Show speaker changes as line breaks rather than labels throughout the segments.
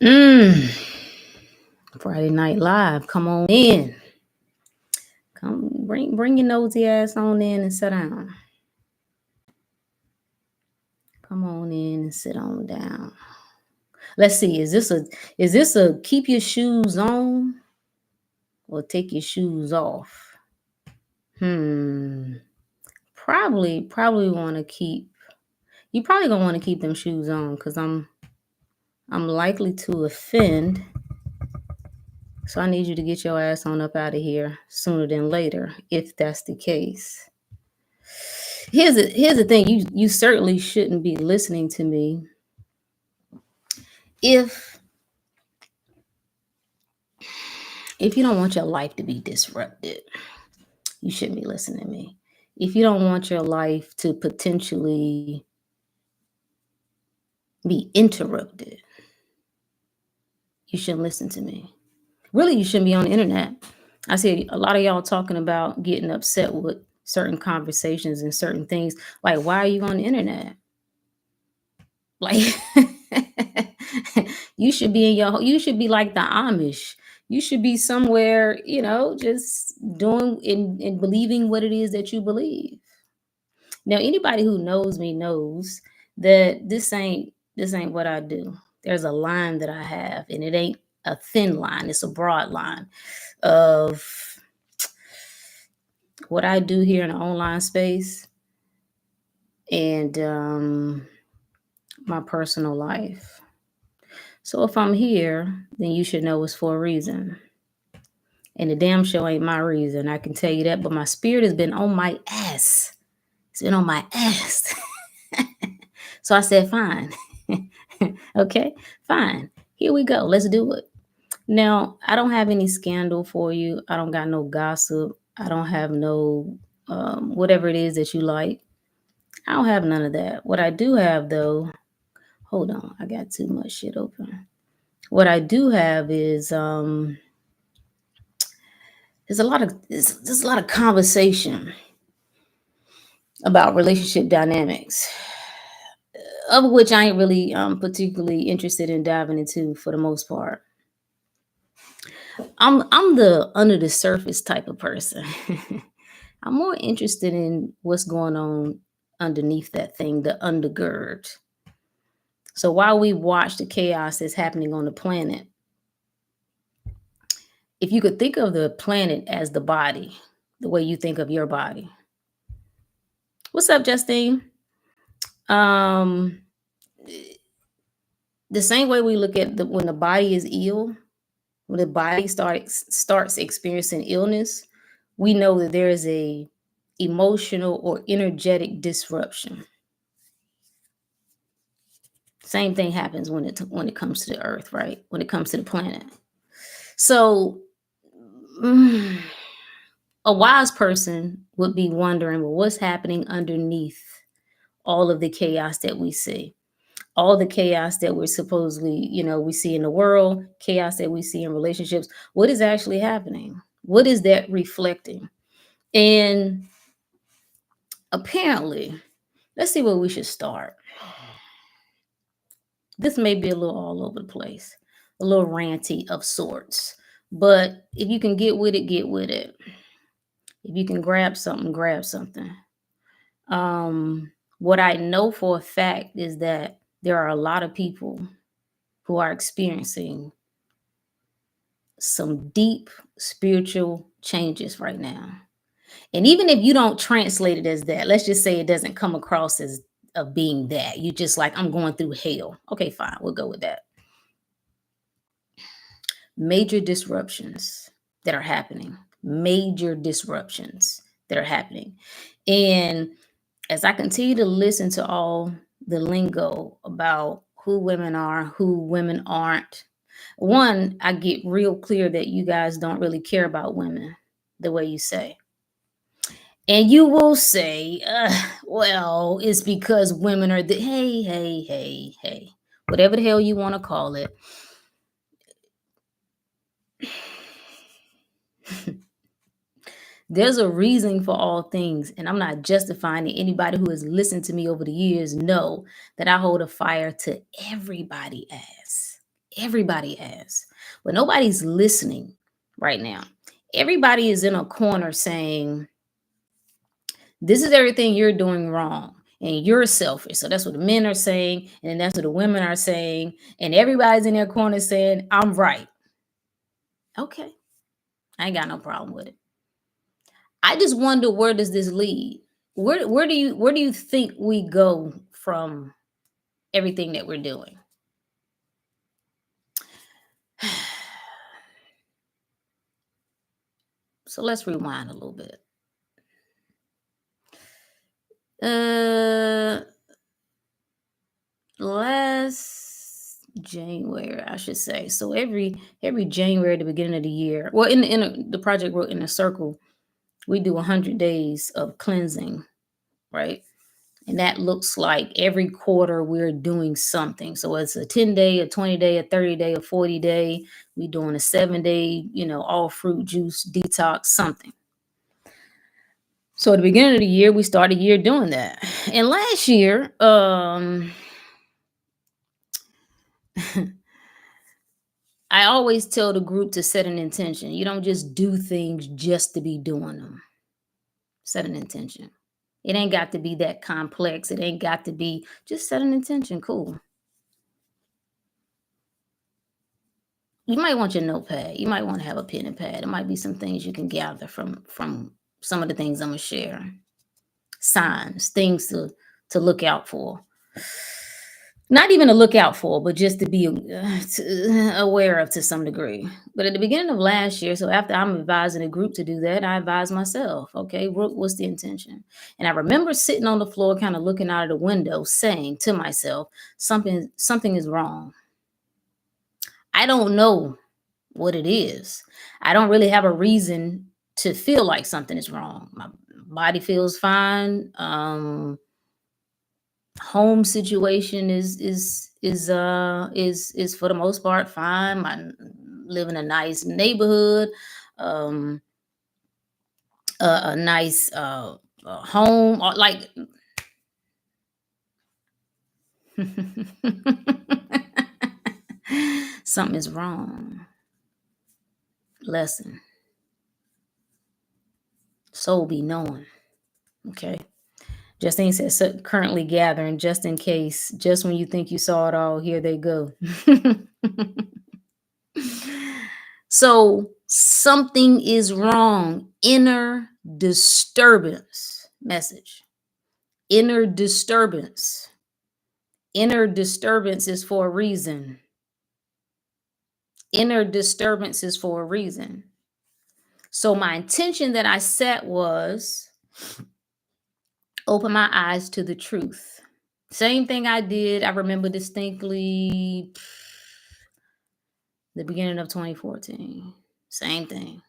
Mm. Friday Night Live. Come on in. Come bring your nosy ass on in and sit down. Come on in and sit on down. Let's see. Is this a keep your shoes on or take your shoes off? Probably want to keep. You probably gonna want to keep them shoes on because I'm likely to offend. So I need you to get your ass on up out of here sooner than later, if that's the case. Here's the thing. You certainly shouldn't be listening to me if you don't want your life to be disrupted. You shouldn't be listening to me. If you don't want your life to potentially be interrupted, you shouldn't listen to me. Really, you shouldn't be on the internet. I see a lot of y'all talking about getting upset with certain conversations and certain things. Like, why are you on the internet? Like, you should be you should be like the Amish. You should be somewhere, just doing and believing what it is that you believe. Now, anybody who knows me knows that this ain't what I do. There's a line that I have, and it ain't a thin line, it's a broad line of what I do here in the online space and my personal life. So if I'm here, then you should know it's for a reason. And the damn show ain't my reason. I can tell you that. But my spirit has been on my ass. It's been on my ass. So I said, fine. Okay, fine. Here we go. Let's do it. Now, I don't have any scandal for you. I don't got no gossip. I don't have no whatever it is that you like. I don't have none of that. What I do have, though, hold on. I got too much shit open. What I do have is there's a lot of conversation about relationship dynamics, of which I ain't really particularly interested in diving into for the most part. I'm the under the surface type of person. I'm more interested in what's going on underneath that thing, the undergird. So while we watch the chaos that's happening on the planet, if you could think of the planet as the body, the way you think of your body. What's up, Justine? Um, the same way we look at when the body is ill, when the body starts experiencing illness, we know that there is a emotional or energetic disruption. Same thing happens when it comes to the earth, right? When it comes to the planet. So a wise person would be wondering, well, what's happening underneath all of the chaos that we see? All the chaos that we're supposedly, we see in the world, chaos that we see in relationships. What is actually happening? What is that reflecting? And apparently, let's see where we should start. This may be a little all over the place, a little ranty of sorts. But if you can get with it, get with it. If you can grab something, grab something. What I know for a fact is that there are a lot of people who are experiencing some deep spiritual changes right now. And even if you don't translate it as that, let's just say it doesn't come across as of being that. You just like, I'm going through hell. Okay, fine. We'll go with that. Major disruptions that are happening. Major disruptions that are happening. And as I continue to listen to all the lingo about who women are, who women aren't, one, I get real clear that you guys don't really care about women the way you say. And you will say, well, it's because women are hey, whatever the hell you want to call it. There's a reason for all things, and I'm not justifying it. Anybody who has listened to me over the years know that I hold a fire to everybody ass. Everybody has. But nobody's listening right now. Everybody is in a corner saying, this is everything you're doing wrong. And you're selfish. So that's what the men are saying. And then that's what the women are saying. And everybody's in their corner saying, I'm right. Okay. I ain't got no problem with it. I just wonder, where does this lead? Where do you think we go from everything that we're doing? So let's rewind a little bit. Last January, I should say. So every January at the beginning of the year, well, the project wrote in a circle, we do 100 days of cleansing, right? And that looks like every quarter we're doing something. So it's a 10-day, a 20-day, a 30-day, a 40-day. We doing a 7-day, all fruit juice detox, something. So at the beginning of the year, we started the year doing that. And last year, I always tell the group to set an intention. You don't just do things just to be doing them. Set an intention. It ain't got to be that complex. It ain't got to be, just set an intention. Cool. You might want your notepad. You might want to have a pen and pad. It might be some things you can gather from some of the things I'm gonna share. Signs, things to look out for. Not even to look out for, but just to be aware of to some degree. But at the beginning of last year, so after I'm advising a group to do that, I advise myself, okay, what's the intention? And I remember sitting on the floor, kind of looking out of the window, saying to myself, something is wrong. I don't know what it is. I don't really have a reason to feel like something is wrong. My body feels fine. Home situation is for the most part fine. I live in a nice neighborhood, um, a nice home. Like something is wrong. Lesson. Soul be knowing. Okay. Justine says, "So currently gathering, just in case, just when you think you saw it all, here they go." So something is wrong. Inner disturbance message. Inner disturbance. Inner disturbance is for a reason. Inner disturbance is for a reason. So my intention that I set was open my eyes to the truth. Same thing I did. I remember distinctly the beginning of 2014. Same thing.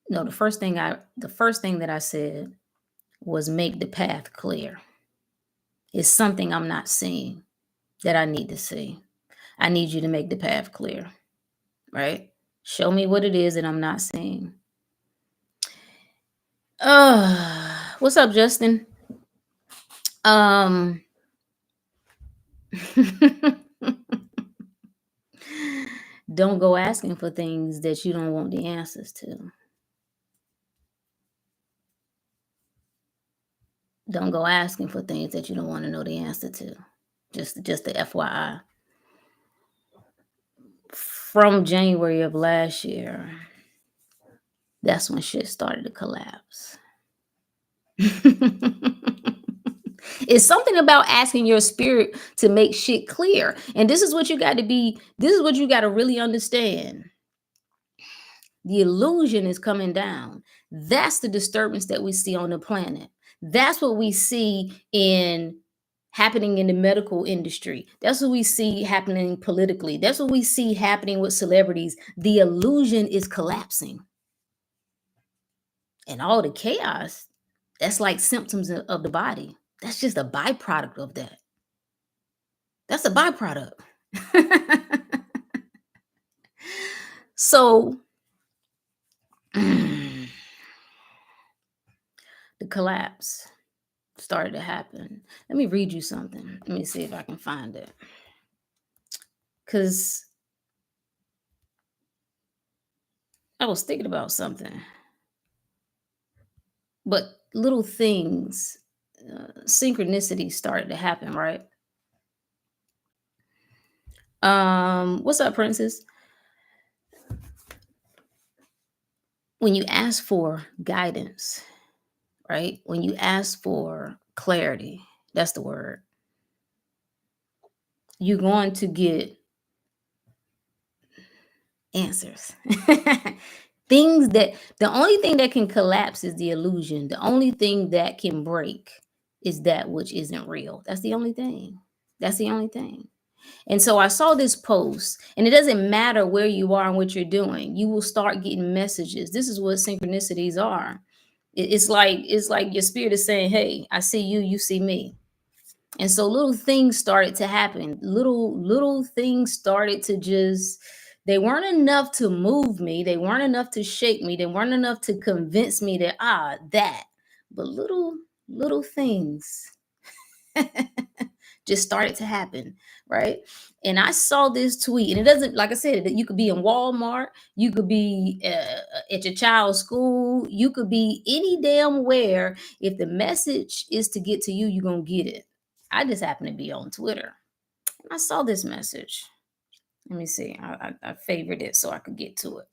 No, the first thing that I said was make the path clear. It's something I'm not seeing that I need to see. I need you to make the path clear, right? Show me what it is that I'm not seeing. What's up, Justin? Don't go asking for things that you don't want the answers to. Don't go asking for things that you don't want to know the answer to. Just the FYI. From January of last year, that's when shit started to collapse. It's something about asking your spirit to make shit clear. And this is what you got to really understand. The illusion is coming down. That's the disturbance that we see on the planet. That's what we see happening in the medical industry. That's what we see happening politically. That's what we see happening with celebrities. The illusion is collapsing. And all the chaos, that's like symptoms of the body. That's just a byproduct of that. That's a byproduct. So the collapse started to happen. Let me read you something. Let me see if I can find it. because I was thinking about something, but little things, synchronicity started to happen, right? What's up, Princess? When you ask for guidance, right? When you ask for clarity, that's the word, you're going to get answers. Things that the only thing that can collapse is the illusion. The only thing that can break is that which isn't real. That's the only thing. That's the only thing. And so I saw this post, and it doesn't matter where you are and what you're doing, you will start getting messages. This is what synchronicities are. It's like your spirit is saying, "Hey, I see you, you see me." And so little things started to happen. Little things started to just, they weren't enough to move me. They weren't enough to shake me. They weren't enough to convince me that that. But little things just started to happen, right? And I saw this tweet, and it doesn't, like I said, that you could be in Walmart, you could be at your child's school, you could be any damn where. If the message is to get to you, you're gonna get it. I just happened to be on Twitter, and I saw this message. Let me see. I favored it so I could get to it.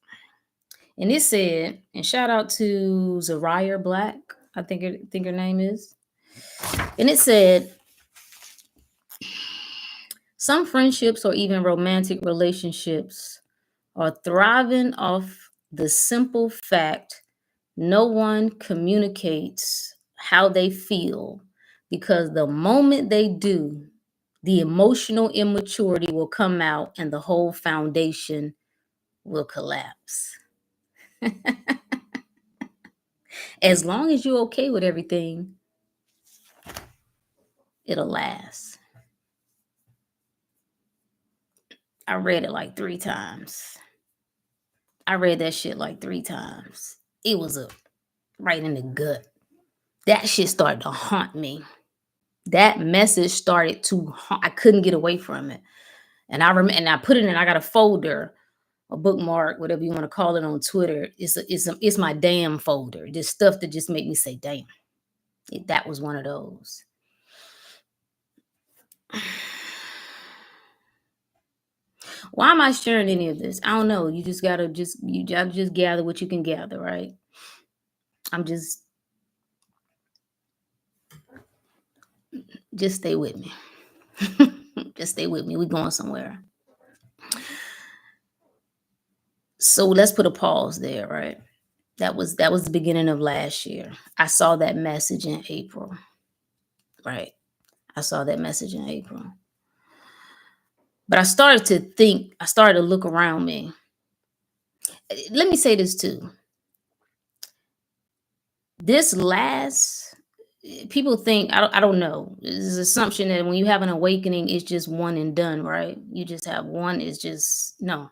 And it said, and shout out to Zariah Black, I think her name is. And it said, some friendships or even romantic relationships are thriving off the simple fact no one communicates how they feel, because the moment they do, the emotional immaturity will come out and the whole foundation will collapse. As long as you're okay with everything, it'll last. I read it like 3 times. I read that shit like 3 times. It was right in the gut. That shit started to haunt me. That message started to haunt. I couldn't get away from it. And I remember, and I put it in. I got a folder, a bookmark, whatever you want to call it, on Twitter. It's my damn folder. Just stuff that just make me say, "Damn." That was one of those. Why am I sharing any of this? I don't know. You gotta just gather what you can gather, right? I'm just stay with me. Just stay with me. We're going somewhere. So let's put a pause there, right? That was the beginning of last year. I saw that message in April, right? I saw that message in April. But I started to think, I started to look around me. Let me say this too. This last, people think, I don't know. There's an assumption that when you have an awakening, it's just one and done, right? You just have one, it's just, no.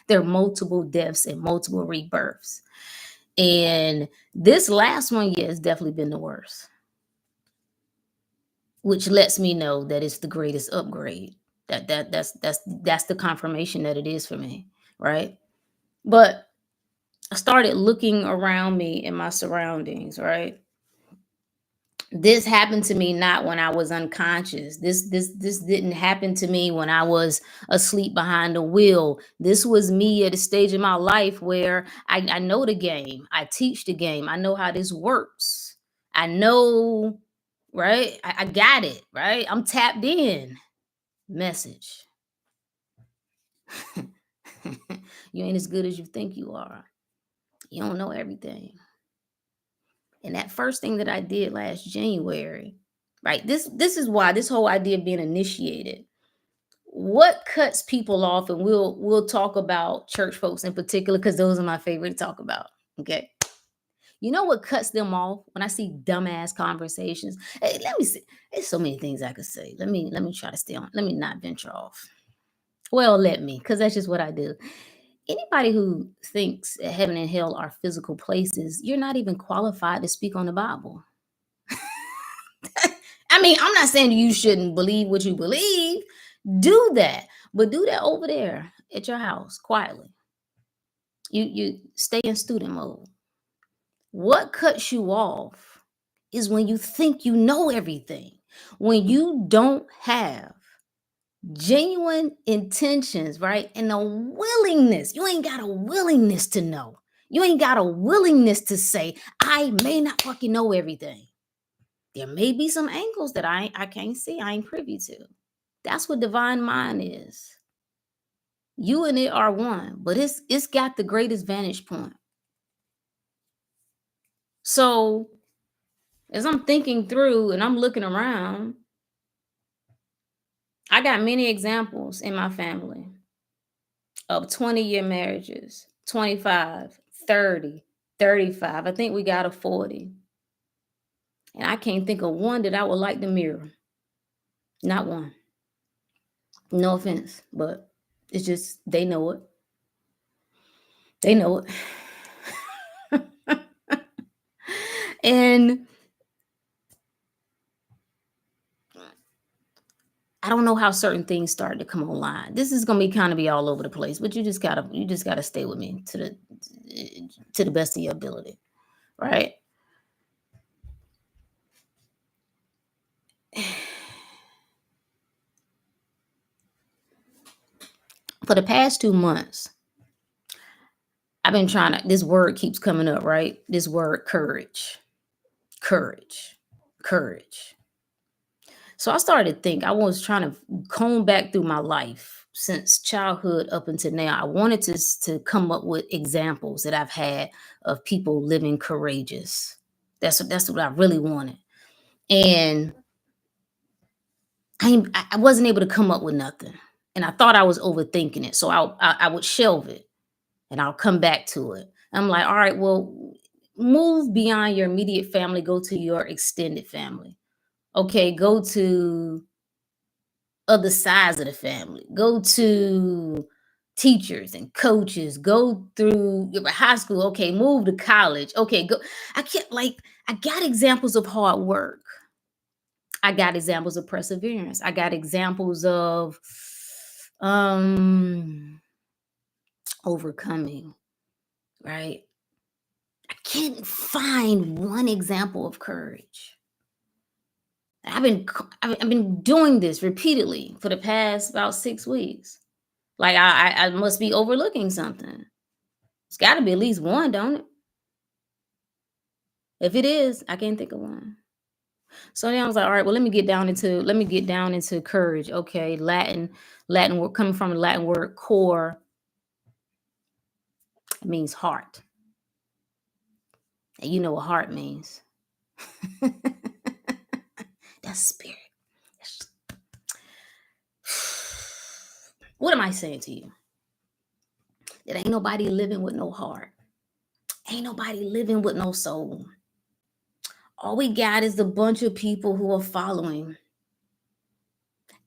There are multiple deaths and multiple rebirths. And this last one, yeah, has definitely been the worst, which lets me know that it's the greatest upgrade. That's the confirmation that it is for me, right? But I started looking around me in my surroundings, right? This happened to me not when I was unconscious. This didn't happen to me when I was asleep behind the wheel. This was me at a stage in my life where I know the game. I teach the game. I know how this works. I know, right? I got it, right? I'm tapped in. Message. You ain't as good as you think you are. You don't know everything. And that first thing that I did last January, right? This is why this whole idea of being initiated. What cuts people off, and we'll talk about church folks in particular, because those are my favorite to talk about. Okay. You know what cuts them off? When I see dumbass conversations. Hey, let me see. There's so many things I could say. Let me try to stay on. Let me not venture off. Well, because that's just what I do. Anybody who thinks that heaven and hell are physical places, you're not even qualified to speak on the Bible. I mean, I'm not saying you shouldn't believe what you believe. Do that. But do that over there at your house quietly. You stay in student mode. What cuts you off is when you think you know everything, when you don't have genuine intentions, right? And a willingness. You ain't got a willingness to know. You ain't got a willingness to say, I may not fucking know everything. There may be some angles that I can't see, I ain't privy to. That's what divine mind is. You and it are one, but it's got the greatest vantage point. So as I'm thinking through and I'm looking around, I got many examples in my family of 20-year marriages, 25, 30, 35. I think we got a 40. And I can't think of one that I would like to mirror. Not one. No offense, but it's just they know it. They know it. And I don't know how certain things started to come online. This is gonna be kind of be all over the place, but you just gotta stay with me to the best of your ability, right? For the past 2 months, I've been trying to. This word keeps coming up, right? This word, courage, courage, courage. So I started to think. I was trying to comb back through my life since childhood up until now. I wanted to come up with examples that I've had of people living courageous. That's what I really wanted. And I wasn't able to come up with nothing. And I thought I was overthinking it. So I would shelve it and I'll come back to it. I'm like, all right, well, move beyond your immediate family, go to your extended family. Okay, go to other sides of the family. Go to teachers and coaches. Go through your high school. Okay, move to college. Okay, go. I can't like I got examples of hard work. I got examples of perseverance. I got examples of um overcoming, right? I can't find one example of courage. I've been doing this repeatedly for the past about 6 weeks. Like I must be overlooking something. It's got to be at least one, don't it? If it is, I can't think of one. So then I was like, all right, well, let me get down into courage. Okay, Latin word coming from the Latin word core, it means heart, and you know what heart means. That's spirit. That's- What am I saying to you? That ain't nobody living with no heart. Ain't nobody living with no soul. All we got is a bunch of people who are following.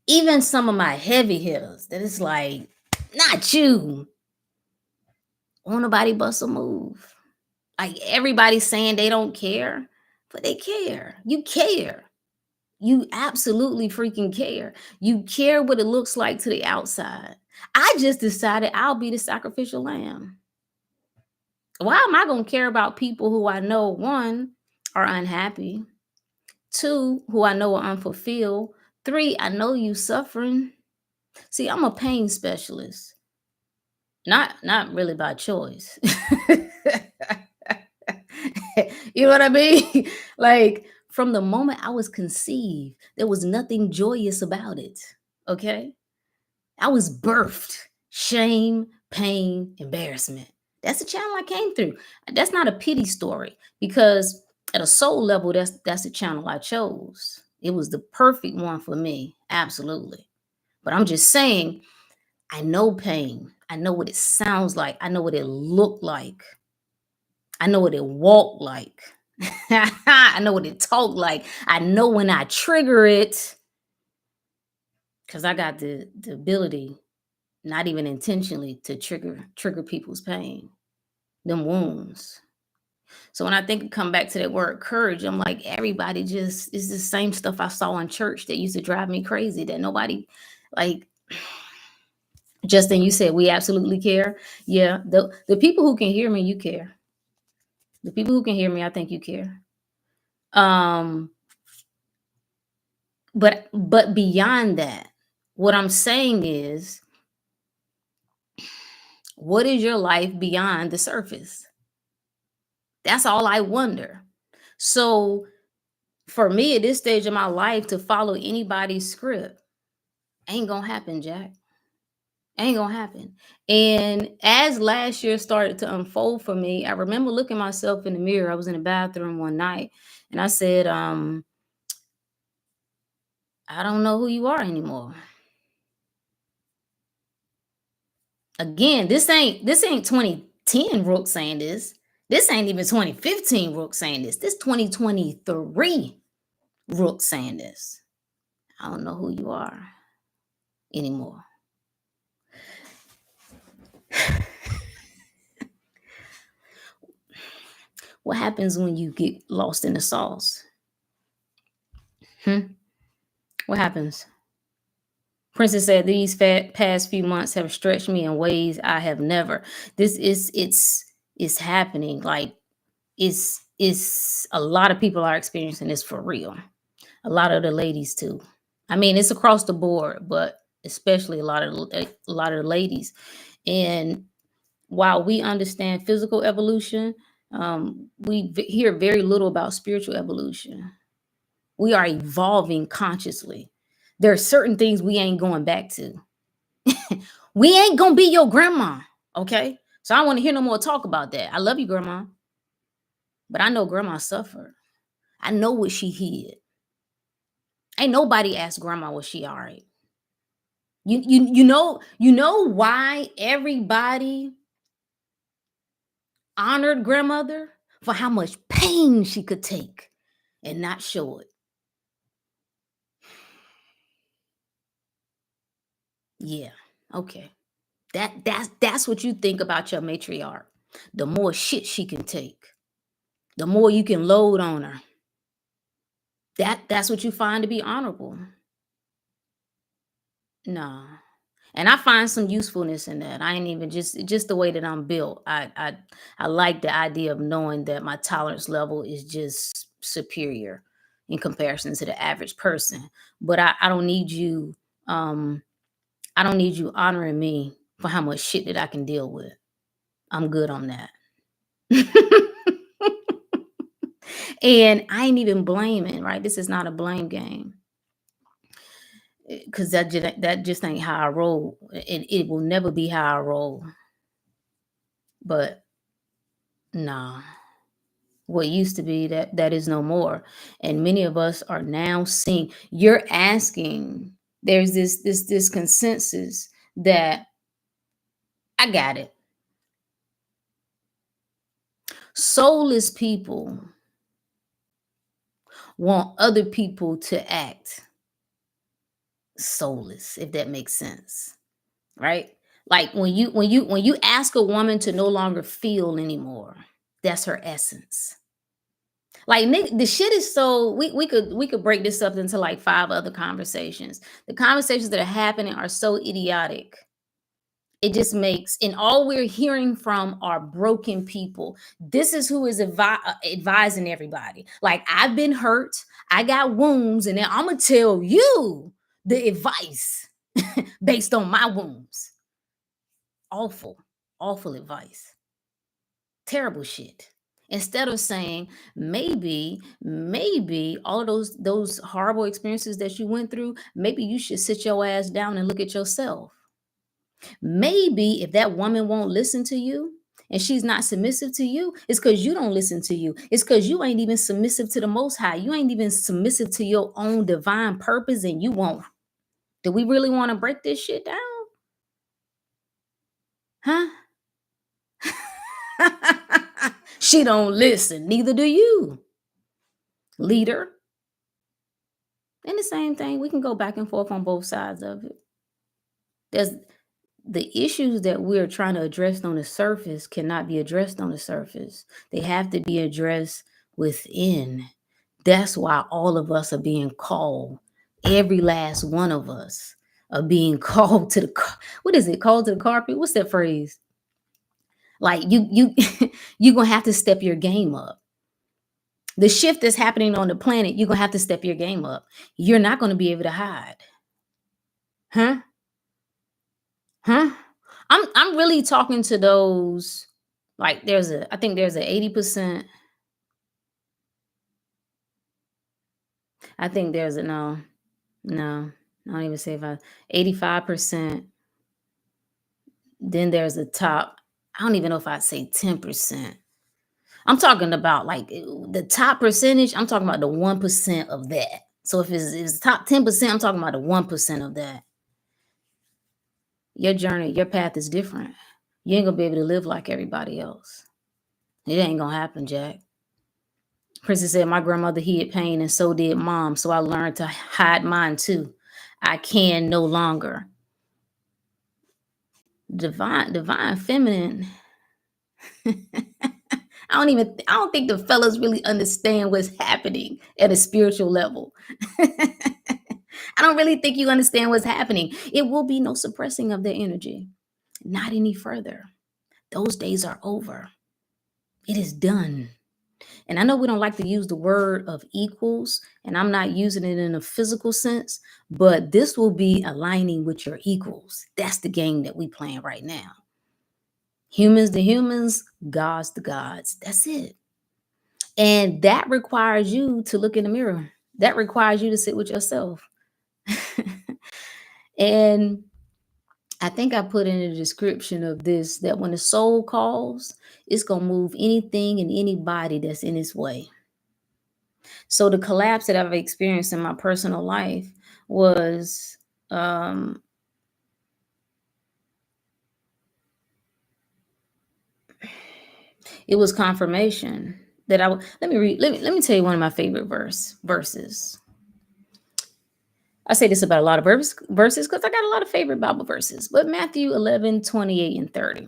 Even some of my heavy hitters that it's like, not you. Won't nobody bust a move. Like everybody's saying they don't care, but they care. You care. You absolutely freaking care. You care what it looks like to the outside. I just decided I'll be the sacrificial lamb. Why am I going to care about people who I know, one, are unhappy, two, who I know are unfulfilled, three, I know you suffering. See, I'm a pain specialist. Not really by choice. You know what I mean? Like from the moment I was conceived, there was nothing joyous about it. Okay? I was birthed. Shame, pain, embarrassment. That's the channel I came through. That's not a pity story because at a soul level, that's the channel I chose. It was the perfect one for me. Absolutely. But I'm just saying, I know pain. I know what it sounds like. I know what it looked like. I know what it walked like. I know what it talked like. I know when I trigger it because I got the ability, not even intentionally, to trigger people's pain, them wounds. So when I think come back to that word courage, I'm like, everybody just is the same stuff I saw in church that used to drive me crazy that nobody like. Justin, you said we absolutely care. Yeah, the people who can hear me, you care. The people who can hear me, I think you care. Um, but beyond that, what I'm saying is, what is your life beyond the surface? That's all I wonder. So for me at this stage of my life to follow anybody's script ain't gonna happen, Jack. Ain't gonna happen. And as last year started to unfold for me, I remember looking myself in the mirror. I was in the bathroom one night and I said, I don't know who you are anymore. Again, this ain't 2010 Rook saying this. This ain't even 2015 Rook saying this. This 2023 Rook saying this. I don't know who you are anymore. What happens when you get lost in the sauce? Hmm? What happens? Princess said these past few months have stretched me in ways I have never. This is it's happening. Like it's a lot of people are experiencing this for real. A lot of the ladies too. I mean, it's across the board, but especially a lot of the ladies. And while we understand physical evolution, hear very little about spiritual evolution. We are evolving consciously. There are certain things we ain't going back to. We ain't gonna be your grandma, okay? So I don't want to hear no more talk about that. I love you, grandma, but I know grandma suffered. I know what she hid. Ain't nobody asked grandma was she all right. You know why everybody honored grandmother for how much pain she could take and not show it. Yeah, okay. That's what you think about your matriarch. The more shit she can take, the more you can load on her. That's what you find to be honorable. No. And I find some usefulness in that. I ain't even just the way that I'm built. I like the idea of knowing that my tolerance level is just superior in comparison to the average person. But I don't need you um I don't need you honoring me for how much shit that I can deal with. I'm good on that. And I ain't even blaming, right? This is not a blame game. Because that just ain't how I roll. It will never be how I roll. But nah, what used to be that is no more. And many of us are now seeing. You're asking. There's this consensus that I got it. Soulless people want other people to act soulless, if that makes sense, right? Like when you ask a woman to no longer feel anymore, that's her essence. Like the shit is so we could break this up into like five other conversations. The conversations that are happening are so idiotic. It just makes, and all we're hearing from are broken people. This is who is advising everybody. Like, I've been hurt, I got wounds, and then I'm gonna tell you the advice based on my wounds. Awful, awful advice. Terrible shit. Instead of saying maybe all of those horrible experiences that you went through, maybe you should sit your ass down and look at yourself. Maybe if that woman won't listen to you and she's not submissive to you, it's because you don't listen to you. It's because you ain't even submissive to the Most High. You ain't even submissive to your own divine purpose, and you won't. Do we really want to break this shit down? Huh? She don't listen. Neither do you, leader. And the same thing, we can go back and forth on both sides of it. There's the issues that we're trying to address on the surface cannot be addressed on the surface. They have to be addressed within. That's why all of us are being called, every last one of us. of being called to the what is it? Called to the carpet? What's that phrase? Like you you're gonna have to step your game up. The shift that's happening on the planet, you're gonna have to step your game up. You're not gonna be able to hide. Huh? Huh? I'm really talking to those, like I think there's a 80%. I think there's a no, I don't even say if I 85%. Then there's a top. I don't even know if I'd say 10%. I'm talking about like the top percentage. I'm talking about the 1% of that. So if it's top 10%, I'm talking about the 1% of that. Your journey, your path is different. You ain't gonna be able to live like everybody else. It ain't gonna happen, Jack. Princess said, my grandmother hid pain and so did mom. So I learned to hide mine too. I can no longer. Divine feminine. I don't think the fellas really understand what's happening at a spiritual level. I don't really think you understand what's happening. It will be no suppressing of their energy. Not any further. Those days are over. It is done. And I know we don't like to use the word of equals, and I'm not using it in a physical sense, but this will be aligning with your equals. That's the game that we playing right now. Humans to humans, gods to gods. That's it. And that requires you to look in the mirror. That requires you to sit with yourself. And I think I put in the description of this that when the soul calls, it's going to move anything and anybody that's in its way. So the collapse that I've experienced in my personal life was it was confirmation that let me read, let me tell you one of my favorite verses. I say this about a lot of verses because I got a lot of favorite Bible verses, but Matthew 11:28 and 30.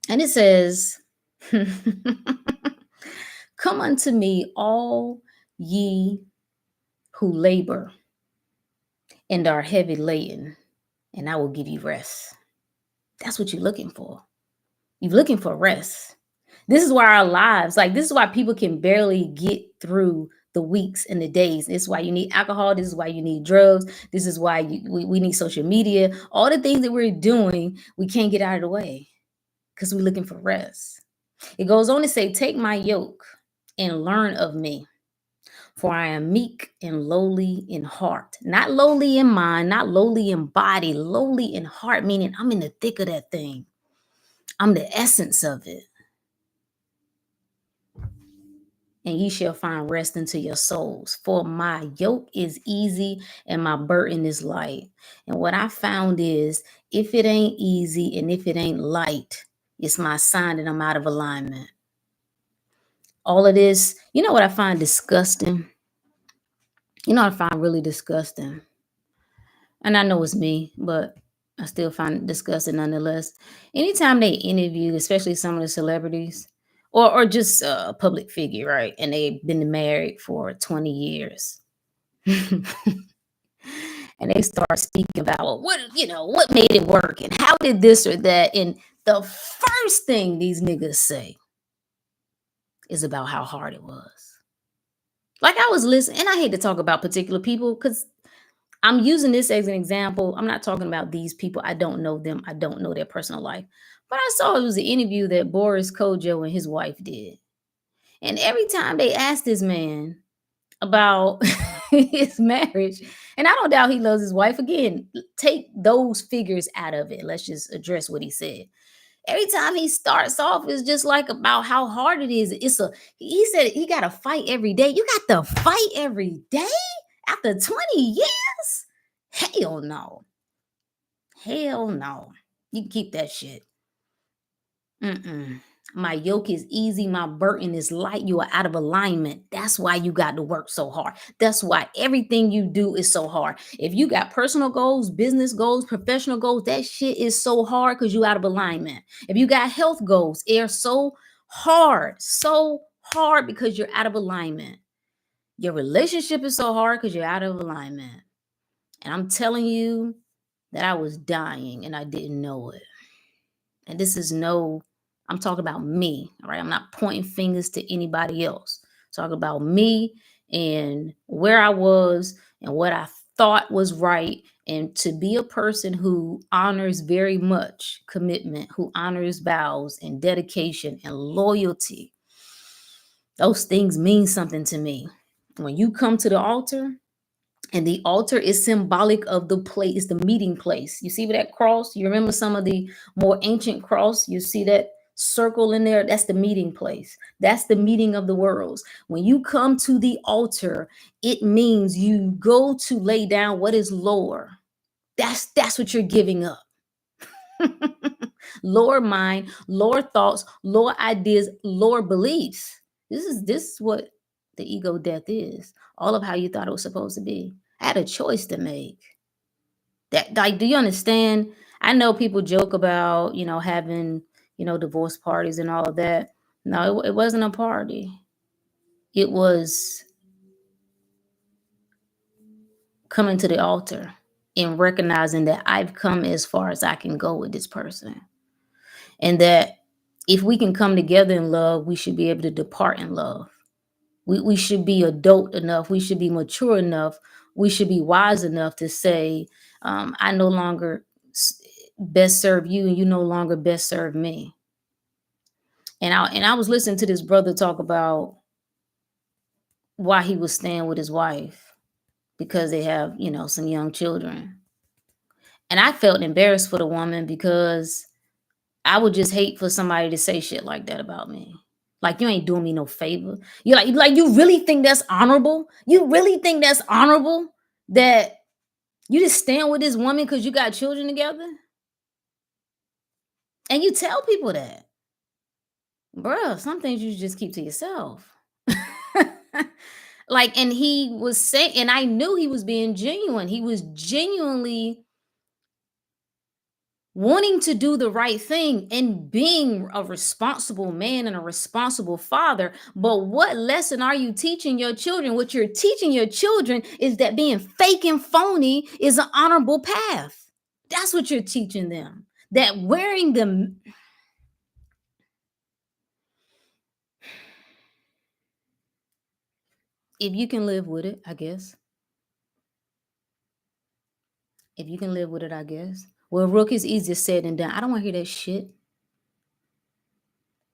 And it says, come unto me, all ye who labor and are heavy laden, and I will give you rest. That's what you're looking for. You're looking for rest. This is why our lives, like, this is why people can barely get through the weeks and the days. This is why you need alcohol. This is why you need drugs. This is why we need social media. All the things that we're doing, we can't get out of the way because we're looking for rest. It goes on to say, take my yoke and learn of me, for I am meek and lowly in heart. Not lowly in mind, not lowly in body, lowly in heart, meaning I'm in the thick of that thing. I'm the essence of it. And ye shall find rest into your souls. For my yoke is easy and my burden is light. And what I found is, if it ain't easy and if it ain't light, it's my sign that I'm out of alignment. All of this, you know what I find disgusting? You know what I find really disgusting? And I know it's me, but I still find it disgusting nonetheless. Anytime they interview, especially some of the celebrities or just a public figure, right? And they've been married for 20 years. And they start speaking about, well, what made it work and how did this or that. And the first thing these niggas say is about how hard it was. Like, I was listening, and I hate to talk about particular people because I'm using this as an example. I'm not talking about these people. I don't know them. I don't know their personal life. But I saw it was an interview that Boris Kojo and his wife did. And every time they asked this man about his marriage, and I don't doubt he loves his wife. Again, take those figures out of it. Let's just address what he said. Every time he starts off, it's just like about how hard it is. He said he got to fight every day. You got to fight every day after 20 years? Hell no. Hell no. You can keep that shit. My yoke is easy. My burden is light. You are out of alignment. That's why you got to work so hard. That's why everything you do is so hard. If you got personal goals, business goals, professional goals, that shit is so hard because you out of alignment. If you got health goals, they're so hard because you're out of alignment. Your relationship is so hard because you're out of alignment. And I'm telling you that I was dying and I didn't know it. And this is no, I'm talking about me, all right? I'm not pointing fingers to anybody else. Talking about me and where I was and what I thought was right. And to be a person who honors very much commitment, who honors vows and dedication and loyalty, those things mean something to me. When you come to the altar, and the altar is symbolic of the place, the meeting place. You see that cross? You remember some of the more ancient cross? You see that circle in there? That's the meeting place. That's the meeting of the worlds. When you come to the altar, it means you go to lay down what is lower. That's what you're giving up. Lower mind, lower thoughts, lower ideas, lower beliefs. This is what the ego death is. All of how you thought it was supposed to be. I had a choice to make. That, like, do you understand? I know people joke about, having, divorce parties and all of that. No, it wasn't a party. It was coming to the altar and recognizing that I've come as far as I can go with this person. And that if we can come together in love, we should be able to depart in love. We should be adult enough. We should be mature enough. We should be wise enough to say, I no longer best serve you and you no longer best serve me. And I was listening to this brother talk about why he was staying with his wife because they have, some young children. And I felt embarrassed for the woman because I would just hate for somebody to say shit like that about me. Like, you ain't doing me no favor. You like you really think that's honorable? You really think that's honorable that you just stand with this woman because you got children together? And you tell people that. Bruh, some things you just keep to yourself. Like, and he was saying, and I knew he was being genuine. He was genuinely wanting to do the right thing and being a responsible man and a responsible father. But what lesson are you teaching your children? What you're teaching your children is that being fake and phony is an honorable path. That's what you're teaching them. That wearing them. If you can live with it, I guess. If you can live with it, I guess. Well, Rook, is easier said than done. I don't want to hear that shit.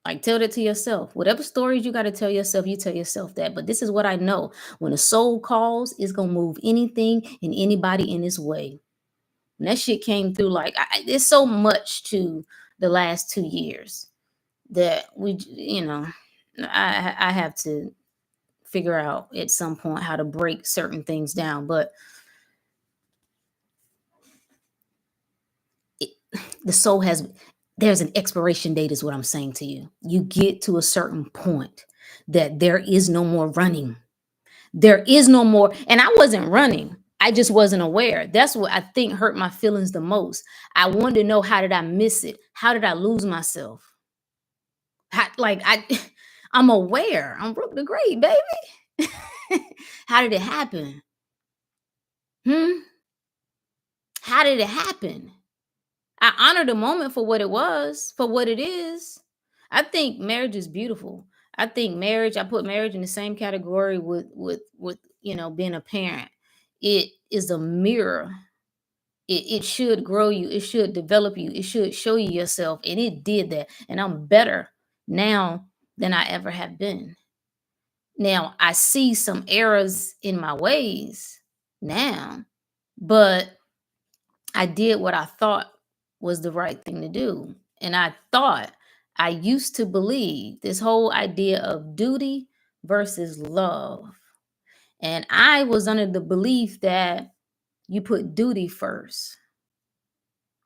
Like, tell that to yourself. Whatever stories you got to tell yourself, you tell yourself that. But this is what I know. When the soul calls, it's going to move anything and anybody in its way. And that shit came through like, there's so much to the last 2 years that I have to figure out at some point how to break certain things down. But the soul there's an expiration date is what I'm saying to you. You get to a certain point that there is no more running. There is no more. And I wasn't running. I just wasn't aware. That's what I think hurt my feelings the most. I wanted to know, how did I miss it? How did I lose myself? I'm aware. I'm Brooke the Great, baby. How did it happen? How did it happen? I honor the moment for what it was, for what it is. I think marriage is beautiful. I put marriage in the same category with being a parent. It is a mirror. It should grow you. It should develop you. It should show you yourself. And it did that. And I'm better now than I ever have been. Now I see some errors in my ways now, but I did what I thought was the right thing to do. And I used to believe this whole idea of duty versus love. And I was under the belief that you put duty first.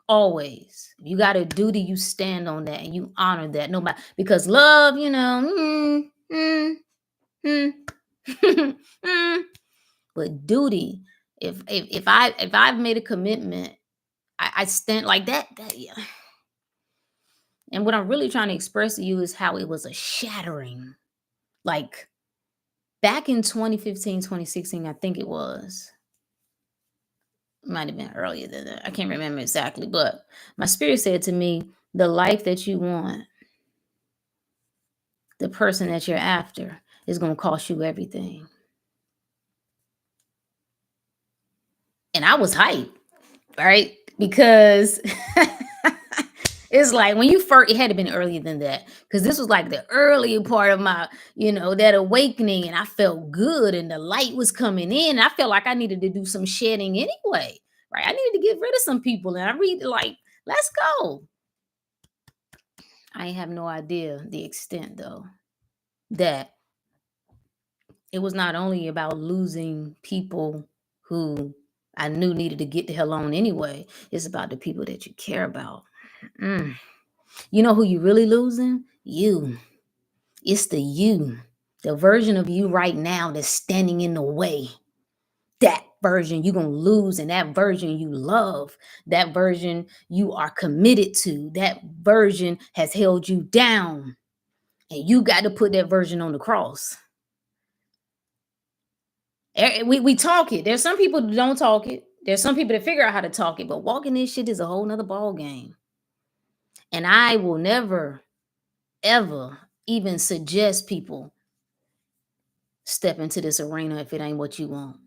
Always. If you got a duty, you stand on that and you honor that. Nobody, because love, but duty, if I've made a commitment, I stand like that. Yeah. And what I'm really trying to express to you is how it was a shattering. Like back in 2015, 2016, I think it was. Might have been earlier than that. I can't remember exactly, but my spirit said to me, the life that you want, the person that you're after, is going to cost you everything. And I was hyped, right? Because it's like when you first, it had to been earlier than that. Because this was like the earlier part of my, that awakening. And I felt good and the light was coming in. I felt like I needed to do some shedding anyway, right? I needed to get rid of some people. And I read like, let's go. I have no idea the extent though, that it was not only about losing people who I knew needed to get the hell on anyway. It's about the people that you care about. Mm. You know who you really losing? You. It's the version of you right now that's standing in the way. That version you're going to lose, and that version you love, that version you are committed to, that version has held you down, and you got to put that version on the cross. We talk it. There's some people that don't talk it. There's some people that figure out how to talk it, but walking this shit is a whole nother ball game. And I will never, ever even suggest people step into this arena if it ain't what you want.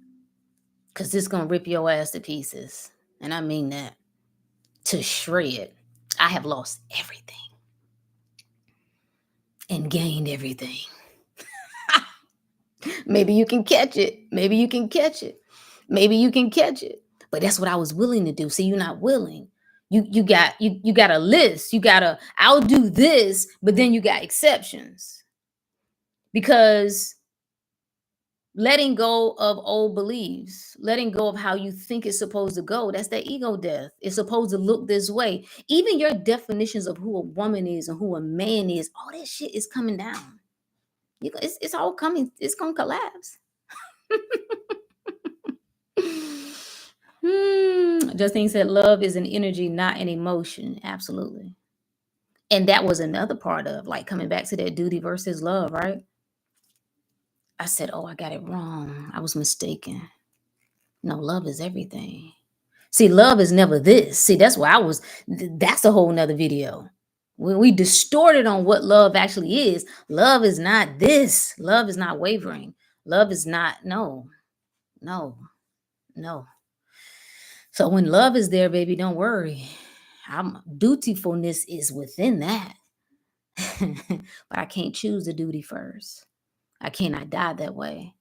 Because it's going to rip your ass to pieces. And I mean that. To shred. I have lost everything and gained everything. Maybe you can catch it. Maybe you can catch it. Maybe you can catch it. But that's what I was willing to do. See, you're not willing. You got a list. You got to, I'll do this, but then you got exceptions. Because letting go of old beliefs, letting go of how you think it's supposed to go, that's that ego death. It's supposed to look this way. Even your definitions of who a woman is and who a man is, all that shit is coming down. It's all coming. It's going to collapse. Justine said, love is an energy, not an emotion. Absolutely. And that was another part of like coming back to that duty versus love, right? I said, oh, I got it wrong. I was mistaken. No, love is everything. See, love is never this. See, that's why that's a whole nother video. When we distorted on what love actually is, love is not this. Love is not wavering. Love is not, no. So when love is there, baby, don't worry. Dutifulness is within that. But I can't choose the duty first. I cannot die that way.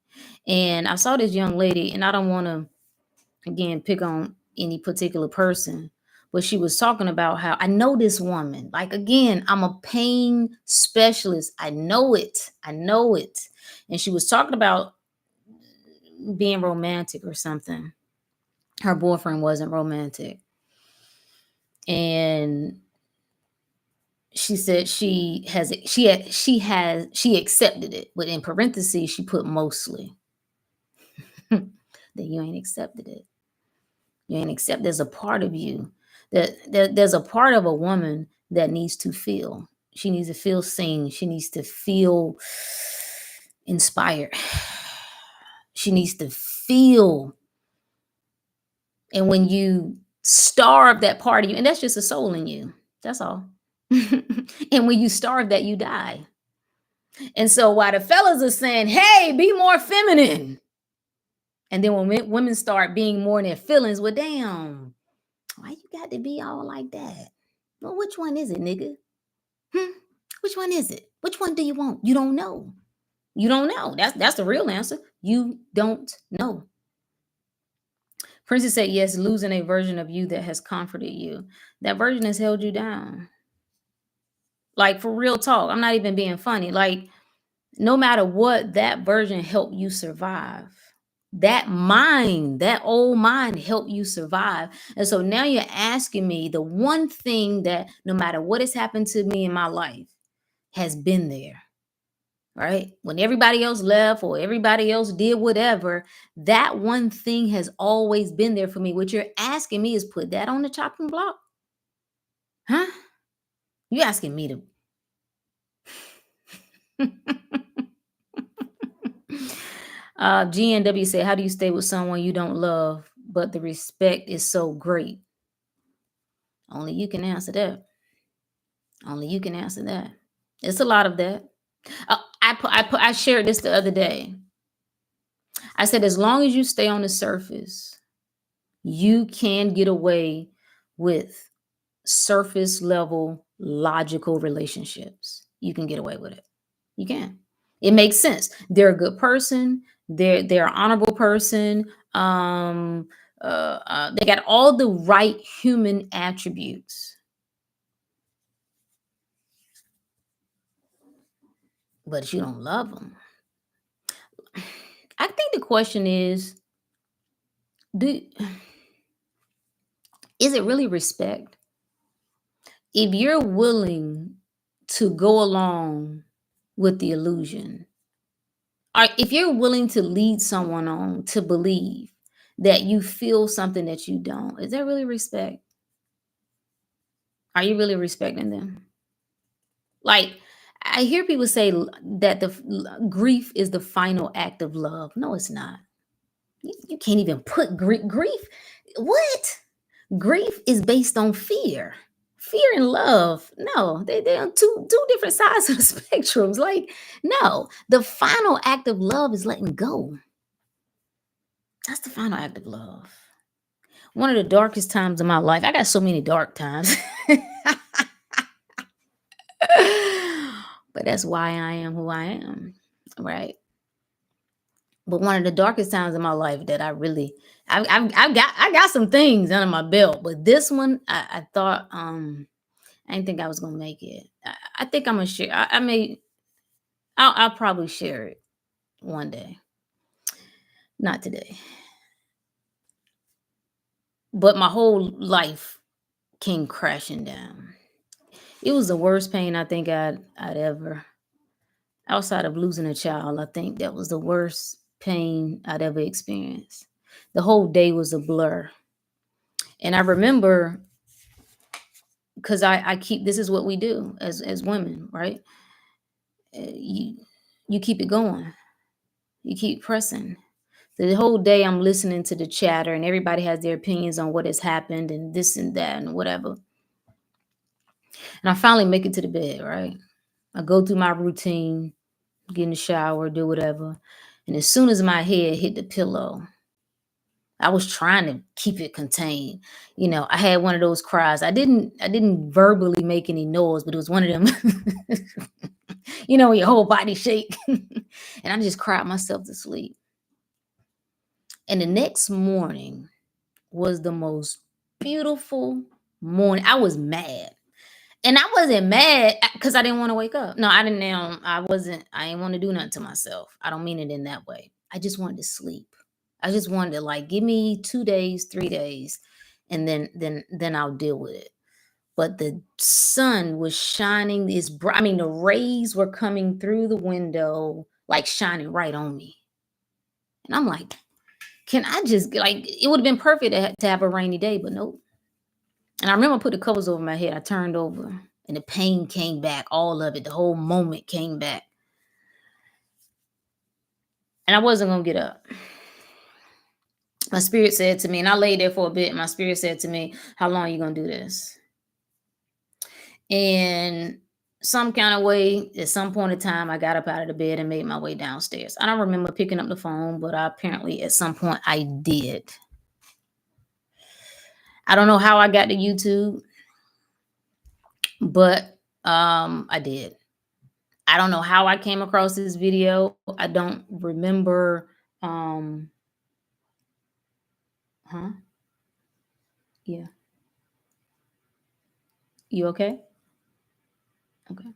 And I saw this young lady, and I don't want to, again, pick on any particular person, but she was talking about how I know this woman. Like, again, I'm a pain specialist. I know it. And she was talking about being romantic or something. Her boyfriend wasn't romantic. And she said she accepted it, but in parentheses she put mostly. That you ain't accepted it. You ain't accept. There's a part of you there's a part of a woman that needs to feel. She needs to feel seen. She needs to feel inspired. She needs to feel. And when you starve that part of you, and that's just a soul in you, that's all. And when you starve that, you die. And so while the fellas are saying, hey, be more feminine. And then when women start being more in their feelings, well, damn, why you got to be all like that? Well, which one is it, nigga? Which one is it? Which one do you want? You don't know. You don't know. That's the real answer. You don't know. Princess said, yes, losing a version of you that has comforted you. That version has held you down. Like, for real talk. I'm not even being funny. Like, no matter what, that version helped you survive. That mind, that old mind helped you survive. And so now you're asking me the one thing that no matter what has happened to me in my life has been there, right? When everybody else left or everybody else did whatever, that one thing has always been there for me. What you're asking me is put that on the chopping block. Huh? You asking me to... GNW said, how do you stay with someone you don't love but the respect is so great? Only you can answer that. Only you can answer that. It's a lot of that. I shared this the other day. I said, as long as you stay on the surface, you can get away with surface level logical relationships. You can get away with it. You can. It makes sense. They're a good person. They're an honorable person. They got all the right human attributes, but you don't love them. I think the question do is it really respect? If you're willing to go along with the illusion, or if you're willing to lead someone on to believe that you feel something that you don't, is that really respect? Are you really respecting them? Like, I hear people say that grief is the final act of love. No, it's not. You can't even put grief. What? Grief is based on fear. Fear and love. No, they're on two different sides of the spectrums. Like, no, the final act of love is letting go. That's the final act of love. One of the darkest times of my life. I got so many dark times. But that's why I am who I am. Right. But one of the darkest times in my life that I got some things under my belt, but this one I thought I didn't think I was gonna make it. I think I'm gonna share. I'll probably share it one day, not today. But my whole life came crashing down. It was the worst pain I think I'd ever, outside of losing a child. I think that was the worst pain I'd ever experienced. The whole day was a blur, and I remember because I keep, this is what we do as women, right? You keep it going, you keep pressing. The whole day I'm listening to the chatter, and everybody has their opinions on what has happened and this and that and whatever. And I finally make it to the bed, right? I go through my routine, get in the shower, do whatever. And as soon as my head hit the pillow, I was trying to keep it contained. I had one of those cries. I didn't verbally make any noise, but it was one of them, when your whole body shake. And I just cried myself to sleep. And the next morning was the most beautiful morning. I was mad. And I wasn't mad because I didn't want to wake up. No, I didn't. I didn't want to do nothing to myself. I don't mean it in that way. I just wanted to sleep. I just wanted to, like, give me 2 days, 3 days, and then I'll deal with it. But the sun was shining. This bright. I mean, the rays were coming through the window, like shining right on me. And I'm like, can I just, like? It would have been perfect to have a rainy day, but nope. And I remember I put the covers over my head. I turned over, and the pain came back. All of it, the whole moment came back. And I wasn't gonna get up. My spirit said to me, and I laid there for a bit. My spirit said to me, "How long are you gonna do this?" And some kind of way, at some point in time, I got up out of the bed and made my way downstairs. I don't remember picking up the phone, but apparently at some point I did. I don't know how I got to YouTube, but I did. I don't know how I came across this video. I don't remember. Huh? Yeah. You okay? Okay.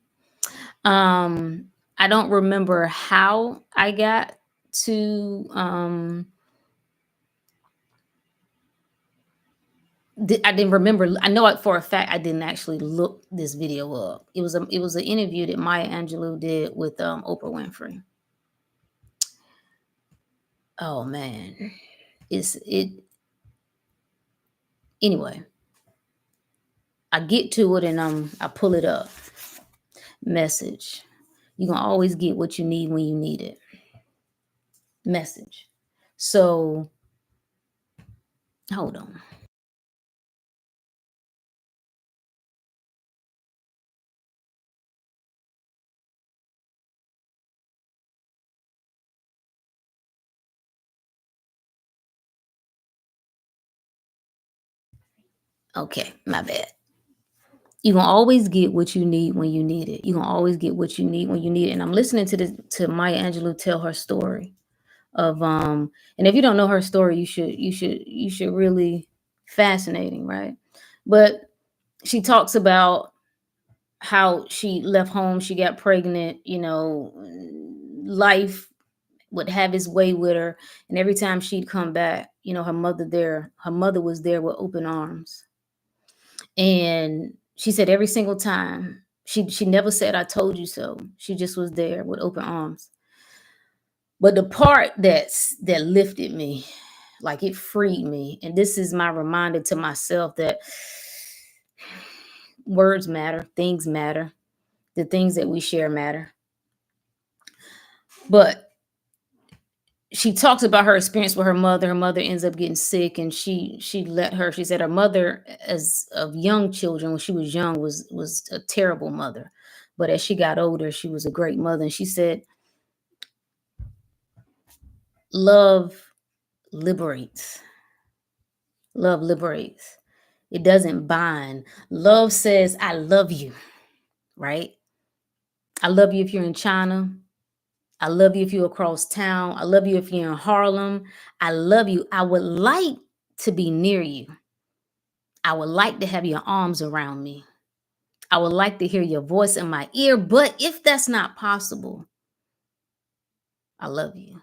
I don't remember how I got to I didn't remember. I know it for a fact I didn't actually look this video up. It was an interview that Maya Angelou did with Oprah Winfrey. Oh man. It anyway. I get to it and I pull it up. Message. You're gonna always get what you need when you need it. Message. So Hold on. Okay, my bad. You gonna always get what you need when you need it. You gonna always get what you need when you need it. And I'm listening to Maya Angelou tell her story of and if you don't know her story, you should really fascinating, right? But she talks about how she left home, she got pregnant, life would have its way with her. And every time she'd come back, her mother was there with open arms. And she said every single time, she never said, I told you so. She just was there with open arms. But the part that lifted me, like it freed me, and this is my reminder to myself that words matter, the things that we share matter. But she talks about her experience with her mother. Her mother ends up getting sick, and she said her mother, as of young children, when she was young, was a terrible mother. But as she got older, she was a great mother. And she said, love liberates. Love liberates. It doesn't bind. Love says, I love you, right? I love you if you're in China. I love you if you're across town. I love you if you're in Harlem. I love you. I would like to be near you. I would like to have your arms around me. I would like to hear your voice in my ear. But if that's not possible, I love you.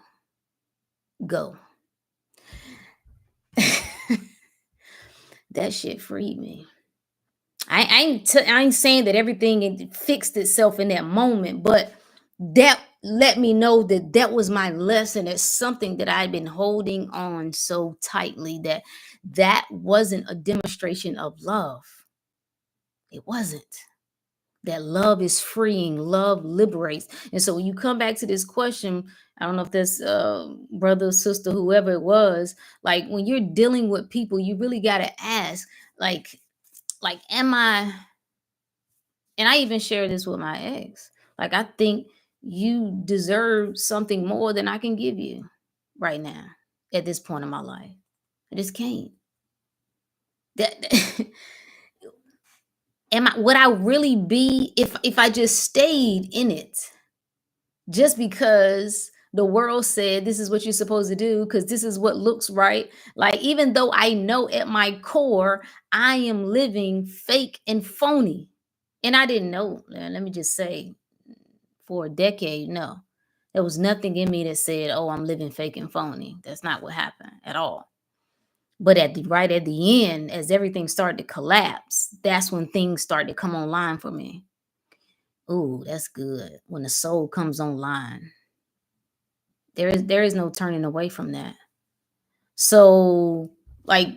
Go. That shit freed me. I ain't saying that everything fixed itself in that moment, but that let me know that that was my lesson. It's something that I'd been holding on so tightly, that wasn't a demonstration of love. It wasn't. That love is freeing, love liberates. And so when you come back to this question, I don't know if that's brother, sister, whoever it was, like when you're dealing with people, you really got to ask, like, am I, and I even share this with my ex, like, I think you deserve something more than I can give you right now at this point in my life. I just can't. That am I, would I really be if I just stayed in it just because the world said this is what you're supposed to do because this is what looks right? Like, even though I know at my core I am living fake and phony, and I didn't know. Let me just say, for a decade, no, there was nothing in me that said, oh, I'm living fake and phony. That's not what happened at all. But right at the end, as everything started to collapse, that's when things started to come online for me. Ooh, that's good. When the soul comes online, there is no turning away from that. So, like,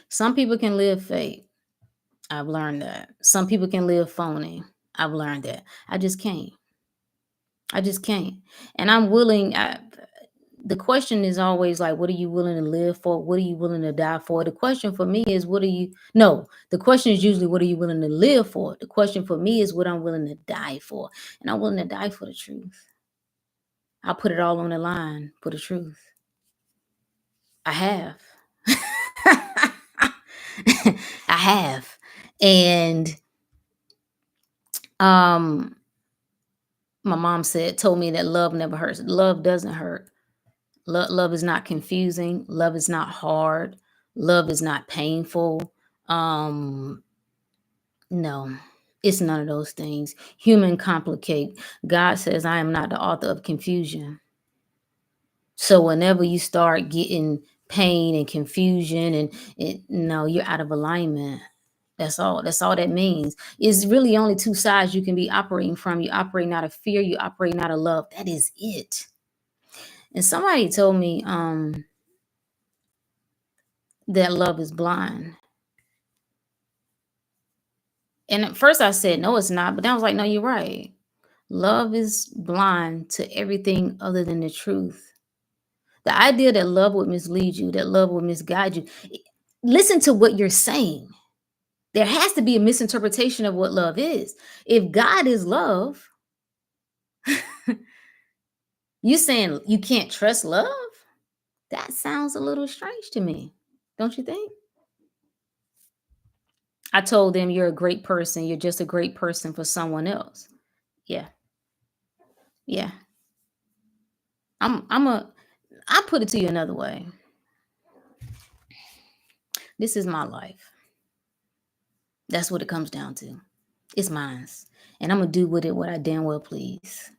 some people can live fake. I've learned that. Some people can live phony. I've learned that. I just can't. I just can't. And I'm willing. The question is always like, what are you willing to live for? What are you willing to die for? The question for me is, what are you, no, the question is usually, what are you willing to live for? The question for me is what I'm willing to die for. And I'm willing to die for the truth. I'll put it all on the line for the truth. I have. I have. And um my mom told me that love never hurts. Love doesn't hurt. Love is not confusing. Love is not hard. Love is not painful. Um, no, it's none of those things. Human complicate. God says, I am not the author of confusion. So whenever you start getting pain and confusion no, you're out of alignment. That's all. That's all that means. It's really only two sides you can be operating from. You operate out of fear, you operate out of love. That is it. And somebody told me that love is blind. And at first I said, no, it's not. But then I was like, no, you're right. Love is blind to everything other than the truth. The idea that love would mislead you, that love would misguide you. Listen to what you're saying. There has to be a misinterpretation of what love is. If God is love, you saying you can't trust love? That sounds a little strange to me. Don't you think? I told them you're a great person. You're just a great person for someone else. Yeah. Yeah. I'm a I put it to you another way. This is my life. That's what it comes down to. It's mine. And I'm gonna do with it what I damn well please.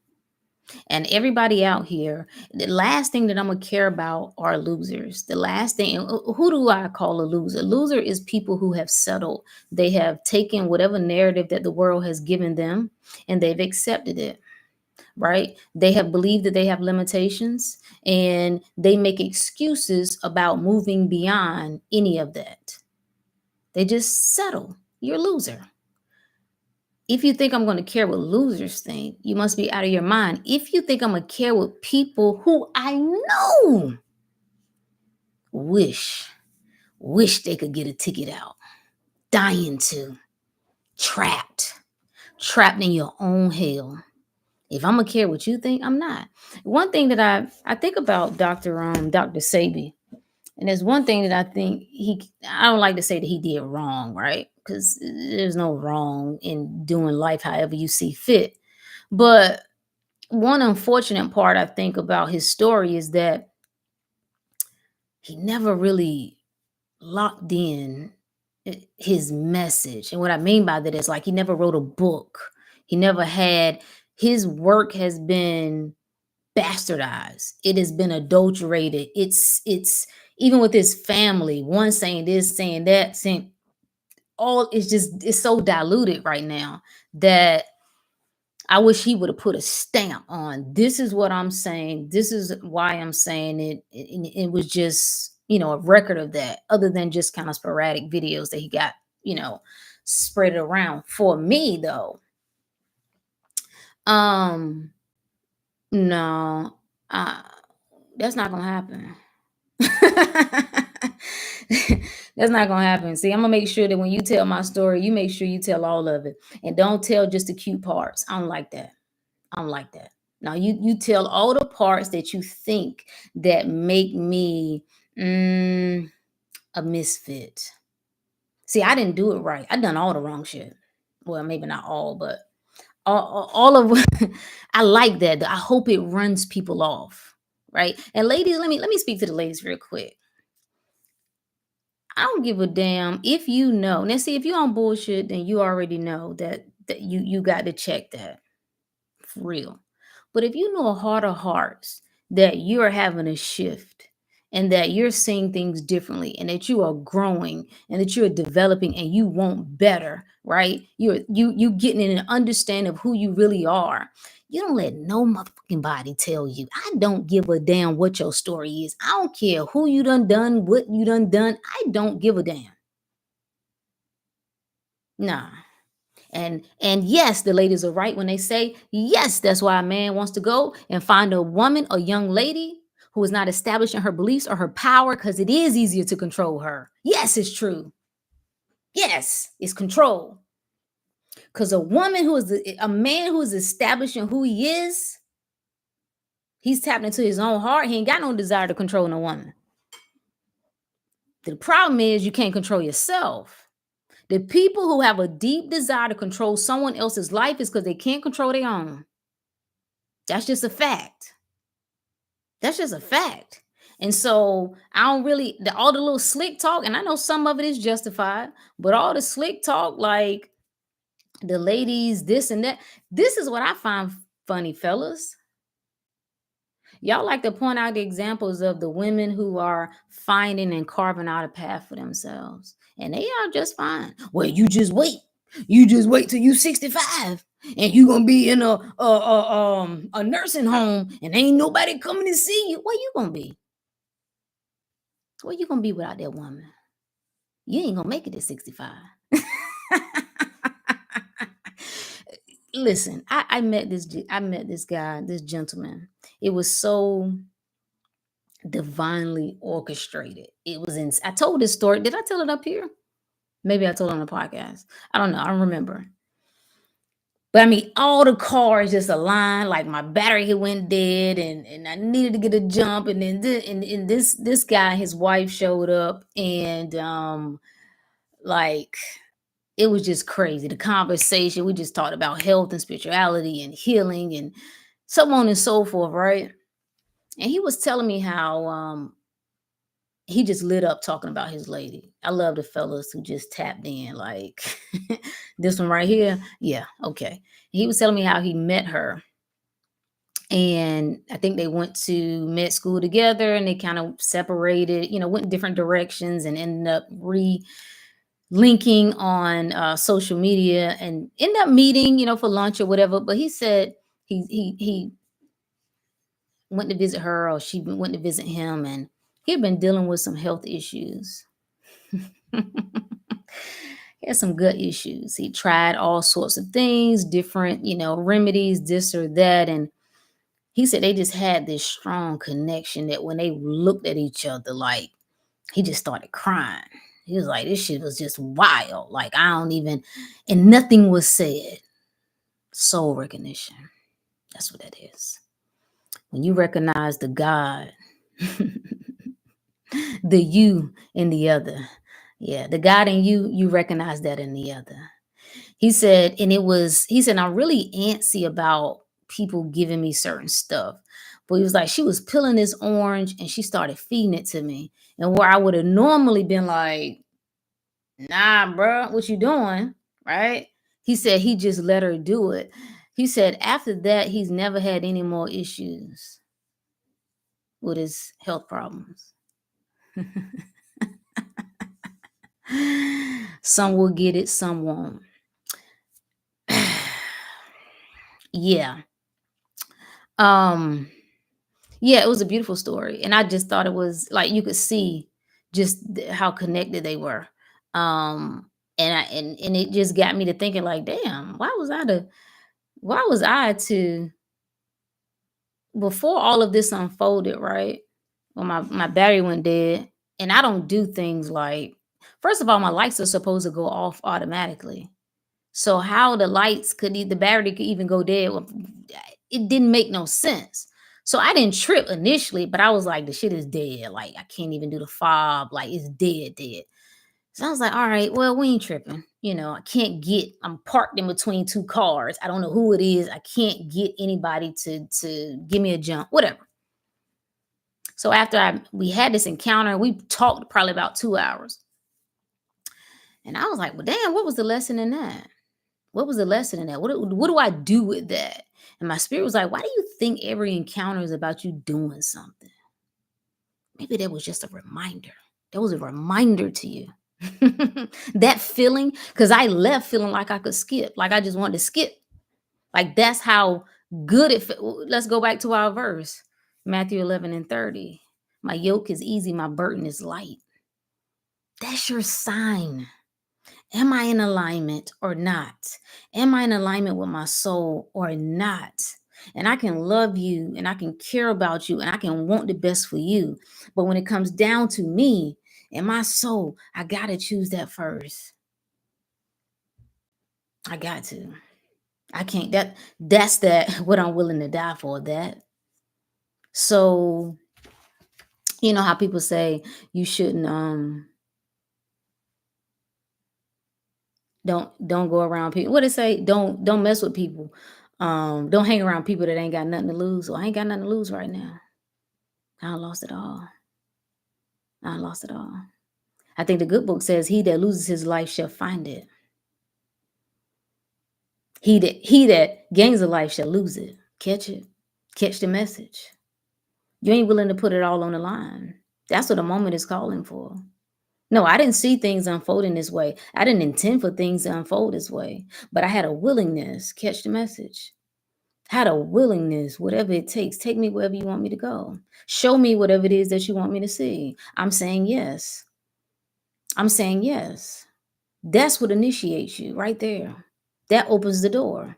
And everybody out here, the last thing that I'm gonna care about are losers. The last thing, who do I call a loser? Loser is people who have settled. They have taken whatever narrative that the world has given them and they've accepted it, right? They have believed that they have limitations and they make excuses about moving beyond any of that. They just settle. You're a loser. If you think I'm going to care what losers think, you must be out of your mind. If you think I'm going to care what people who I know wish, wish they could get a ticket out, dying to, trapped, trapped in your own hell. If I'm gonna care what you think, I'm not. One thing that I think about Dr. Sabi, and there's one thing that I think I don't like to say that he did wrong, right? Because there's no wrong in doing life however you see fit. But one unfortunate part I think about his story is that he never really locked in his message. And what I mean by that is like he never wrote a book. He never had his work has been bastardized. It has been adulterated. It's even with his family, one saying this, saying that, saying all it's so diluted right now that I wish he would have put a stamp on this is what I'm saying. This is why I'm saying it. It was just, a record of that, other than just kind of sporadic videos that he got, you know, spread around. For me though, um, no, uh, that's not gonna happen. That's not gonna happen. See, I'm gonna make sure that when you tell my story, you make sure you tell all of it, and don't tell just the cute parts. I don't like that. I don't like that. Now you tell all the parts that you think that make me a misfit. See, I didn't do it right. I done all the wrong shit. Well, maybe not all, but all of I like that. I hope it runs people off, right? And ladies, let me speak to the ladies real quick. I don't give a damn if you know. Now, see, if you're on bullshit, then you already know that you got to check that for real. But if you know a heart of hearts that you're having a shift and that you're seeing things differently and that you are growing and that you're developing and you want better, right? You getting an understanding of who you really are. You don't let no motherfucking body tell you. I don't give a damn what your story is. I don't care who you done, what you done. I don't give a damn. Nah. And yes, the ladies are right when they say, yes, that's why a man wants to go and find a woman, a young lady who is not established in her beliefs or her power because it is easier to control her. Yes, it's true. Yes, it's control. Because a man who is established in who he is, he's tapping into his own heart. He ain't got no desire to control no woman. The problem is you can't control yourself. The people who have a deep desire to control someone else's life is because they can't control their own. That's just a fact. That's just a fact. And so I don't really all the little slick talk, and I know some of it is justified, but all the slick talk, like the ladies, this and that, this is what I find funny, fellas. Y'all like to point out the examples of the women who are finding and carving out a path for themselves, and they are just fine. Well, you just wait. You just wait till you 65 and you gonna be in a nursing home and ain't nobody coming to see you. Where you gonna be? Where you gonna be without that woman? You ain't gonna make it at 65. Listen, I met this guy, this gentleman. It was so Divinely orchestrated. It was in I told this story. Did I tell it up here? Maybe I told it on the podcast. I don't know. I don't remember. But I mean, all the cars just aligned. Like my battery had went dead, and I needed to get a jump. And then and this guy, his wife showed up, and like it was just crazy. The conversation we just talked about health and spirituality and healing and so on and so forth, right? And he was telling me how he just lit up talking about his lady. I love the fellas who just tapped in, like this one right here. Yeah, okay. He was telling me how he met her, and I think they went to med school together, and they kind of separated, went in different directions, and ended up linking on social media, and ended up meeting, for lunch or whatever. But he said he went to visit her, or she went to visit him, and he had been dealing with some health issues. He had some gut issues. He tried all sorts of things, different, remedies, this or that. And he said they just had this strong connection that when they looked at each other, like he just started crying. He was like, this shit was just wild. Like, I don't even, and nothing was said. Soul recognition. That's what that is. When you recognize the God, the you in the other. Yeah, the God in you, you recognize that in the other. He said, he said, I'm really antsy about people giving me certain stuff. But he was like, she was peeling this orange and she started feeding it to me. And where I would have normally been like, nah, bro, what you doing? Right? He said he just let her do it. He said after that, he's never had any more issues with his health problems. Some will get it, some won't. Yeah. Um, yeah, it was a beautiful story. And I just thought it was like you could see just how connected they were. And it just got me to thinking like, damn, why was I to before all of this unfolded, right? When my battery went dead, and I don't do things like first of all, my lights are supposed to go off automatically. So how the lights could the battery could even go dead, it didn't make no sense. So I didn't trip initially, but I was like, the shit is dead. Like I can't even do the fob. Like it's dead, dead. So I was like, all right, well, we ain't tripping. I'm parked in between two cars. I don't know who it is. I can't get anybody to give me a jump, whatever. So after we had this encounter, we talked probably about 2 hours. And I was like, well, damn, what was the lesson in that? What was the lesson in that? What do I do with that? And my spirit was like, why do you think every encounter is about you doing something? Maybe that was just a reminder. That was a reminder to you. That feeling, because I left feeling like I could skip, like I just wanted to skip. Like that's how good it felt. Let's go back to our verse, Matthew 11:30. My yoke is easy, my burden is light. That's your sign. Am I in alignment or not? Am I in alignment with my soul or not? And I can love you and I can care about you and I can want the best for you. But when it comes down to me and my soul, I got to choose that first. I got to. I can't that's that what I'm willing to die for that. So, you know how people say you shouldn't don't go around people. What they say? Don't mess with people. Don't hang around people that ain't got nothing to lose. Well, I ain't got nothing to lose right now. I done lost it all. I done lost it all. I think the good book says, "He that loses his life shall find it. He that gains a life shall lose it." Catch it. Catch the message. You ain't willing to put it all on the line. That's what a moment is calling for. No, I didn't see things unfolding this way. I didn't intend for things to unfold this way, but I had a willingness. Catch the message. Had a willingness, whatever it takes. Take me wherever you want me to go. Show me whatever it is that you want me to see. I'm saying yes. I'm saying yes. That's what initiates you right there. That opens the door.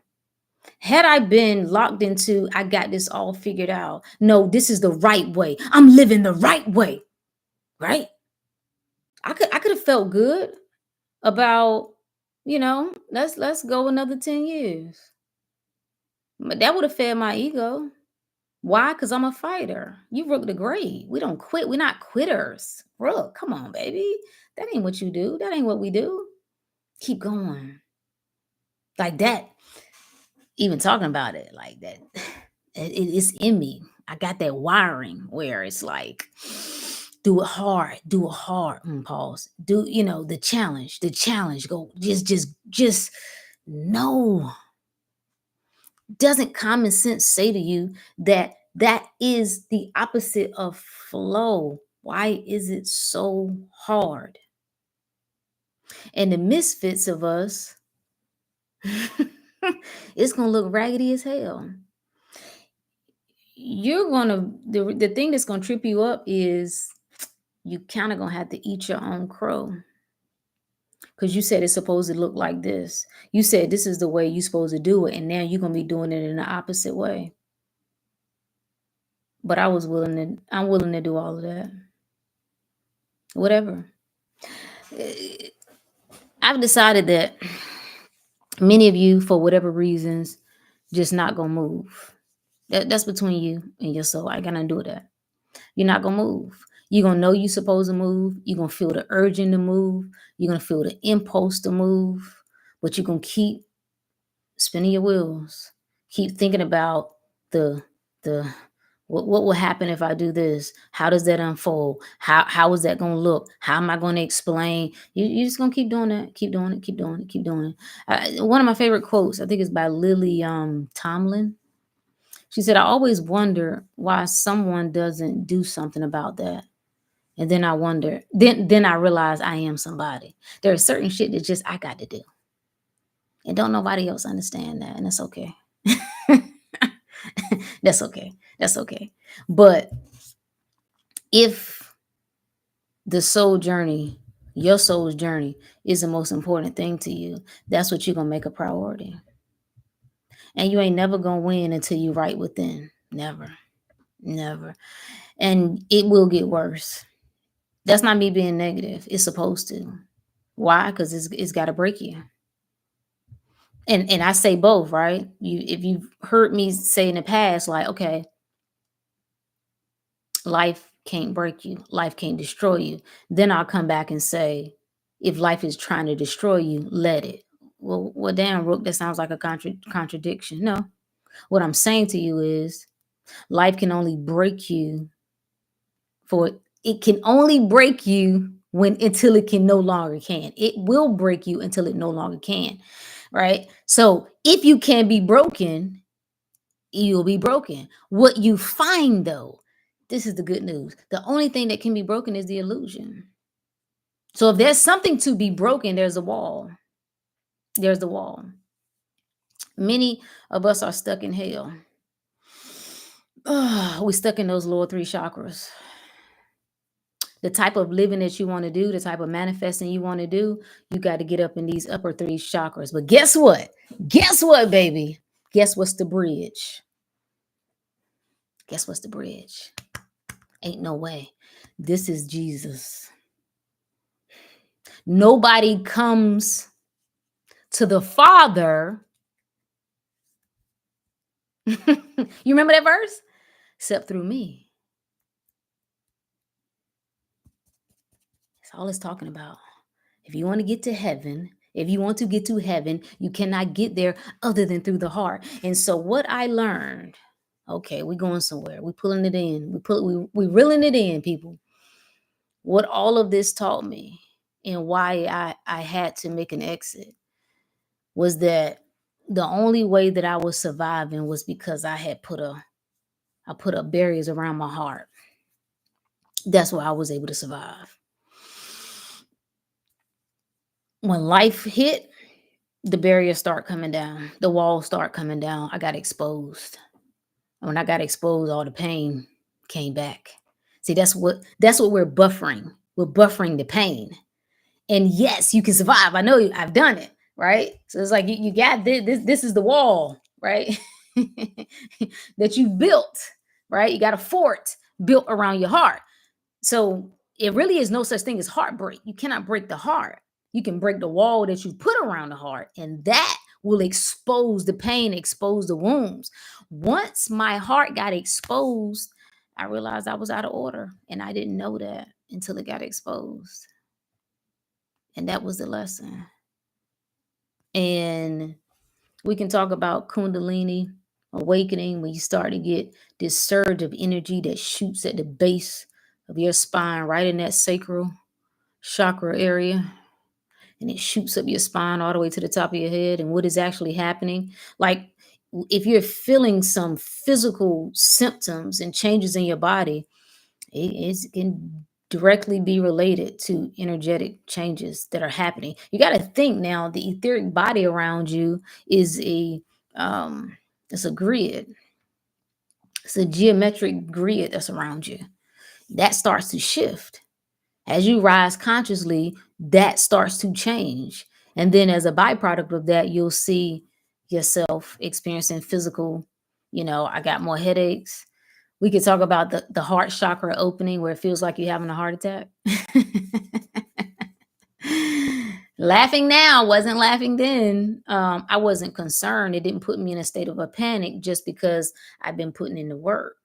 Had I been locked into, I got this all figured out. No, this is the right way. I'm living the right way, right? I could have felt good about, let's go another 10 years. But that would have fed my ego. Why? Because I'm a fighter. You Rook the Great. We don't quit. We're not quitters. Rook, come on, baby. That ain't what you do. That ain't what we do. Keep going. Like that. Even talking about it like that. It's in me. I got that wiring where it's like, do it hard, do it hard. Pause. Do the challenge. Go, just no. Doesn't common sense say to you that that is the opposite of flow? Why is it so hard? And the misfits of us, it's gonna look raggedy as hell. You're gonna the thing that's gonna trip you up is you kind of gonna have to eat your own crow. Because you said it's supposed to look like this. You said this is the way you're supposed to do it, and now you're gonna be doing it in the opposite way. But I'm willing to do all of that. Whatever. I've decided that many of you, for whatever reasons, just not gonna move. That's between you and your soul. I got nothing to do with that. You're not gonna move. You're gonna know you're supposed to move. You're gonna feel the urging to move. You're gonna feel the impulse to move. But you're gonna keep spinning your wheels. Keep thinking about the what will happen if I do this? How does that unfold? How is that gonna look? How am I gonna explain? You're just gonna keep doing that. Keep doing it. Keep doing it. Keep doing it. One of my favorite quotes, I think, is by Lily Tomlin. She said, "I always wonder why someone doesn't do something about that." And then I wonder, then I realize I am somebody. There's certain shit that just I got to do. And don't nobody else understand that. And that's okay. That's okay. That's okay. But if the soul journey, your soul's journey, is the most important thing to you, that's what you're going to make a priority. And you ain't never going to win until you right within. Never. Never. And it will get worse. That's not me being negative. It's supposed to. Why? Because it's got to break you. And I say both, right? If you've heard me say in the past, like, okay, life can't break you, life can't destroy you, then I'll come back and say, if life is trying to destroy you, let it. Well, damn, Rook, that sounds like a contradiction. No, what I'm saying to you is, life can only break you it can only break you until it can no longer can. It will break you until it no longer can. Right? So if you can be broken, you'll be broken. What you find, though, this is the good news. The only thing that can be broken is the illusion. So if there's something to be broken, there's a wall. There's the wall. Many of us are stuck in hell. We're stuck in those lower three chakras. The type of living that you want to do, the type of manifesting you want to do, you got to get up in these upper three chakras. But guess what? Guess what, baby? Guess what's the bridge? Guess what's the bridge? Ain't no way. This is Jesus. Nobody comes to the Father. You remember that verse? Except through me. That's all it's talking about. If you want to get to heaven, you cannot get there other than through the heart. And so what I learned, okay, we're going somewhere. We're pulling it in. We're reeling it in, people. What all of this taught me and why I had to make an exit was that the only way that I was surviving was because I put up barriers around my heart. That's why I was able to survive. When life hit, the barriers start coming down. The walls start coming down. I got exposed. And when I got exposed, all the pain came back. See, that's what we're buffering. We're buffering the pain. And yes, you can survive. I know I've done it, right? So it's like you got this is the wall. right? That you built, right? You got a fort built around your heart. So it really is no such thing as heartbreak. You cannot break the heart. You can break the wall that you put around the heart, and that will expose the pain, expose the wounds. Once my heart got exposed, I realized I was out of order, and I didn't know that until it got exposed. And that was the lesson. And we can talk about Kundalini awakening when you start to get this surge of energy that shoots at the base of your spine, right in that sacral chakra area. And it shoots up your spine all the way to the top of your head. And what is actually happening? Like, if you're feeling some physical symptoms and changes in your body, it can directly be related to energetic changes that are happening. You got to think now, the etheric body around you is um it's a grid. It's a geometric grid that's around you. That starts to shift. As you rise consciously, that starts to change. And then as a byproduct of that, you'll see yourself experiencing physical, I got more headaches. We could talk about the heart chakra opening where it feels like you're having a heart attack. Laughing now, wasn't laughing then. I wasn't concerned. It didn't put me in a state of a panic just because I've been putting in the work.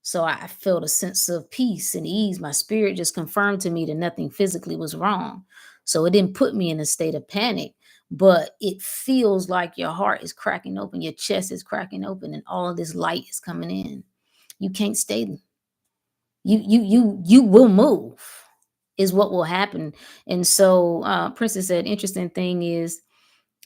So I felt a sense of peace and ease. My spirit just confirmed to me that nothing physically was wrong. So it didn't put me in a state of panic, but it feels like your heart is cracking open, your chest is cracking open, and all of this light is coming in. You can't stay. You will move, is what will happen. And so Princess said, interesting thing is,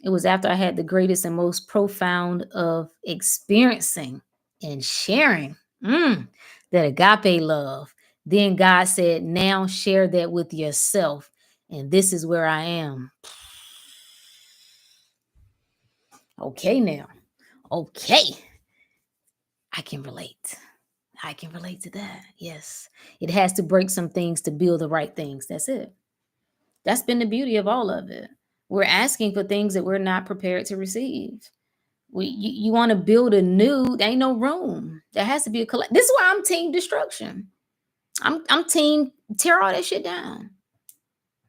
it was after I had the greatest and most profound of experiencing and sharing that agape love. Then God said, now share that with yourself. And this is where I am. Okay, now. Okay. I can relate. I can relate to that. Yes. It has to break some things to build the right things. That's it. That's been the beauty of all of it. We're asking for things that we're not prepared to receive. You want to build a new, there ain't no room. There has to be a collect. This is why I'm team destruction. I'm team tear all that shit down.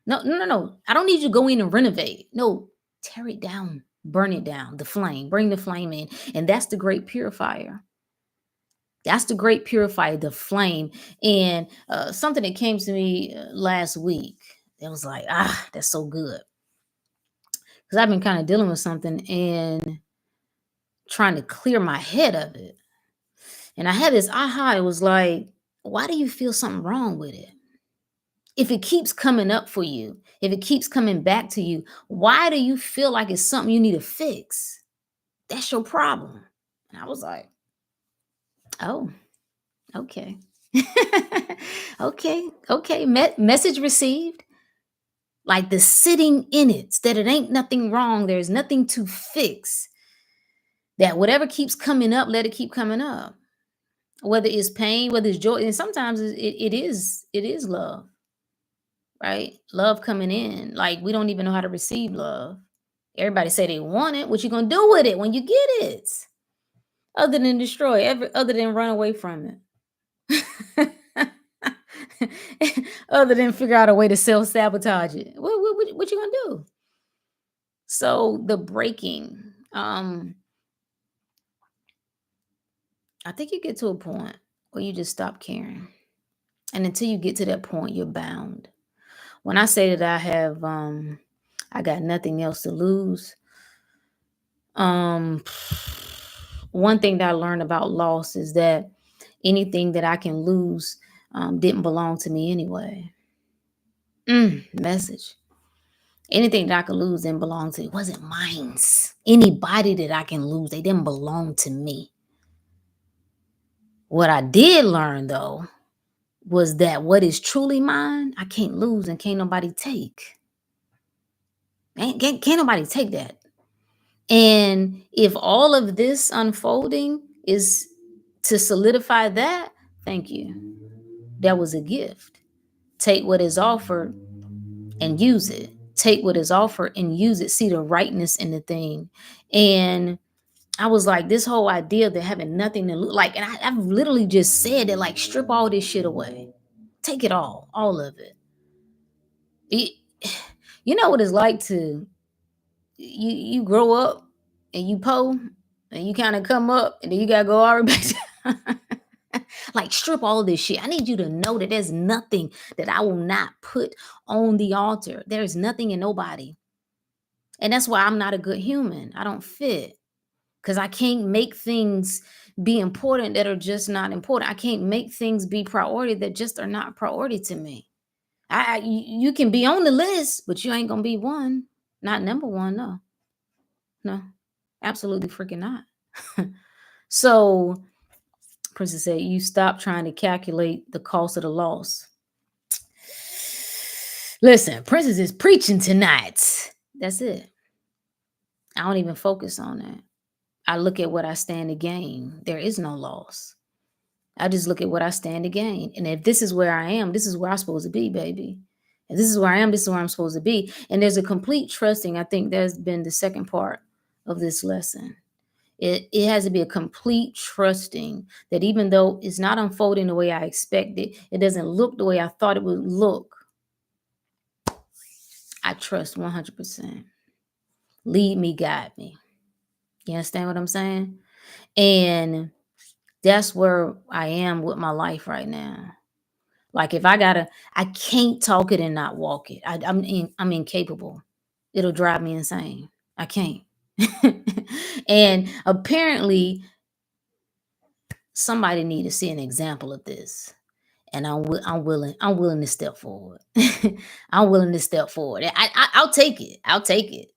No. I don't need you to go in and renovate. No, tear it down, burn it down, the flame, bring the flame in. And that's the great purifier. That's the great purifier, the flame. And something that came to me last week, it was like, that's so good. Because I've been kind of dealing with something and trying to clear my head of it. And I had this aha. It was like, why do you feel something wrong with it? If it keeps coming up for you, if it keeps coming back to you, why do you feel like it's something you need to fix? That's your problem. And I was like, oh, okay. Okay. Message received. Like the sitting in it, that it ain't nothing wrong. There's nothing to fix. That whatever keeps coming up, let it keep coming up. Whether it's pain, whether it's joy, and sometimes it is love, right? Love coming in. Like we don't even know how to receive love. Everybody say they want it. What you gonna do with it when you get it? Other than destroy, other than run away from it. Other than figure out a way to self-sabotage it. What you gonna do? So the breaking, I think you get to a point where you just stop caring. And until you get to that point, you're bound. When I say that I got nothing else to lose, one thing that I learned about loss is that anything that I can lose didn't belong to me anyway. Message. Anything that I could lose didn't belong to me. It wasn't mine. Anybody that I can lose, they didn't belong to me. What I did learn though was that what is truly mine, I can't lose and can't nobody take. Can't nobody take that. And if all of this unfolding is to solidify that, thank you. That was a gift. Take what is offered and use it. Take what is offered and use it. See the rightness in the thing. And I was like, this whole idea of having nothing to look like, and I've literally just said that, like, strip all this shit away. Take it all of it. It- you know what it's like to you grow up and you po and you kind of come up and then you gotta go all the way back like strip all this shit. I need you to know that there's nothing that I will not put on the altar. There's nothing in nobody. And that's why I'm not a good human. I don't fit because I can't make things be important that are just not important. I can't make things be priority that just are not priority to me. You can be on the list, but you ain't gonna be one. Not number one, no. No. Absolutely freaking not. So Princess said, you stop trying to calculate the cost of the loss. Listen, Princess is preaching tonight. That's it. I don't even focus on that. I look at what I stand to gain. There is no loss. I just look at what I stand to gain. And if this is where I am, this is where I'm supposed to be, baby. If this is where I am, this is where I'm supposed to be. And there's a complete trusting. I think there's been the second part of this lesson. It has to be a complete trusting that even though it's not unfolding the way I expected, it doesn't look the way I thought it would look. I trust 100%. Lead me, guide me. You understand what I'm saying? And that's where I am with my life right now. Like if I can't talk it and not walk it. I'm incapable. It'll drive me insane. I can't. And apparently somebody need to see an example of this. And I'm willing to step forward. I'm willing to step forward. I'll take it. I'll take it.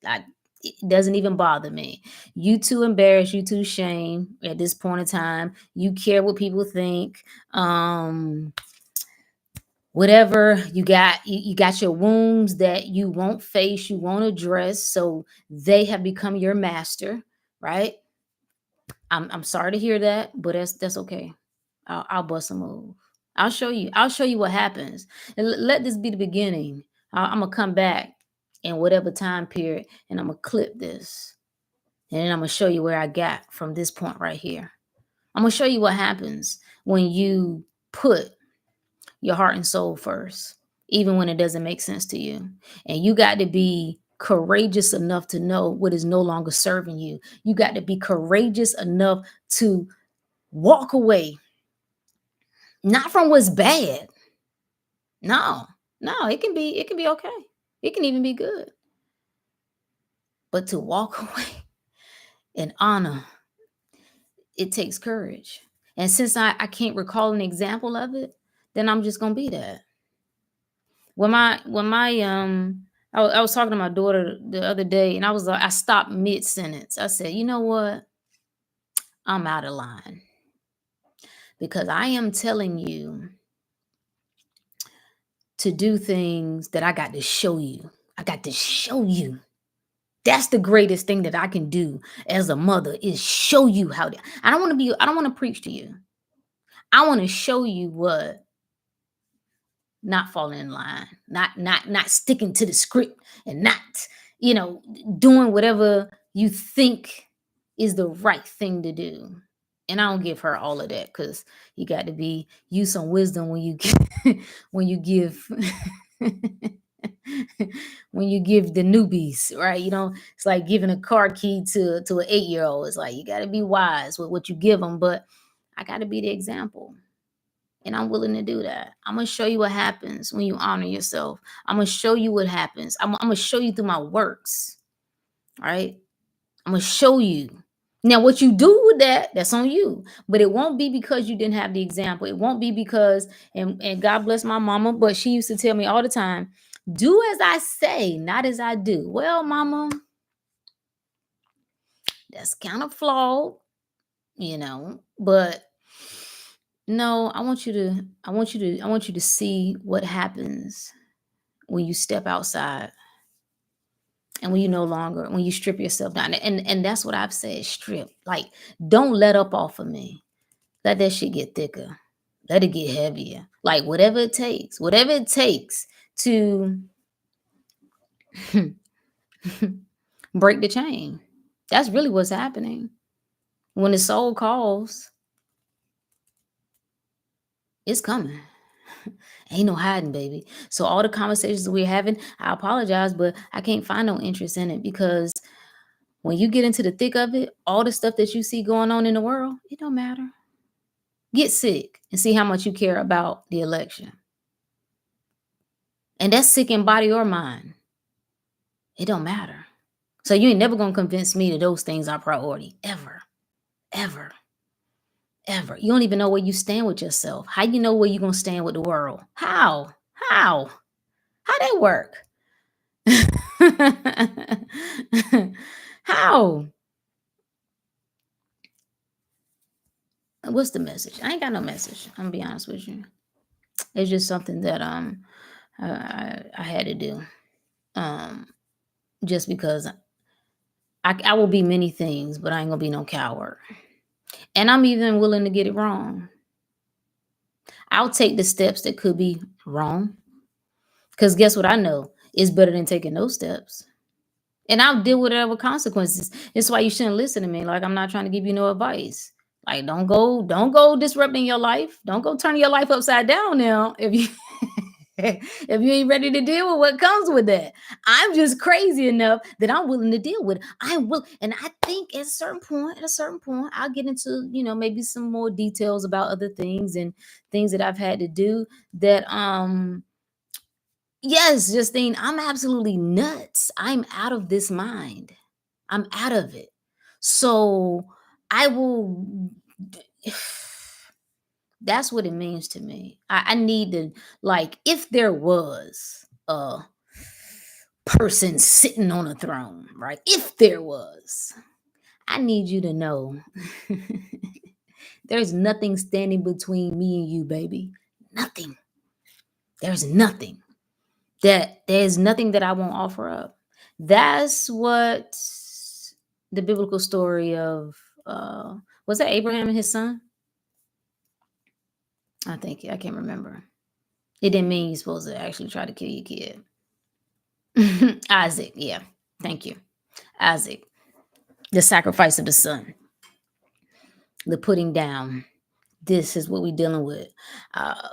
It doesn't even bother me. You too embarrassed, you too shame at this point in time. You care what people think. Whatever you got your wounds that you won't face, you won't address. So they have become your master, right? I'm sorry to hear that, but that's okay. I'll bust a move. I'll show you what happens. And let this be the beginning. I'm gonna come back in whatever time period, and I'm gonna clip this, and then I'm gonna show you where I got from this point right here. I'm gonna show you what happens when you put your heart and soul first, even when it doesn't make sense to you. And you got to be courageous enough to know what is no longer serving you. You got to be courageous enough to walk away, not from what's bad. No, no, it can be okay. It can even be good. But to walk away in honor, it takes courage. And since I can't recall an example of it, then I'm just gonna be that. I was talking to my daughter the other day, and I was like, I stopped mid sentence. I said, you know what? I'm out of line because I am telling you to do things that I got to show you. I got to show you. That's the greatest thing that I can do as a mother is show you how to. I don't want to preach to you. I want to show you what not falling in line, not sticking to the script and not, you know, doing whatever you think is the right thing to do. And I don't give her all of that because you got to be use some wisdom when you when you give when you give the newbies, right? You know, it's like giving a car key to an 8-year-old. It's like you got to be wise with what you give them, but I got to be the example. And I'm willing to do that. I'm going to show you what happens when you honor yourself. I'm going to show you what happens. I'm going to show you through my works. All right. I'm going to show you. Now, what you do with that, that's on you. But it won't be because you didn't have the example. It won't be because, and God bless my mama, but she used to tell me all the time, do as I say, not as I do. Well, mama, that's kind of flawed, you know, but no, I want you to see what happens when you step outside and when you no longer, when you strip yourself down. And that's what I've said, strip. Like, don't let up off of me. Let that shit get thicker. Let it get heavier. Like whatever it takes to break the chain. That's really what's happening. When the soul calls, it's coming. Ain't no hiding, baby. So all the conversations we're having, I apologize, but I can't find no interest in it because when you get into the thick of it, all the stuff that you see going on in the world, it don't matter. Get sick and see how much you care about the election. And that's sick in body or mind. It don't matter. So you ain't never gonna convince me that those things are priority. Ever. Ever. Ever. You don't even know where you stand with yourself. How you know where you're gonna stand with the world? How? How? How that work? How? What's the message? I ain't got no message. I'm gonna be honest with you. It's just something that I had to do. Um, just because I will be many things, but I ain't gonna be no coward. And I'm even willing to get it wrong. I'll take the steps that could be wrong. Because guess what I know? It's better than taking those steps. And I'll deal with whatever consequences. That's why you shouldn't listen to me. Like I'm not trying to give you no advice. Like don't go disrupting your life. Don't go turning your life upside down now if you if you ain't ready to deal with what comes with that. I'm just crazy enough that I'm willing to deal with it. I will, and I think at a certain point, I'll get into, maybe some more details about other things and things that I've had to do that yes, Justine, I'm absolutely nuts. I'm out of this mind. I'm out of it. So I will that's what it means to me. I need to, like, if there was a person sitting on a throne, right? If there was, I need you to know there's nothing standing between me and you, baby. Nothing. There's nothing. There's nothing that I won't offer up. That's what the biblical story of was that Abraham and his son? I can't remember. It didn't mean you're supposed to actually try to kill your kid. Isaac, yeah. Thank you. Isaac. The sacrifice of the son. The putting down. This is what we're dealing with.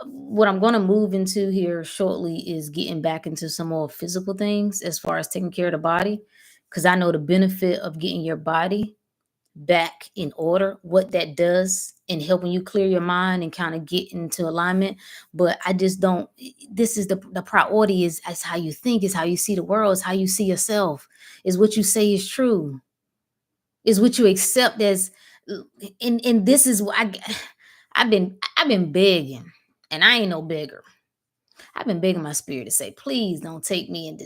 What I'm going to move into here shortly is getting back into some more physical things as far as taking care of the body. Because I know the benefit of getting your body back in order, what that does in helping you clear your mind and kind of get into alignment. But I just don't, this is the priority is how you think, is how you see the world, is how you see yourself, is what you say is true, is what you accept as, and this is what I've been begging, and I ain't no beggar. I've been begging my spirit to say, please don't take me in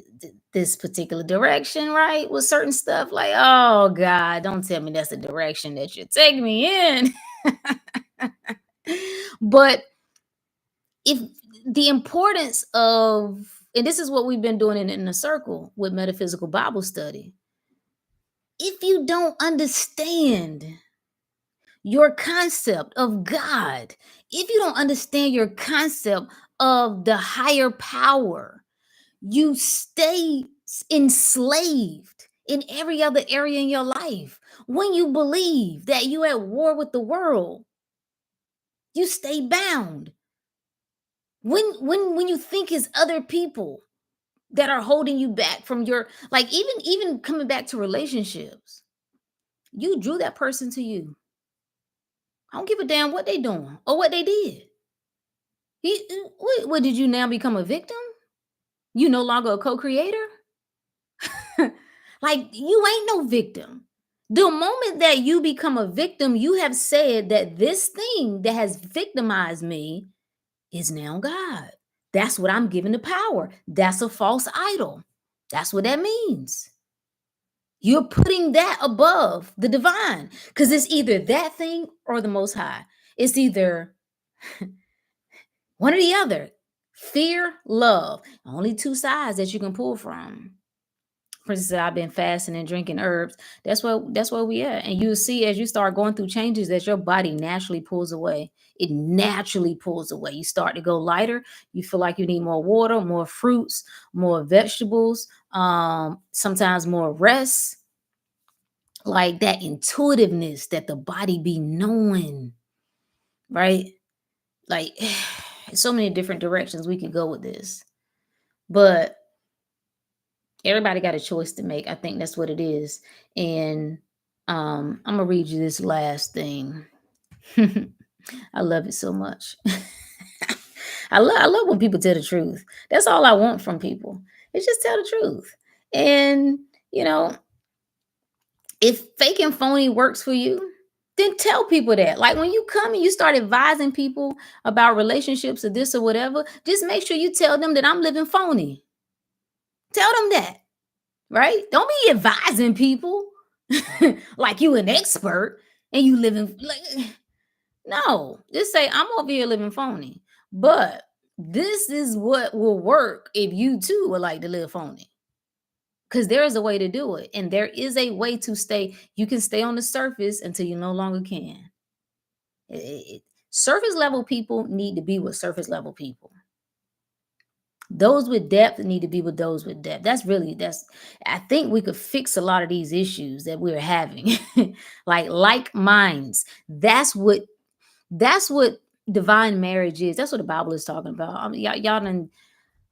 this particular direction, right? With certain stuff, like, oh God, don't tell me that's the direction that you're taking me in. But if the importance of, and this is what we've been doing in a circle with metaphysical Bible study, if you don't understand your concept of God, if you don't understand your concept of the higher power, you stay enslaved in every other area in your life. When you believe that you're at war with the world, you stay bound. When you think it's other people that are holding you back from your, like, even coming back to relationships, you drew that person to you. I don't give a damn what they doing or what they did. What did you now become a victim? You no longer a co-creator? Like, you ain't no victim. The moment that you become a victim, you have said that this thing that has victimized me is now God. That's what I'm giving the power. That's a false idol. That's what that means. You're putting that above the divine because it's either that thing or the most high. It's either one or the other. Fear, love. Only two sides that you can pull from. For instance, I've been fasting and drinking herbs. That's where we at. And you see as you start going through changes that your body naturally pulls away. It naturally pulls away. You start to go lighter. You feel like you need more water, more fruits, more vegetables, sometimes more rest. like that intuitiveness that the body be knowing, right? Like so many different directions we could go with this. But everybody got a choice to make. I think that's what it is. And I'm gonna read you this last thing. I love it so much. I love when people tell the truth. That's all I want from people. It's just tell the truth. And you know, if fake and phony works for you, then tell people that. Like when you come and you start advising people about relationships or this or whatever, just make sure you tell them that I'm living phony. Tell them that, right? Don't be advising people like you an expert and you living like no. Just say I'm over here living phony. But this is what will work if you too would like to live phony. Because there is a way to do it. And there is a way to stay. You can stay on the surface until you no longer can. Surface level people need to be with surface level people. Those with depth need to be with those with depth. I think we could fix a lot of these issues that we're having. like minds. That's what divine marriage is. That's what the Bible is talking about. I mean, y'all done.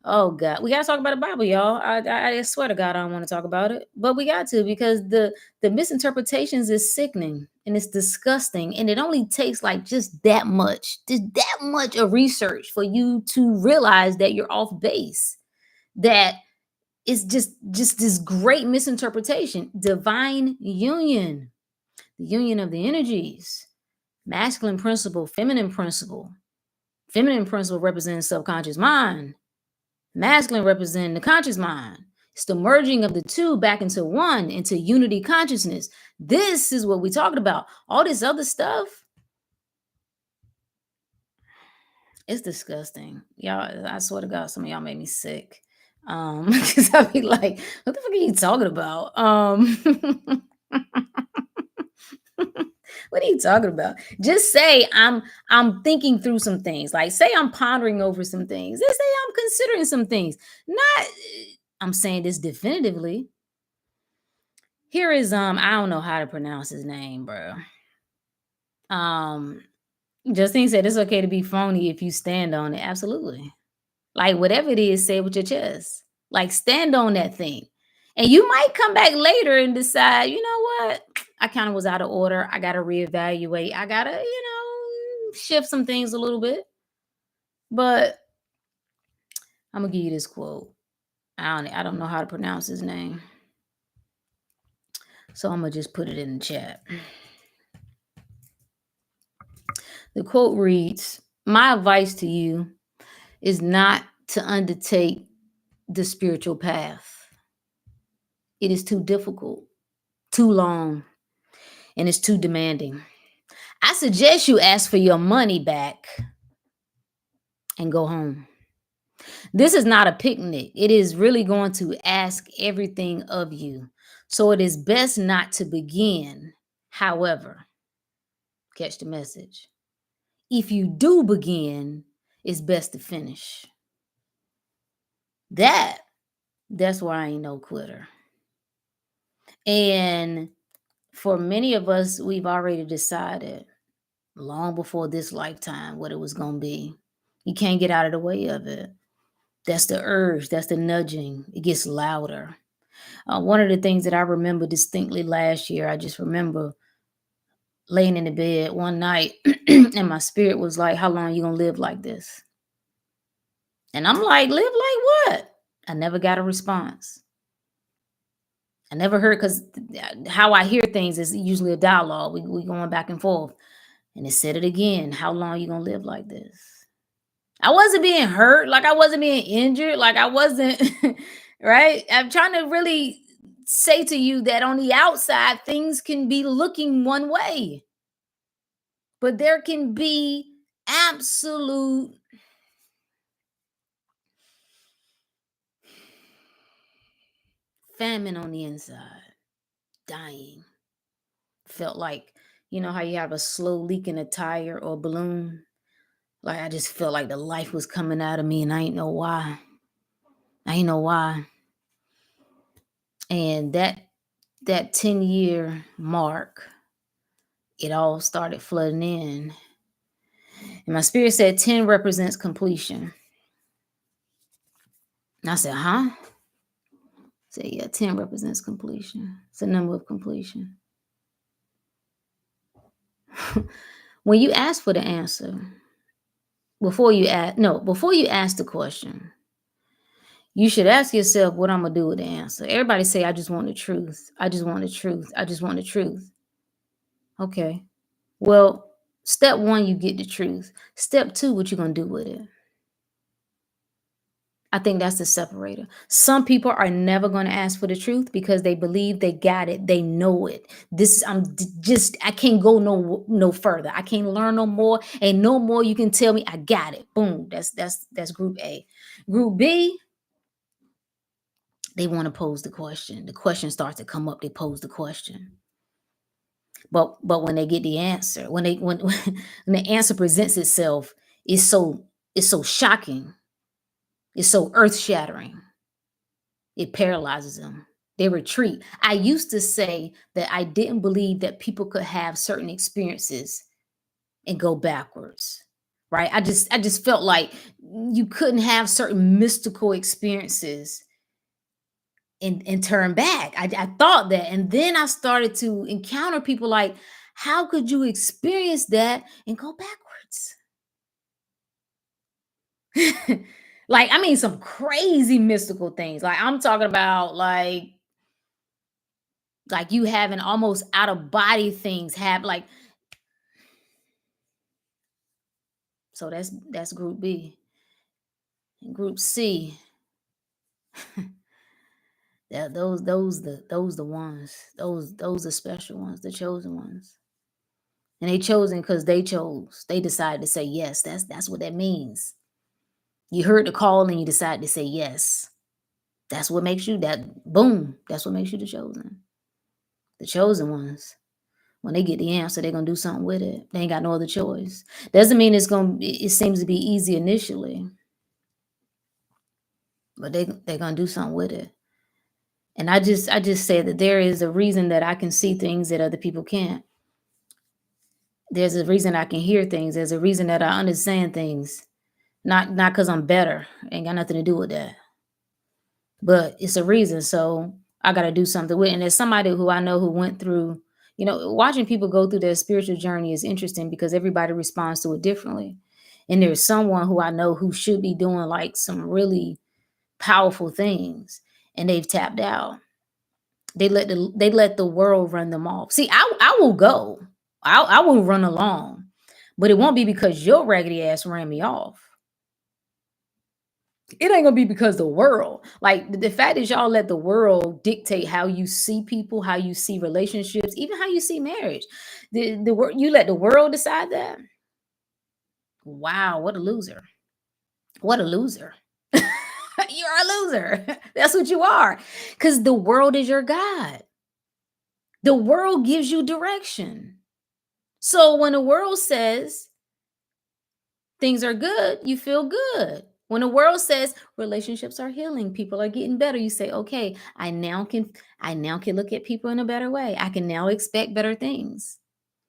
Oh God, we gotta talk about the Bible, y'all. I swear to God, I don't want to talk about it, but we got to because the misinterpretations is sickening and it's disgusting, and it only takes like just that much of research for you to realize that you're off base. That it's just this great misinterpretation. Divine union, the union of the energies, masculine principle, feminine principle. Feminine principle represents subconscious mind. Masculine representing the conscious mind. It's the merging of the two back into one, into unity consciousness. This is what we're talking about. All this other stuff, it's disgusting. Y'all, I swear to God, some of y'all made me sick. Because I'll be like, what the fuck are you talking about? What are you talking about? Just say I'm thinking through some things. Like say I'm pondering over some things. Just say I'm considering some things. Not I'm saying this definitively. Here is I don't know how to pronounce his name, bro. Um Justine said it's okay to be phony if you stand on it. Absolutely. Like whatever it is, say it with your chest. Like stand on that thing. And you might come back later and decide, you know what? I kind of was out of order. I gotta reevaluate. I gotta, shift some things a little bit. But I'm gonna give you this quote. I don't know how to pronounce his name. So I'm gonna just put it in the chat. The quote reads, my advice to you is not to undertake the spiritual path. It is too difficult, too long, and it's too demanding. I suggest you ask for your money back and go home. This is not a picnic. It is really going to ask everything of you. So it is best not to begin. However, catch the message. If you do begin, it's best to finish. That's why I ain't no quitter. And for many of us, we've already decided long before this lifetime what it was going to be. You can't get out of the way of it. That's the urge. That's the nudging. It gets louder. One of the things that I remember distinctly last year, I just remember laying in the bed one night and my spirit was like, how long are you going to live like this? And I'm like, live like what? I never got a response. I never heard, because how I hear things is usually a dialogue. We going back and forth. And it said it again. How long are you going to live like this? I wasn't being hurt. Like I wasn't being injured. Like I wasn't, right? I'm trying to really say to you that on the outside, things can be looking one way. But there can be absolute famine on the inside, dying. Felt like, how you have a slow leak in a tire or balloon? Like I just felt like the life was coming out of me and I ain't know why. I ain't know why. And that that 10-year mark, it all started flooding in. And my spirit said 10 represents completion. And I said, huh? I said, yeah, 10 represents completion. It's a number of completion. When you ask for the answer, before you ask the question, you should ask yourself what I'm gonna do with the answer. Everybody say, I just want the truth. I just want the truth. I just want the truth. Okay. Well, step one, you get the truth. Step two, what you gonna do with it? I think that's the separator. Some people are never going to ask for the truth because they believe they got it. They know it. I can't go no further. I can't learn no more. And no more you can tell me I got it. Boom. That's group A. Group B, they want to pose the question. The question starts to come up, they pose the question. But when they get the answer, when the answer presents itself, it's so shocking. It's so earth-shattering. It paralyzes them. They retreat. I used to say that I didn't believe that people could have certain experiences and go backwards. Right? I just felt like you couldn't have certain mystical experiences and turn back. I thought that. And then I started to encounter people like, how could you experience that and go backwards? Like, I mean, some crazy mystical things. Like, I'm talking about like you having almost out of body things have like. So that's group B. And group C, that those the ones, those the special ones, the chosen ones. And they chosen because they chose. They decided to say yes. That's what that means. You heard the call and you decided to say yes. That's what makes you that boom. That's what makes you the chosen. The chosen ones. When they get the answer, they're gonna do something with it. They ain't got no other choice. Doesn't mean it seems to be easy initially, but they're gonna do something with it. And I just say that there is a reason that I can see things that other people can't. There's a reason I can hear things. There's a reason that I understand things. Not because I'm better. Ain't got nothing to do with that. But it's a reason. So I gotta do something with it. And as somebody who I know who went through, watching people go through their spiritual journey is interesting because everybody responds to it differently. And there's someone who I know who should be doing like some really powerful things and they've tapped out. They let the world run them off. See, I will go. I will run along, but it won't be because your raggedy ass ran me off. It ain't gonna be because the world, like the fact that y'all let the world dictate how you see people, how you see relationships, even how you see marriage. You let the world decide that. Wow, what a loser! What a loser! You're a loser. That's what you are, because the world is your God. The world gives you direction. So when the world says things are good, you feel good. When the world says relationships are healing, people are getting better, you say, "Okay, I now can look at people in a better way. I can now expect better things."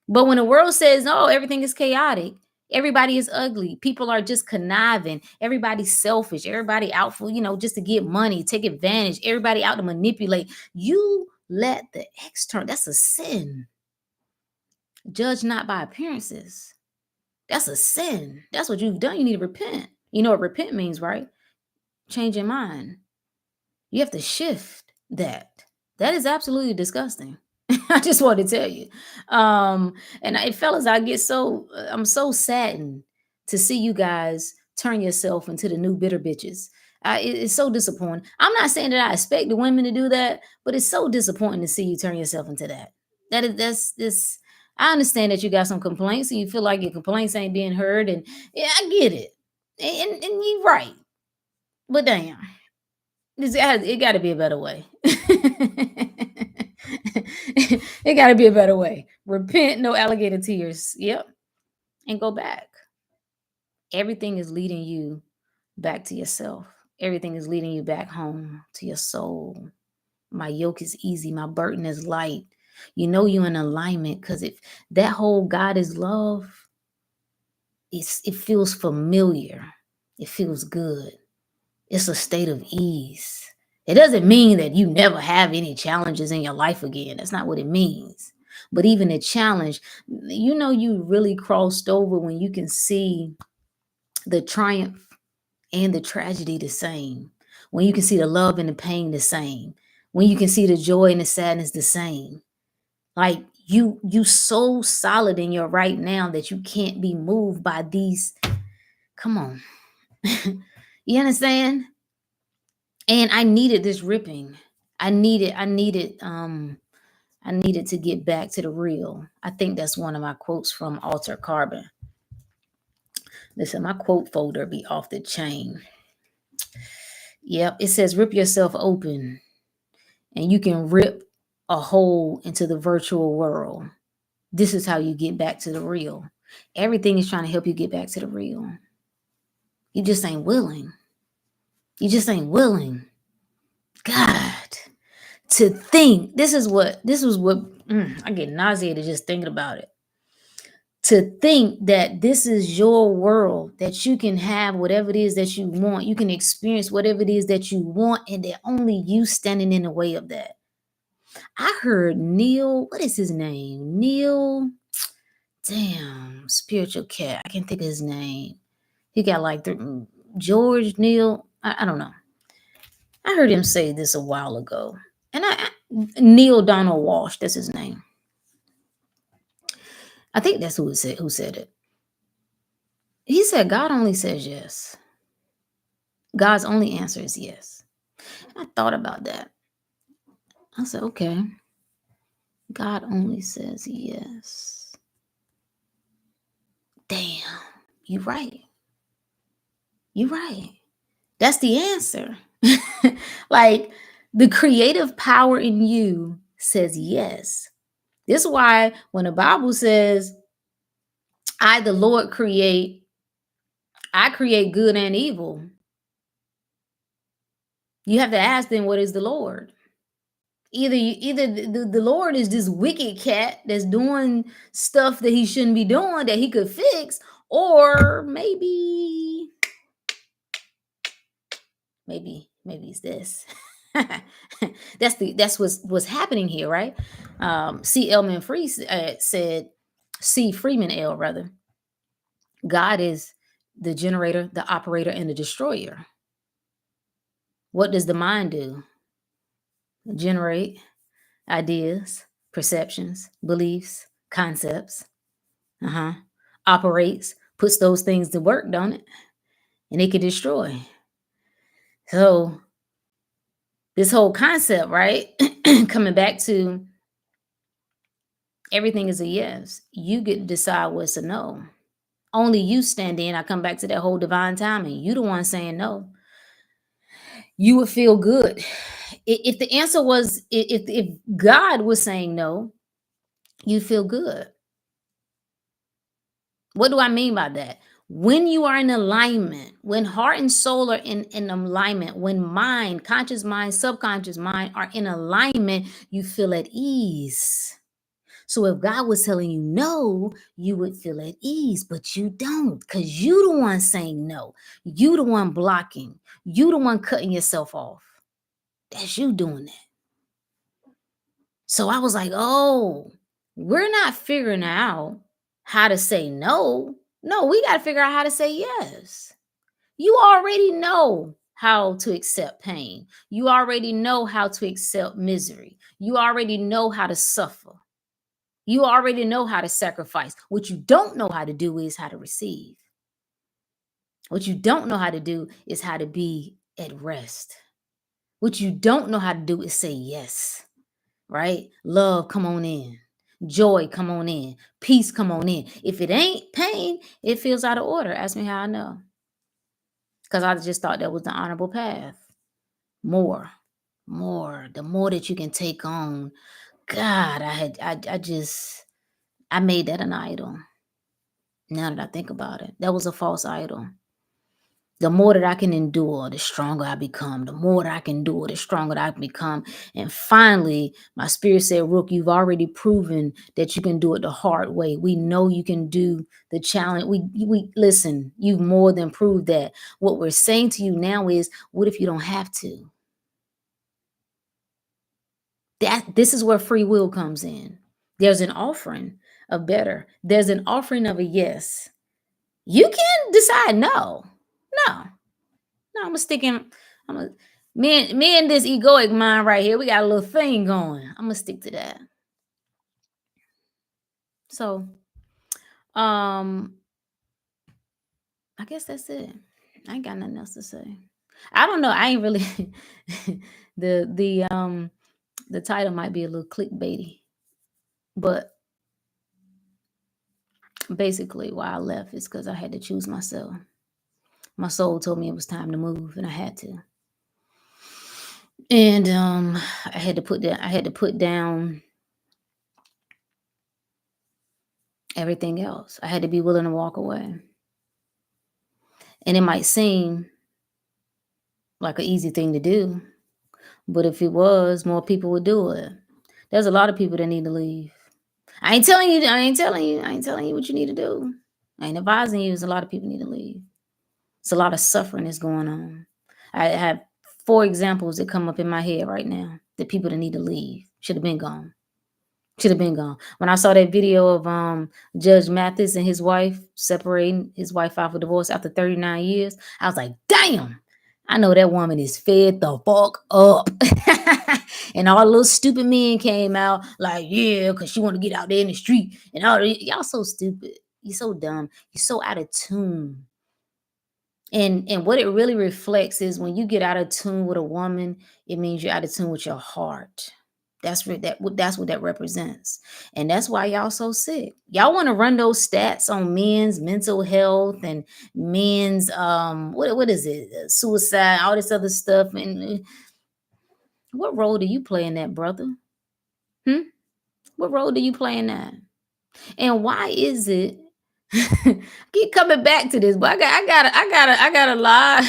But when the world says, "Oh, everything is chaotic, everybody is ugly, people are just conniving, everybody's selfish, everybody out for, just to get money, take advantage, everybody out to manipulate," you let the external, that's a sin. Judge not by appearances. That's a sin. That's what you've done. You need to repent. You know what repent means, right? Change your mind. You have to shift that. That is absolutely disgusting. I just want to tell you. Fellas, I'm so saddened to see you guys turn yourself into the new bitter bitches. It's so disappointing. I'm not saying that I expect the women to do that, but it's so disappointing to see you turn yourself into that. That's this. I understand that you got some complaints and you feel like your complaints ain't being heard, and yeah, I get it, and you're right. But damn, it got to be a better way. It got to be a better way. Repent, no alligator tears. Yep, and go back. Everything is leading you back to yourself. Everything is leading you back home to your soul. My yoke is easy, my burden is light. You know you're in alignment because if that whole God is love, it feels familiar. It feels good. It's a state of ease. It doesn't mean that you never have any challenges in your life again. That's not what it means. But even a challenge, you know, you really crossed over when you can see the triumph and the tragedy the same. When you can see the love and the pain the same. When you can see the joy and the sadness the same. Like you so solid in your right now that you can't be moved by these. Come on. You understand? And I needed this ripping. I needed to get back to the real. I think that's one of my quotes from Alter Carbon. Listen, my quote folder be off the chain. Yep, it says rip yourself open and you can rip a hole into the virtual world. This is how you get back to the real. Everything is trying to help you get back to the real. You just ain't willing. You just ain't willing. God, to think. This was what I get nauseated just thinking about it. To think that this is your world, that you can have whatever it is that you want, you can experience whatever it is that you want, and that only you standing in the way of that. I heard Neil, what is his name? Neil, damn, spiritual cat. I can't think of his name. He got like George Neil. I don't know. I heard him say this a while ago. And Neil Donald Walsh, that's his name. I think that's who said it. He said God only says yes. God's only answer is yes. And I thought about that. I said, okay. God only says yes. Damn, you're right. You're right. That's the answer. Like the creative power in you says yes. This is why when the Bible says, I, the Lord, I create good and evil. You have to ask them, what is the Lord? Either the Lord is this wicked cat that's doing stuff that he shouldn't be doing that he could fix, or maybe it's this. That's what's happening here, right? C. Elman Free said, C. Freeman L. rather. God is the generator, the operator, and the destroyer. What does the mind do? Generate ideas, perceptions, beliefs, concepts. Operates, puts those things to work, don't it? And it can destroy. So this whole concept, right? Coming back to everything is a yes. You get to decide what's a no. Only you stand in. I come back to that whole divine timing. You the one saying no. You would feel good. If the answer was, if God was saying no, you feel good. What do I mean by that? When you are in alignment, when heart and soul are in alignment, when mind, conscious mind, subconscious mind are in alignment, you feel at ease. So if God was telling you no, you would feel at ease, but you don't, because you the one saying no. You the one blocking. You the one cutting yourself off. That's you doing that. So I was like, oh, we're not figuring out how to say no. No, we got to figure out how to say yes. You already know how to accept pain. You already know how to accept misery. You already know how to suffer. You already know how to sacrifice. What you don't know how to do is how to receive. What you don't know how to do is how to be at rest. What you don't know how to do is say yes, right? Love, come on in. Joy, come on in. Peace, come on in. If it ain't pain, it feels out of order. Ask me how I know. Because I just thought that was the honorable path. More. The more that you can take on. God, I made that an idol. Now that I think about it, that was a false idol. The more that I can endure, the stronger I become. The more that I can endure, the stronger that I become. And finally, my spirit said, Rook, you've already proven that you can do it the hard way. We know you can do the challenge. We listen, you've more than proved that. What we're saying to you now is, what if you don't have to? This is where free will comes in. There's an offering of better. There's an offering of a yes. You can decide no. No. No, I'm gonna stick in. I'm gonna me and this egoic mind right here. We got a little thing going. I'm gonna stick to that. So, um, I guess that's it. I ain't got nothing else to say. I don't know. I ain't really the title might be a little clickbaity, but basically why I left is because I had to choose myself. My soul told me it was time to move, and I had to. And I had to put down everything else. I had to be willing to walk away. And it might seem like an easy thing to do, but if it was, more people would do it. There's a lot of people that need to leave. I ain't telling you what you need to do. I ain't advising you. There's a lot of people need to leave. It's a lot of suffering that's going on. I have 4 examples that come up in my head right now. The people that need to leave should have been gone. Should have been gone. When I saw that video of Judge Mathis and his wife separating his wife out for divorce after 39 years, I was like, damn, I know that woman is fed the fuck up. And all the little stupid men came out like, yeah, because she want to get out there in the street. And all y'all so stupid. You're so dumb. You're so out of tune. And what it really reflects is when you get out of tune with a woman, it means you're out of tune with your heart. That's what that represents. And that's why y'all so sick. Y'all want to run those stats on men's mental health and men's what is it? Suicide, all this other stuff. And what role do you play in that, brother? Hmm? What role do you play in that? And why is it keep coming back to this, but I got a lot.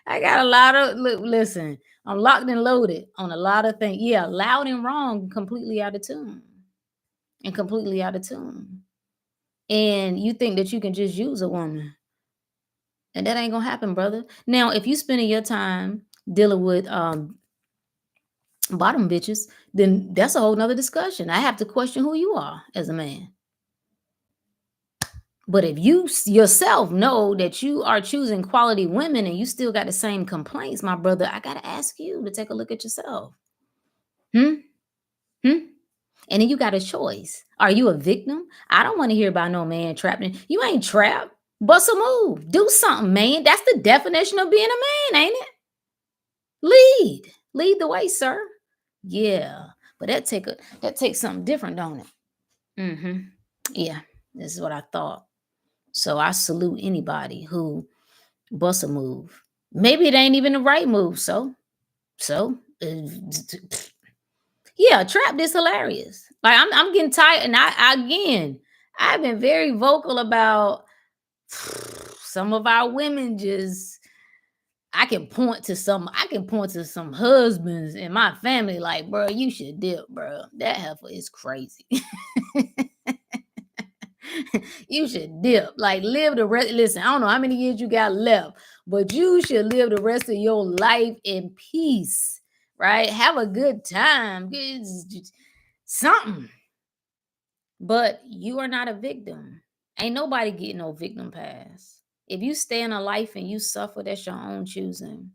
I got a lot of listen, I'm locked and loaded on a lot of things. Yeah, loud and wrong, completely out of tune. And completely out of tune. And you think that you can just use a woman. And that ain't gonna happen, brother. Now, if you spending your time dealing with bottom bitches, then that's a whole nother discussion. I have to question who you are as a man. But if you yourself know that you are choosing quality women and you still got the same complaints, my brother, I got to ask you to take a look at yourself. Hmm? Hmm? And then you got a choice. Are you a victim? I don't want to hear about no man trapped in. You ain't trapped. Bust a move. Do something, man. That's the definition of being a man, ain't it? Lead. Lead the way, sir. Yeah. But that takes something different, don't it? Mm-hmm. Yeah. This is what I thought. So I salute anybody who bust a move. Maybe it ain't even the right move. Yeah, trapped is hilarious. Like I'm getting tired, and I've been very vocal about some of our women. Just I can point to some husbands in my family. Like, bro, you should dip, bro. That heifer is crazy. You should dip. Like live the rest. Listen, I don't know how many years you got left, but you should live the rest of your life in peace, right? Have a good time. Something. But you are not a victim. Ain't nobody getting no victim pass. If you stay in a life and you suffer, that's your own choosing.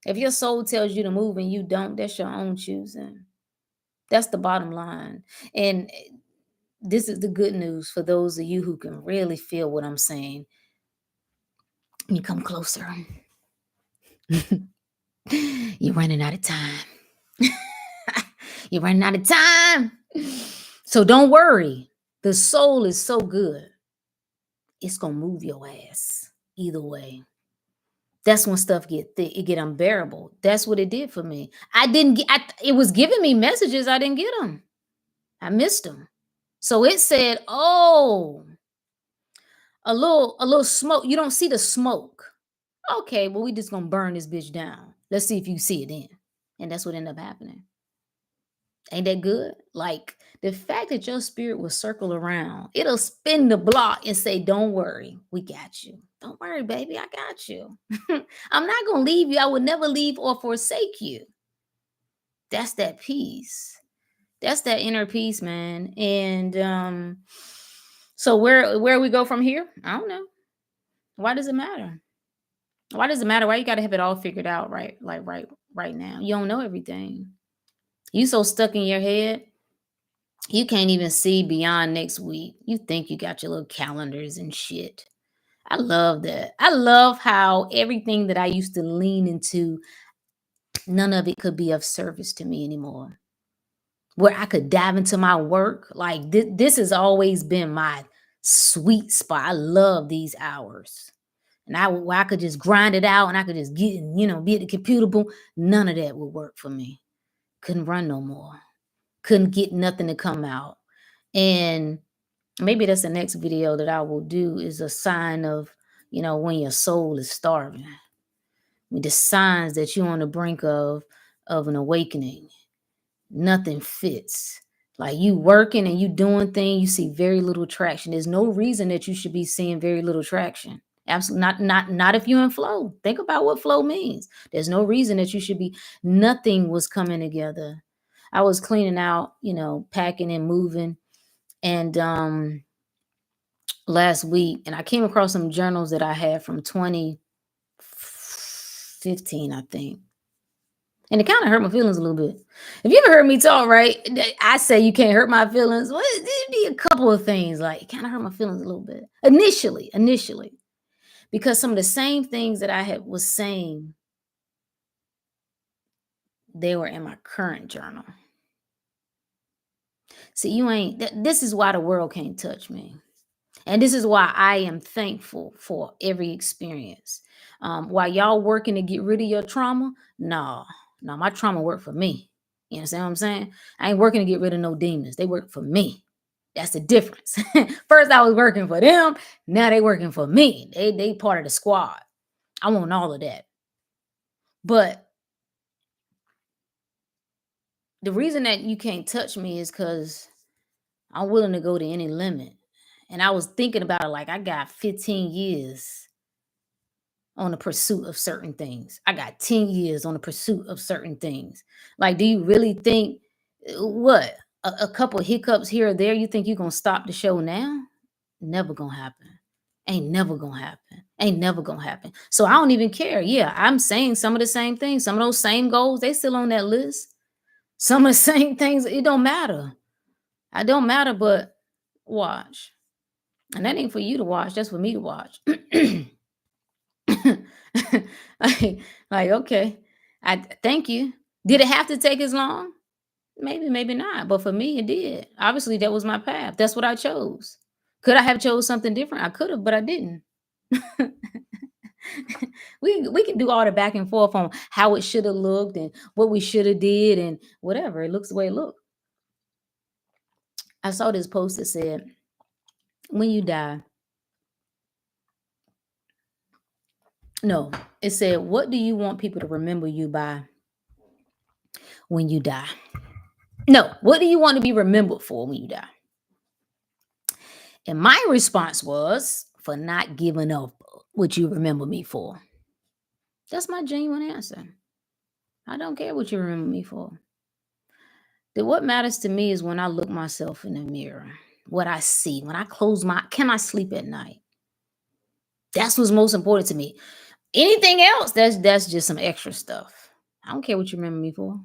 If your soul tells you to move and you don't, that's your own choosing. That's the bottom line. And this is the good news for those of you who can really feel what I'm saying. You come closer. You're running out of time. You're running out of time. So don't worry. The soul is so good. It's going to move your ass either way. That's when stuff get thick. It get unbearable. That's what it did for me. It was giving me messages. I didn't get them. I missed them. So it said, oh, a little smoke. You don't see the smoke. Okay, well, we just gonna burn this bitch down. Let's see if you see it then. And that's what ended up happening. Ain't that good? Like the fact that your spirit will circle around, it'll spin the block and say, "Don't worry, we got you. Don't worry, baby, I got you. I'm not gonna leave you. I will never leave or forsake you." That's that peace. That's that inner peace, man. And so where we go from here? I don't know. Why does it matter? Why does it matter? Why you gotta have it all figured out right, like right now? You don't know everything. You so stuck in your head, you can't even see beyond next week. You think you got your little calendars and shit. I love that. I love how everything that I used to lean into, none of it could be of service to me anymore. Where I could dive into my work, like this has always been my sweet spot. I love these hours. And where I could just grind it out and I could just get, be at the computer, boom. None of that would work for me. Couldn't run no more. Couldn't get nothing to come out. And maybe that's the next video that I will do, is a sign of, when your soul is starving. With the signs that you're on the brink of an awakening. Nothing fits. Like you working and you doing things, you see very little traction. There's no reason that you should be seeing very little traction. Absolutely not if you're in flow. Think about what flow means. There's no reason that you should be. Nothing was coming together. I was cleaning out, packing and moving, and last week, and I came across some journals that I had from 2015, I think. And it kind of hurt my feelings a little bit. If you ever heard me talk, right, I say you can't hurt my feelings. Well, it'd be a couple of things. Like it kind of hurt my feelings a little bit. Initially. Because some of the same things that I was saying, they were in my current journal. See, this is why the world can't touch me. And this is why I am thankful for every experience. While y'all working to get rid of your trauma, no, my trauma worked for me. You understand what I'm saying? I ain't working to get rid of no demons. They work for me. That's the difference. First, I was working for them. Now they working for me. They part of the squad. I want all of that. But the reason that you can't touch me is because I'm willing to go to any limit. And I was thinking about it like I got 15 years on the pursuit of certain things. I got 10 years on the pursuit of certain things. Like, do you really think what? A couple hiccups here or there, you think you're gonna stop the show now? Never gonna happen. Ain't never gonna happen. Ain't never gonna happen. So I don't even care. Yeah, I'm saying some of the same things. Some of those same goals, they still on that list. Some of the same things, it don't matter. I don't matter, but watch. And that ain't for you to watch, that's for me to watch. like, okay. I thank you. Did it have to take as long? Maybe, maybe not. But for me, it did. Obviously, that was my path. That's what I chose. Could I have chose something different? I could have, but I didn't. we can do all the back and forth on how it should have looked and what we should have did and whatever. It looks the way it looked. I saw this post that said, when you die, no, it said, what do you want people to remember you by when you die? No, what do you want to be remembered for when you die? And my response was, for not giving up what you remember me for. That's my genuine answer. I don't care what you remember me for. What matters to me is when I look myself in the mirror, what I see, when I close can I sleep at night? That's what's most important to me. Anything else, that's just some extra stuff. I don't care what you remember me for.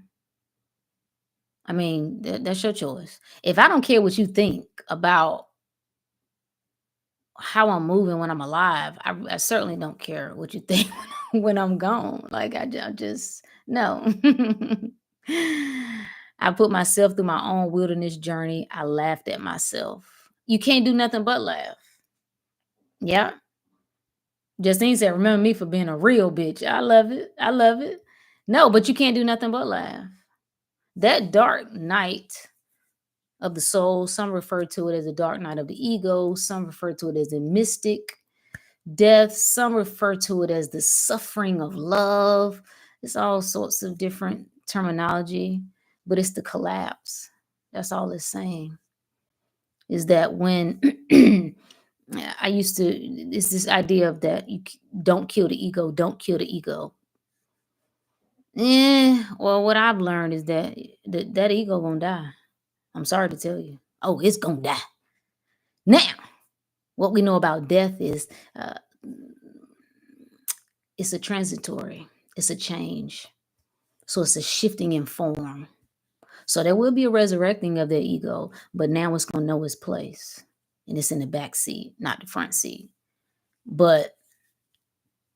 I mean, that's your choice. If I don't care what you think about how I'm moving when I'm alive, I certainly don't care what you think when I'm gone. Like I just no. I put myself through my own wilderness journey. I laughed at myself. You can't do nothing but laugh. Yeah. Justine said, remember me for being a real bitch. I love it. I love it. No, but you can't do nothing but laugh. That dark night of the soul, some refer to it as the dark night of the ego, some refer to it as a mystic. Death, some refer to it as the suffering of love. It's all sorts of different terminology, but it's the collapse. That's all it's saying. Is that when I used to, it's this idea of that don't kill the ego, don't kill the ego. Well, what I've learned is that that ego gonna die. I'm sorry to tell you. Oh, it's gonna die. Now, what we know about death is uh, it's a transitory, it's a change. So it's a shifting in form. So there will be a resurrecting of their ego, but now it's gonna know its place. And it's in the back seat, not the front seat. But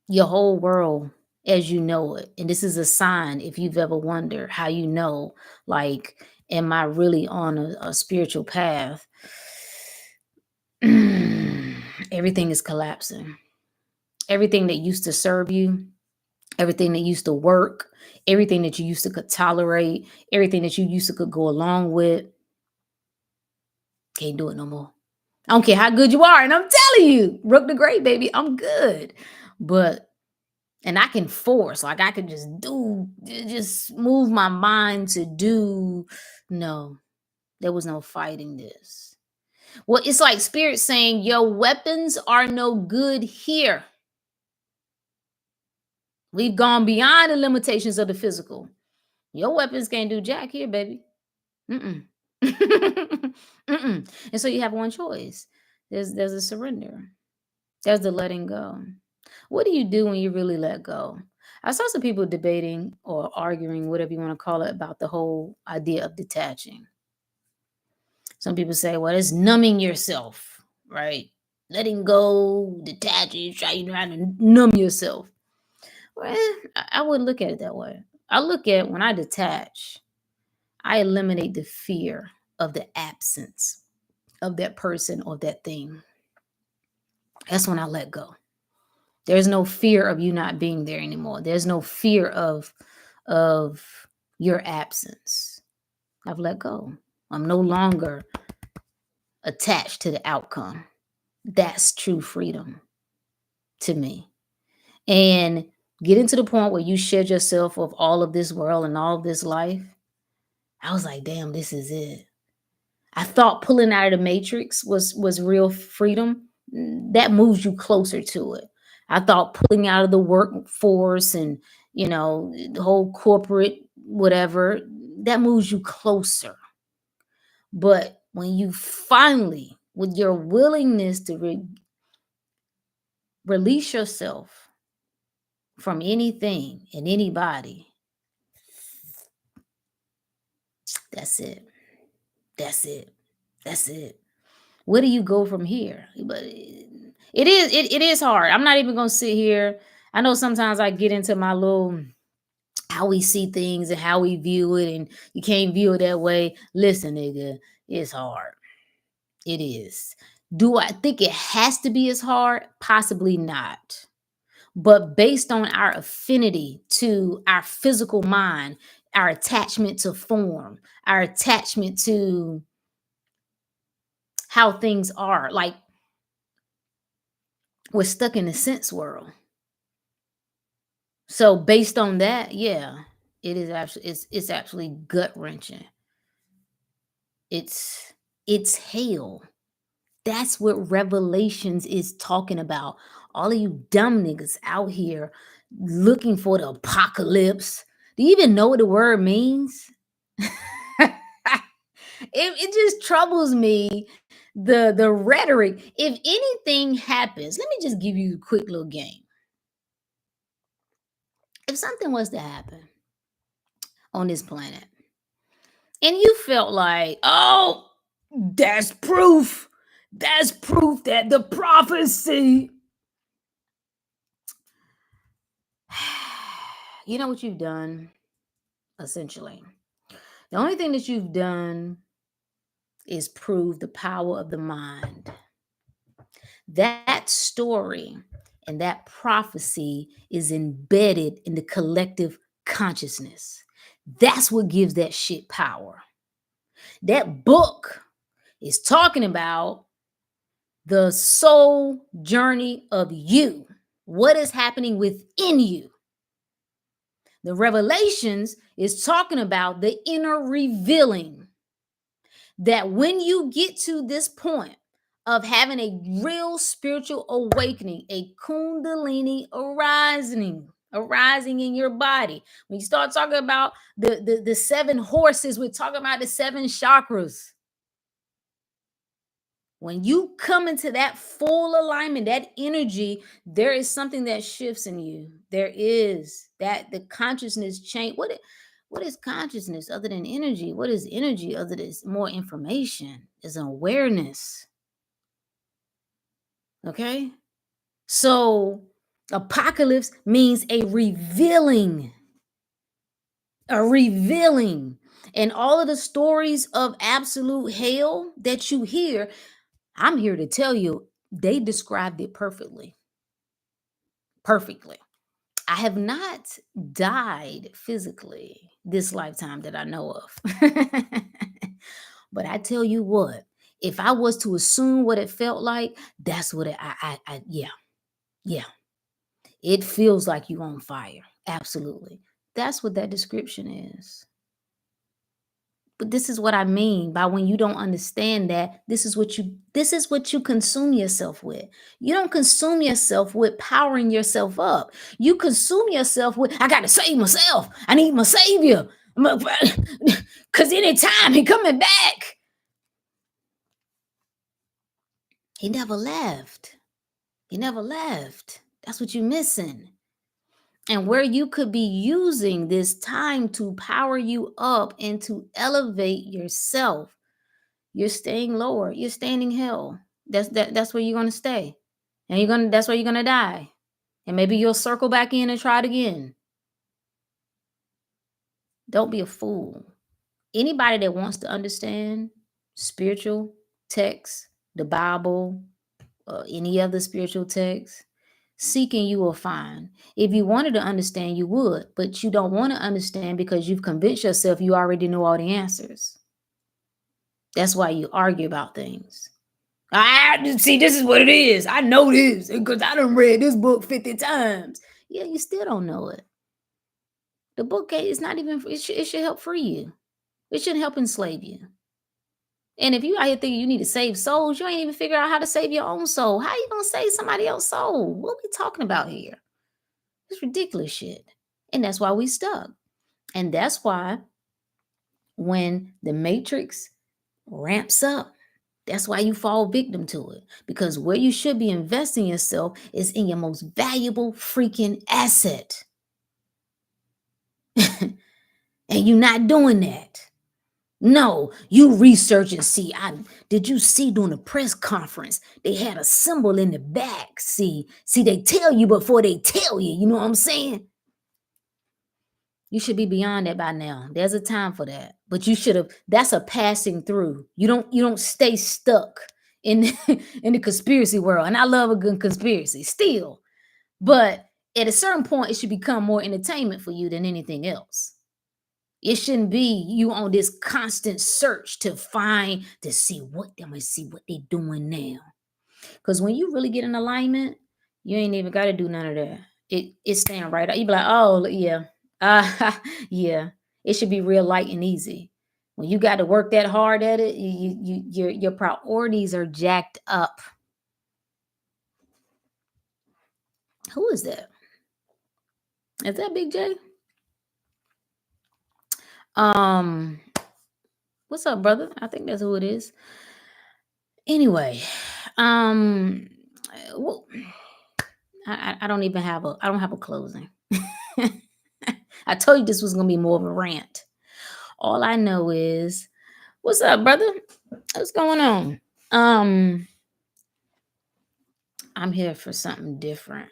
your whole world as you know it, and this is a sign if you've ever wondered how you know, like, am I really on a spiritual path? Everything is collapsing. Everything that used to serve you, everything that used to work, everything that you used to could tolerate, everything that you used to could go along with, can't do it no more. I don't care how good you are. And I'm telling you, Rook the Great, baby, I'm good. But, and I can force, like I can just do, just move my mind to do. No, there was no fighting this. Well, it's like spirit saying, your weapons are no good here. We've gone beyond the limitations of the physical. Your weapons can't do jack here, baby. Mm-mm. Mm-mm. And so you have one choice. There's a surrender. There's the letting go. What do you do when you really let go? I saw some people debating or arguing, whatever you want to call it, about the whole idea of detaching. Some people say, well, it's numbing yourself, right? Letting go, detaching, try you know how to numb yourself. Well, I wouldn't look at it that way. I look at when I detach, I eliminate the fear of the absence of that person or that thing. That's when I let go. There's no fear of you not being there anymore. There's no fear of your absence. I've let go. I'm no longer attached to the outcome. That's true freedom to me. And getting to the point where you shed yourself of all of this world and all of this life, I was like, damn, this is it. I thought pulling out of the matrix was real freedom. That moves you closer to it. I thought pulling out of the workforce and the whole corporate whatever, that moves you closer. But when you finally, with your willingness to release yourself from anything and anybody, that's it. That's it. That's it. Where do you go from here? But it is hard. I'm not even gonna sit here. I know sometimes I get into my little how we see things and how we view it, and you can't view it that way. Listen, nigga, it's hard. It is. Do I think it has to be as hard? Possibly not. But based on our affinity to our physical mind, our attachment to form, our attachment to how things are, like we're stuck in the sense world. So based on that, yeah, it is actually it's actually gut wrenching. It's it's hell. That's what Revelations is talking about. All of you dumb niggas out here looking for the apocalypse. Do you even know what the word means? It just troubles me, the rhetoric. If anything happens, let me just give you a quick little game. If something was to happen on this planet and you felt like, oh, that's proof that the prophecy, you know what you've done, essentially. The only thing that you've done is prove the power of the mind. That story and that prophecy is embedded in the collective consciousness. That's what gives that shit power. That book is talking about the soul journey of you. What is happening within you? The revelations is talking about the inner revealing, that when you get to this point of having a real spiritual awakening, a kundalini arising in your body, when you start talking about the seven horses, we're talking about the seven chakras. When you come into that full alignment, that energy, there is something that shifts in you. There is that the consciousness change. What is consciousness other than energy? What is energy other than more information? Is awareness. Okay. So apocalypse means a revealing. A revealing. And all of the stories of absolute hell that you hear, I'm here to tell you, they described it perfectly. Perfectly. I have not died physically this lifetime that I know of. But I tell you what, if I was to assume what it felt like, that's what yeah. It feels like you on fire. Absolutely. That's what that description is. But this is what I mean by when you don't understand that this is what you consume yourself with. You don't consume yourself with powering yourself up. You consume yourself with, I got to save myself. I need my savior. Cuz anytime he coming back. He never left. He never left. That's what you're missing. And where you could be using this time to power you up and to elevate yourself, you're staying lower. You're staying in hell. That's where you're gonna stay. And that's where you're gonna die. And maybe you'll circle back in and try it again. Don't be a fool. Anybody that wants to understand spiritual texts, the Bible, any other spiritual text, seeking you will find. If you wanted to understand, you would, but you don't want to understand because you've convinced yourself you already know all the answers. That's why you argue about things. I see, this is what it is. I know this because I done read this book 50 times. Yeah, you still don't know it. The book is not even, it should help free you. It shouldn't help enslave you. And if you out here thinking you need to save souls, you ain't even figure out how to save your own soul. How you gonna save somebody else's soul? What are we talking about here? It's ridiculous shit. And that's why we stuck. And that's why when the matrix ramps up, that's why you fall victim to it. Because where you should be investing yourself is in your most valuable freaking asset. And you're not doing that. No, you research and see. Did you see during the press conference, they had a symbol in the back. See, they tell you before they tell you. You know what I'm saying? You should be beyond that by now. There's a time for that. But you should have, that's a passing through. You don't stay stuck in, in the conspiracy world. And I love a good conspiracy still. But at a certain point, it should become more entertainment for you than anything else. It shouldn't be you on this constant search to see what they're doing now. Because when you really get in alignment, you ain't even got to do none of that. It's staying right up. You be like, oh yeah, yeah. It should be real light and easy. When you got to work that hard at it, your priorities are jacked up. Who is that? Is that Big J? What's up, brother? I think that's who it is. Anyway, well, I don't have a closing. I told you this was gonna be more of a rant. All I know is, what's up, brother? What's going on? I'm here for something different.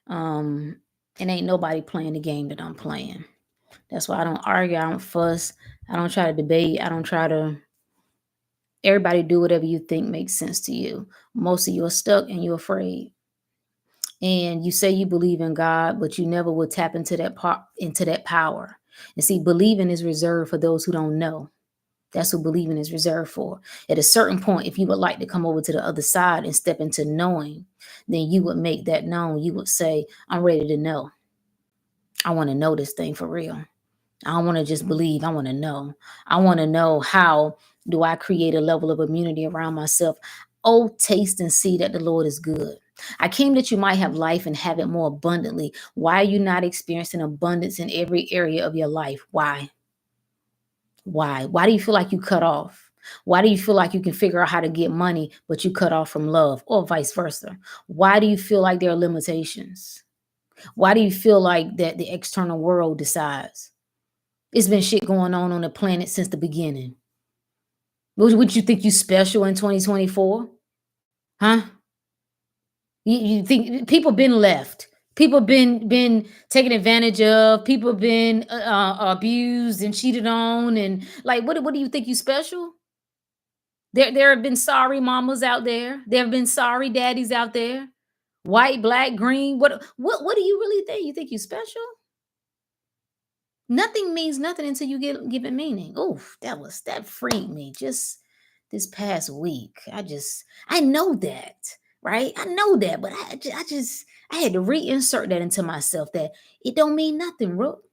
And ain't nobody playing the game that I'm playing. That's why I don't argue, I don't fuss, I don't try to debate, everybody do whatever you think makes sense to you. Most of you are stuck and you're afraid. And you say you believe in God, but you never will tap into that power. And see, believing is reserved for those who don't know. That's who believing is reserved for. At a certain point, if you would like to come over to the other side and step into knowing, then you would make that known. You would say, I'm ready to know. I want to know this thing for real. I don't want to just believe. I want to know. I want to know, how do I create a level of immunity around myself? Oh, taste and see that the Lord is good. I came that you might have life and have it more abundantly. Why are you not experiencing abundance in every area of your life? Why? Why? Why do you feel like you cut off? Why do you feel like you can figure out how to get money, but you cut off from love, or vice versa? Why do you feel like there are limitations? Why do you feel like that the external world decides? It's been shit going on the planet since the beginning. Would you think you special in 2024? Huh? You think people been left? People been taken advantage of. People been abused and cheated on, and like, what do you think you special? There have been sorry mamas out there. There have been sorry daddies out there. White, black, green. What do you really think? You think you special? Nothing means nothing until you give it meaning. Oof, that freed me just this past week. I know that, right? I know that, but I had to reinsert that into myself, that it don't mean nothing, Rook.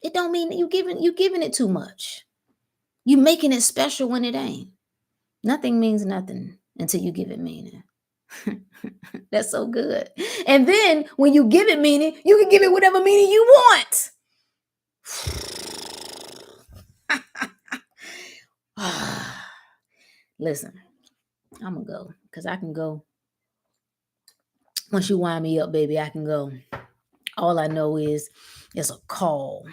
It don't mean you giving it too much. You making it special when it ain't. Nothing means nothing until you give it meaning. That's so good. And then when you give it meaning, you can give it whatever meaning you want. Listen, I'm gonna go because I can go. Once you wind me up, baby, I can go. All I know is it's a call.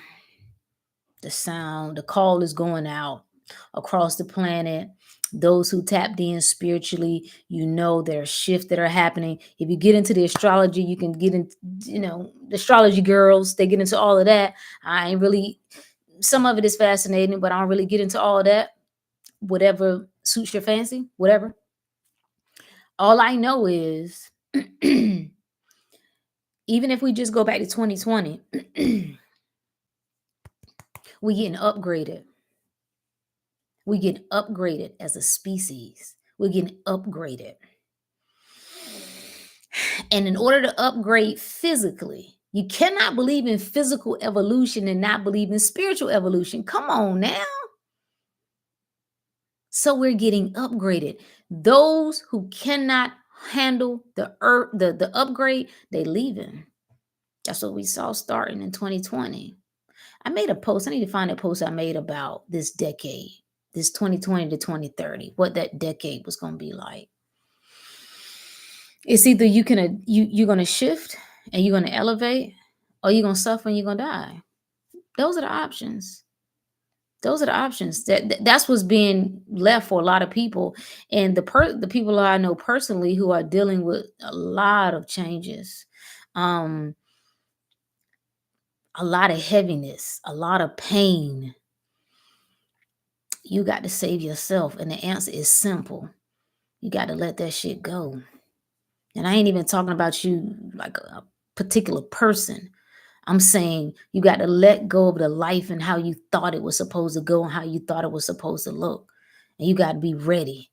The call is going out across the planet. Those who tapped in spiritually, there are shifts that are happening. If you get into the astrology, you can get into, the astrology girls, they get into all of that. I ain't really, some of it is fascinating, but I don't really get into all of that. Whatever suits your fancy, whatever. All I know is, even if we just go back to 2020, we getting upgraded. We get upgraded as a species. We're getting upgraded. And in order to upgrade physically, you cannot believe in physical evolution and not believe in spiritual evolution. Come on now. So we're getting upgraded. Those who cannot handle the earth, the upgrade, they leaving. That's what we saw starting in 2020. I made a post. I need to find a post I made about this decade, this 2020 to 2030, what that decade was going to be like. It's either you're going to shift and you're going to elevate, or you're going to suffer and you're going to die. Those are the options. Those are the options. That's what's being left for a lot of people. And the people I know personally who are dealing with a lot of changes, a lot of heaviness, a lot of pain. You got to save yourself. And the answer is simple. You got to let that shit go. And I ain't even talking about you like a particular person. I'm saying you got to let go of the life and how you thought it was supposed to go and how you thought it was supposed to look. And you got to be ready.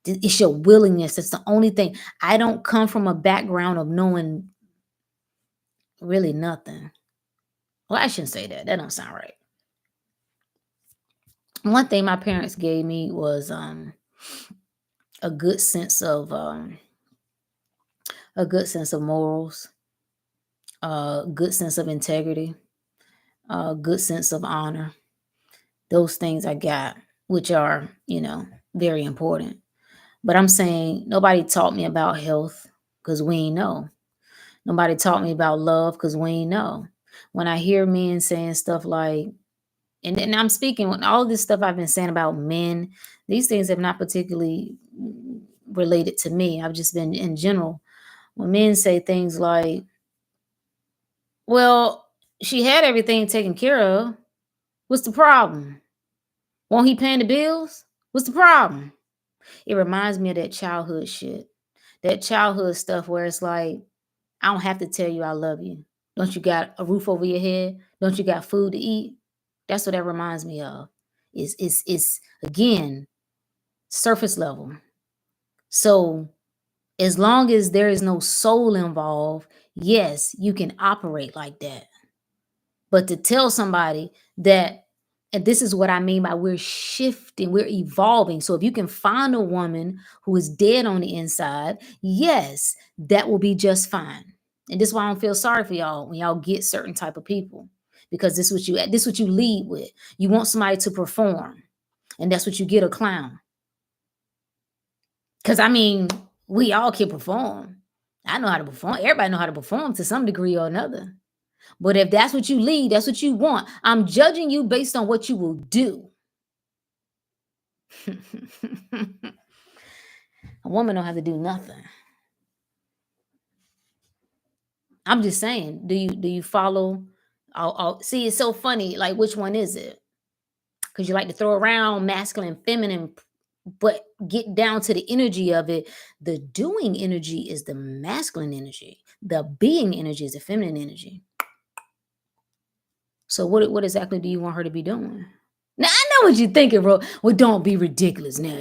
It's your willingness. That's the only thing. I don't come from a background of knowing really nothing. Well, I shouldn't say that. That don't sound right. One thing my parents gave me was a good sense of morals, a good sense of integrity, a good sense of honor. Those things I got, which are, very important. But I'm saying nobody taught me about health because we ain't know. Nobody taught me about love because we ain't know. When I hear men saying stuff like, and I'm speaking when all this stuff I've been saying about men, these things have not particularly related to me. I've just been in general. When men say things like, well, she had everything taken care of. What's the problem? Won't he paying the bills? What's the problem? It reminds me of that childhood shit. That childhood stuff where it's like, I don't have to tell you I love you. Don't you got a roof over your head? Don't you got food to eat? That's what that reminds me of. is again surface level. So as long as there is no soul involved, yes, you can operate like that. But to tell somebody that, and this is what I mean by we're shifting, we're evolving. So if you can find a woman who is dead on the inside, yes, that will be just fine. And this is why I don't feel sorry for y'all when y'all get certain type of people, because this is what you lead with. You want somebody to perform, and that's what you get, a clown. Because I mean, we all can perform. I know how to perform. Everybody know how to perform to some degree or another. But if that's what you lead, that's what you want. I'm judging you based on what you will do. A woman don't have to do nothing. I'm just saying, do you follow? See, it's so funny. Like, which one is it? Because you like to throw around masculine, feminine, but get down to the energy of it. The doing energy is the masculine energy. The being energy is the feminine energy. So what exactly do you want her to be doing? Now I know what you're thinking, bro. Well, don't be ridiculous now.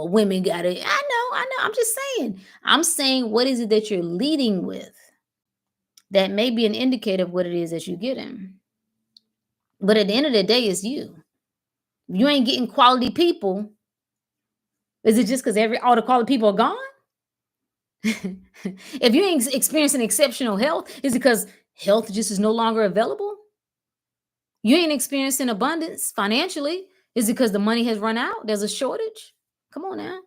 Women gotta. I know. I'm just saying. I'm saying, what is it that you're leading with? That may be an indicator of what it is that you're getting. But at the end of the day, it's you. If you ain't getting quality people, is it just because all the quality people are gone? If you ain't experiencing exceptional health, is it because health just is no longer available? You ain't experiencing abundance financially. Is it because the money has run out? There's a shortage? Come on now.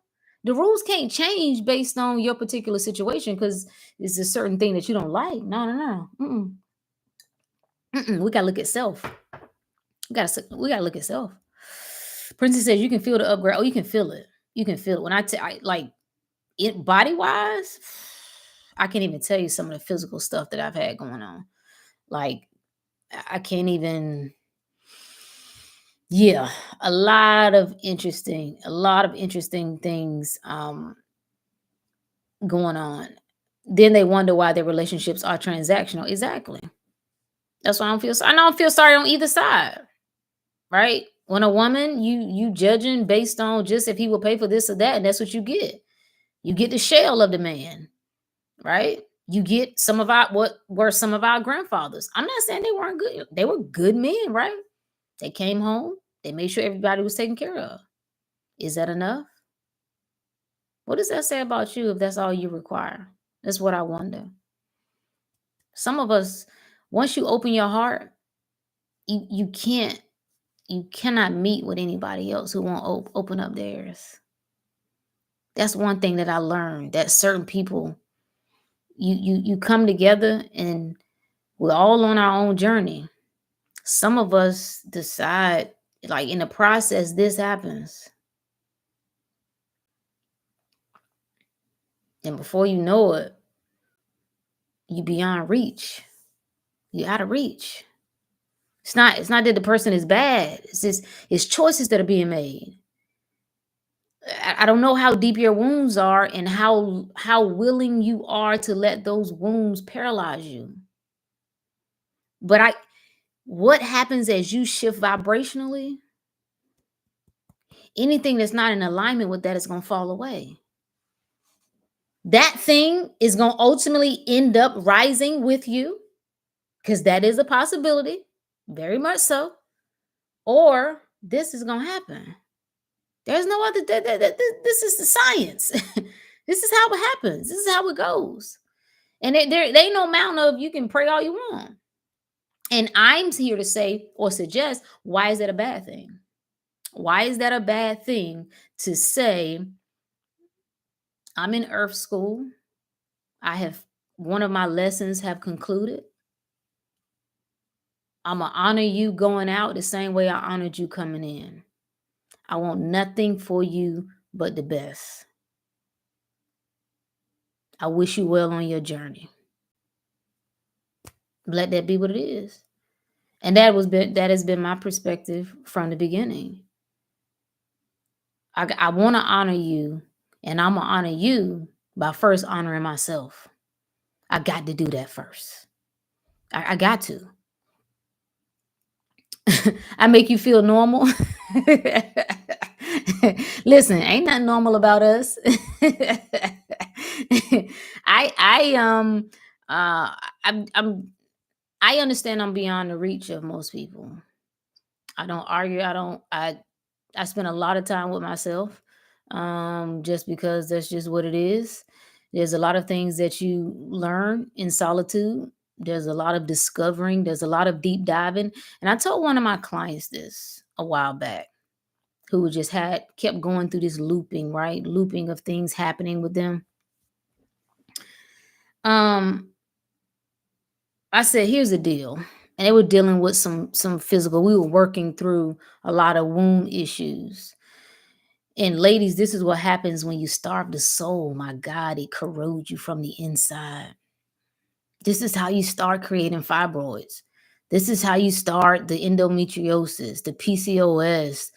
The rules can't change based on your particular situation because it's a certain thing that you don't like. No, no, no. We gotta look at self. We gotta look at self. Princess says you can feel the upgrade. Oh, you can feel it. You can feel it. When like it body wise, I can't even tell you some of the physical stuff that I've had going on. Like I can't even. Yeah, a lot of interesting things going on. Then they wonder why their relationships are transactional. Exactly. That's why I don't feel sorry on either side, right? When a woman, you judging based on just if he will pay for this or that, and that's what you get. You get the shell of the man, right? You get what were some of our grandfathers. I'm not saying they weren't good. They were good men, right? They came home, they made sure everybody was taken care of. Is that enough? What does that say about you if that's all you require? That's what I wonder. Some of us, once you open your heart, you cannot meet with anybody else who won't open up theirs. That's one thing that I learned, that certain people, you come together and we're all on our own journey. Some of us decide, like in the process, this happens. And before you know it, you beyond reach. You out of reach. It's not that the person is bad. It's just it's choices that are being made. I don't know how deep your wounds are and how willing you are to let those wounds paralyze you. But what happens as you shift vibrationally? Anything that's not in alignment with that is going to fall away. That thing is going to ultimately end up rising with you, because that is a possibility, very much so. Or this is going to happen. There's no other. This is the science. This is how it happens. This is how it goes. And there ain't no amount of you can pray all you want. And I'm here to say or suggest, why is that a bad thing? Why is that a bad thing to say, I'm in Earth School. I have one of my lessons have concluded. I'm going to honor you going out the same way I honored you coming in. I want nothing for you but the best. I wish you well on your journey. Let that be what it is. And that has been my perspective from the beginning. I want to honor you, and I'm going to honor you by first honoring myself. I got to do that first. I got to. I make you feel normal. Listen, ain't nothing normal about us. I uh I'm I understand I'm beyond the reach of most people. I don't argue. I spend a lot of time with myself, just because that's just what it is. There's a lot of things that you learn in solitude. There's a lot of discovering. There's a lot of deep diving. And I told one of my clients this a while back, who just had kept going through this looping, right? Looping of things happening with them. Um, I said, here's the deal. And they were dealing with some physical. We were working through a lot of wound issues. And ladies, this is what happens when you starve the soul. My God, it corrodes you from the inside. This is how you start creating fibroids. This is how you start the endometriosis, the PCOS,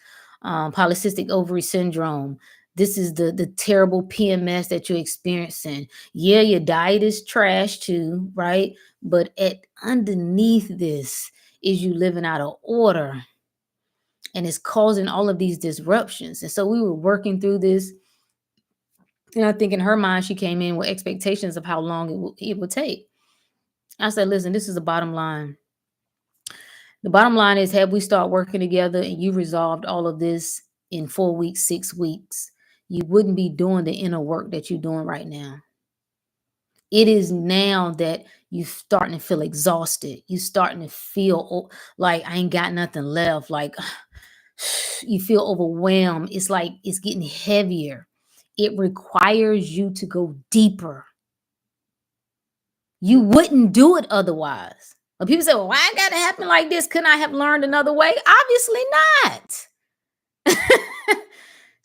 polycystic ovary syndrome. This is the terrible PMS that you're experiencing. Yeah, your diet is trash too, right? But underneath this is you living out of order, and it's causing all of these disruptions. And so we were working through this. And I think in her mind, she came in with expectations of how long it would take. I said, listen, this is the bottom line. The bottom line is, have we start working together and you resolved all of this in 4 weeks, 6 weeks, you wouldn't be doing the inner work that you're doing right now. It is now that you starting to feel exhausted. You starting to feel like I ain't got nothing left. Like you feel overwhelmed. It's like it's getting heavier. It requires you to go deeper. You wouldn't do it otherwise. When people say, well, why it gotta happen like this? Couldn't I have learned another way? Obviously not.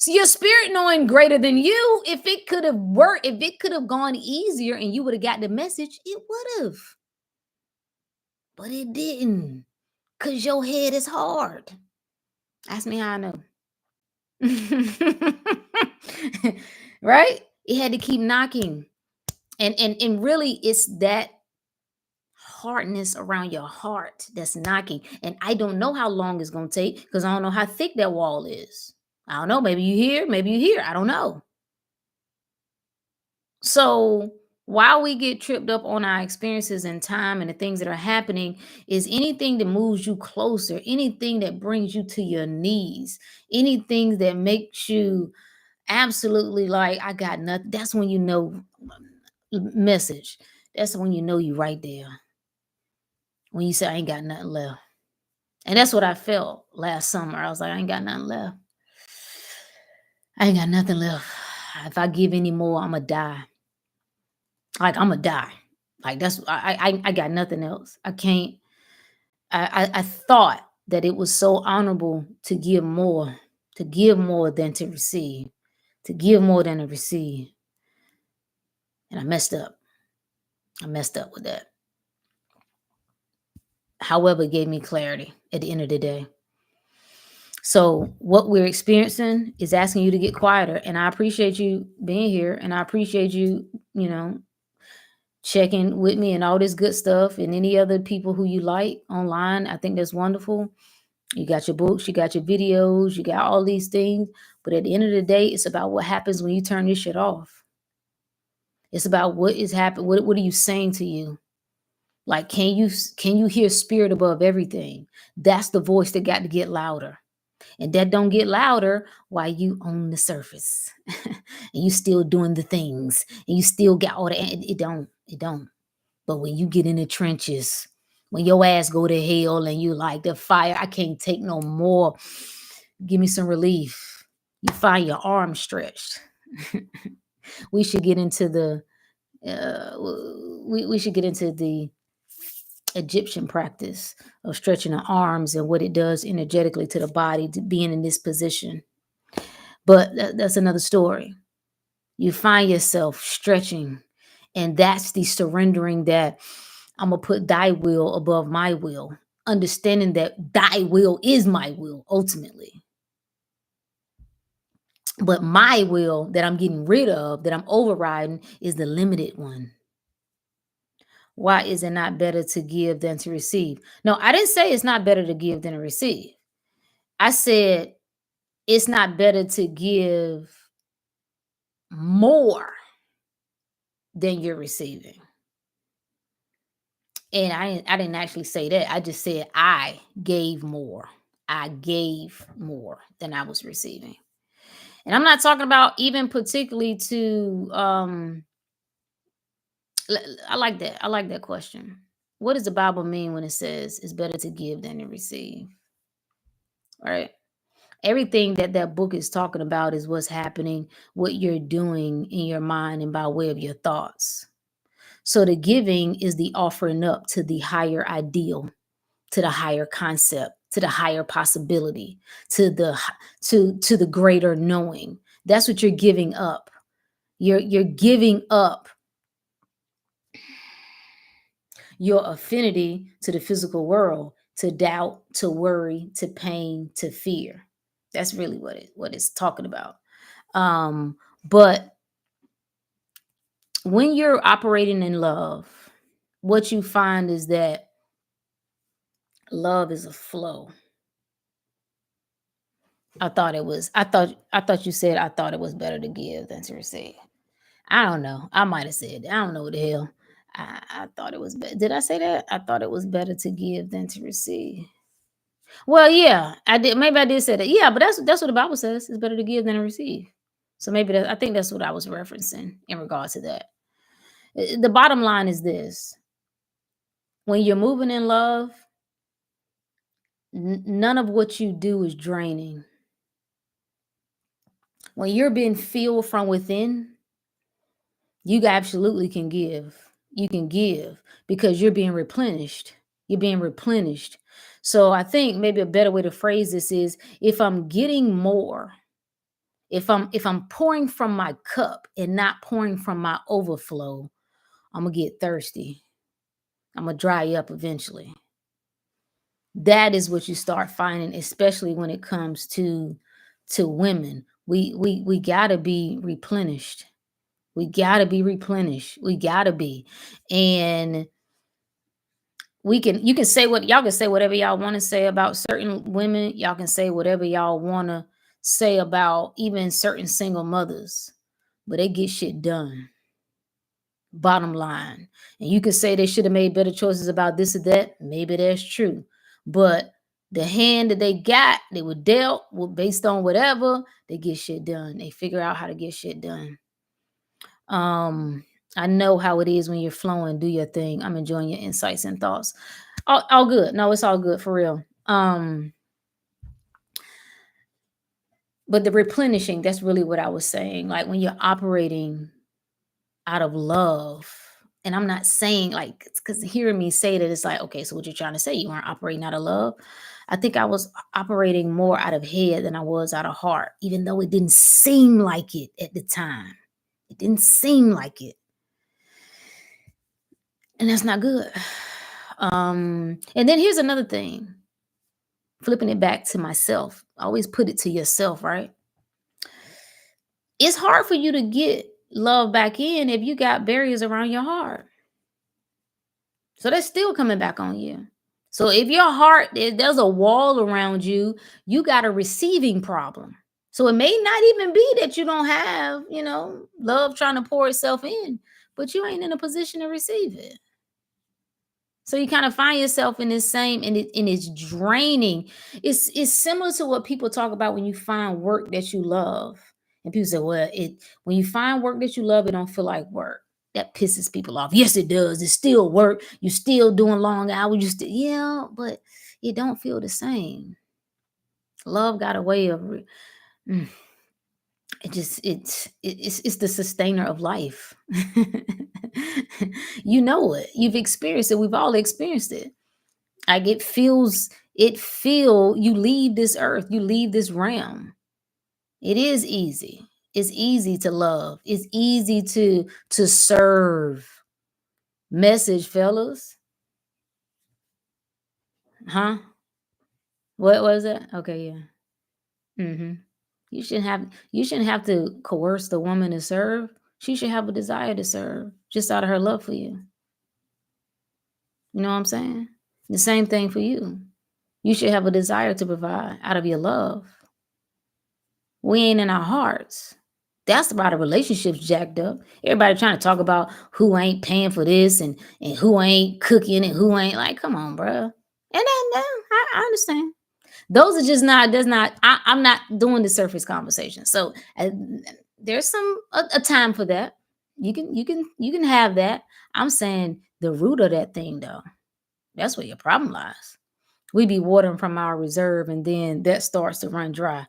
So your spirit knowing greater than you, if it could have worked, if it could have gone easier and you would have got the message, it would have. But it didn't. Because your head is hard. Ask me how I know. Right? It had to keep knocking. And really it's that hardness around your heart that's knocking. And I don't know how long it's going to take because I don't know how thick that wall is. I don't know. Maybe you hear, maybe you hear. I don't know. So while we get tripped up on our experiences and time and the things that are happening, is anything that moves you closer, anything that brings you to your knees, anything that makes you absolutely like, I got nothing. That's when you know message. That's when you know you right there. When you say I ain't got nothing left. And that's what I felt last summer. I was like, I ain't got nothing left. I ain't got nothing left. If I give any more, I'ma die. Like I'ma die. Like that's I got nothing else. I can't. I thought that it was so honorable to give more than to receive, to give more than to receive. And I messed up. I messed up with that. However, it gave me clarity at the end of the day. So what we're experiencing is asking you to get quieter. And I appreciate you being here. And I appreciate you, checking with me and all this good stuff and any other people who you like online. I think that's wonderful. You got your books, you got your videos, you got all these things. But at the end of the day, it's about what happens when you turn this shit off. It's about what is happening. What are you saying to you? Like, can you hear spirit above everything? That's the voice that got to get louder. And that don't get louder while you on the surface. And you still doing the things. And you still got all the it don't. But when you get in the trenches, when your ass go to hell and you like the fire, I can't take no more. Give me some relief. You find your arm stretched. We should get into the we should get into the Egyptian practice of stretching the arms and what it does energetically to the body to being in this position. But that's another story. You find yourself stretching, and that's the surrendering that I'm going to put thy will above my will, understanding that thy will is my will ultimately. But my will that I'm getting rid of, that I'm overriding, is the limited one. Why is it not better to give than to receive? No, I didn't say it's not better to give than to receive. I said it's not better to give more than you're receiving. And I didn't actually say that. I just said I gave more. I gave more than I was receiving. And I'm not talking about even particularly to I like that. I like that question. What does the Bible mean when it says it's better to give than to receive? Right? Everything that that book is talking about is what's happening, what you're doing in your mind and by way of your thoughts. So the giving is the offering up to the higher ideal, to the higher concept, to the higher possibility, to to the greater knowing. That's what you're giving up. You're giving up your affinity to the physical world, to doubt, to worry, to pain, to fear. That's really what it's talking about. But when you're operating in love, what you find is that love is a flow. I thought you said I thought it was better to give than to receive. I don't know. I might have said that. I don't know what the hell. I thought it was did I say that? I thought it was better to give than to receive. Well, yeah, I did. Maybe I did say that. Yeah, but that's what the Bible says. It's better to give than to receive. So maybe I think that's what I was referencing in regard to that. The bottom line is this: when you're moving in love, none of what you do is draining. When you're being filled from within, you absolutely can give. You can give because you're being replenished. You're being replenished. So I think maybe a better way to phrase this is if I'm getting more, if I'm pouring from my cup and not pouring from my overflow, I'm gonna get thirsty. I'm gonna dry up eventually. That is what you start finding, especially when it comes to women. We gotta be replenished. We gotta be replenished. We gotta be. And you can say what y'all can say whatever y'all want to say about certain women. Y'all can say whatever y'all want to say about even certain single mothers, but they get shit done. Bottom line. And you can say they should have made better choices about this or that. Maybe that's true. But the hand that they got, they were dealt with based on whatever, they get shit done. They figure out how to get shit done. Um, I know how it is when you're flowing, do your thing. I'm enjoying your insights and thoughts. All good. No, it's all good for real. But the replenishing, that's really what I was saying. Like when you're operating out of love. And I'm not saying like because hearing me say that it's like, okay, so what you're trying to say, you weren't operating out of love. I think I was operating more out of head than I was out of heart, even though it didn't seem like it at the time. It didn't seem like it. And that's not good. And then here's another thing. Flipping it back to myself. Always put it to yourself, right? It's hard for you to get love back in if you got barriers around your heart. So that's still coming back on you. So if your heart, if there's a wall around you, you got a receiving problem. So it may not even be that you don't have, love trying to pour itself in, but you ain't in a position to receive it. So you kind of find yourself in this same, and it's draining. It's similar to what people talk about when you find work that you love. And people say, well, when you find work that you love, it don't feel like work. That pisses people off. Yes, it does. It's still work. You're still doing long hours. Yeah, but it don't feel the same. Love got a way of mm, it's the sustainer of life. You know it. You've experienced it. We've all experienced it. Like you leave this earth, you leave this realm. It is easy. It's easy to love. It's easy to serve. Message, fellas. Huh? What was that? Okay, yeah. hmm You shouldn't have to coerce the woman to serve. She should have a desire to serve just out of her love for you. You know what I'm saying? The same thing for you. You should have a desire to provide out of your love. We ain't in our hearts. That's why the relationships jacked up. Everybody trying to talk about who ain't paying for this and who ain't cooking and who ain't like, come on, bruh. And then I understand. Those are just not. That's not. I'm not doing the surface conversation. So there's a time for that. You can have that. I'm saying the root of that thing though. That's where your problem lies. We be watering from our reserve, and then that starts to run dry.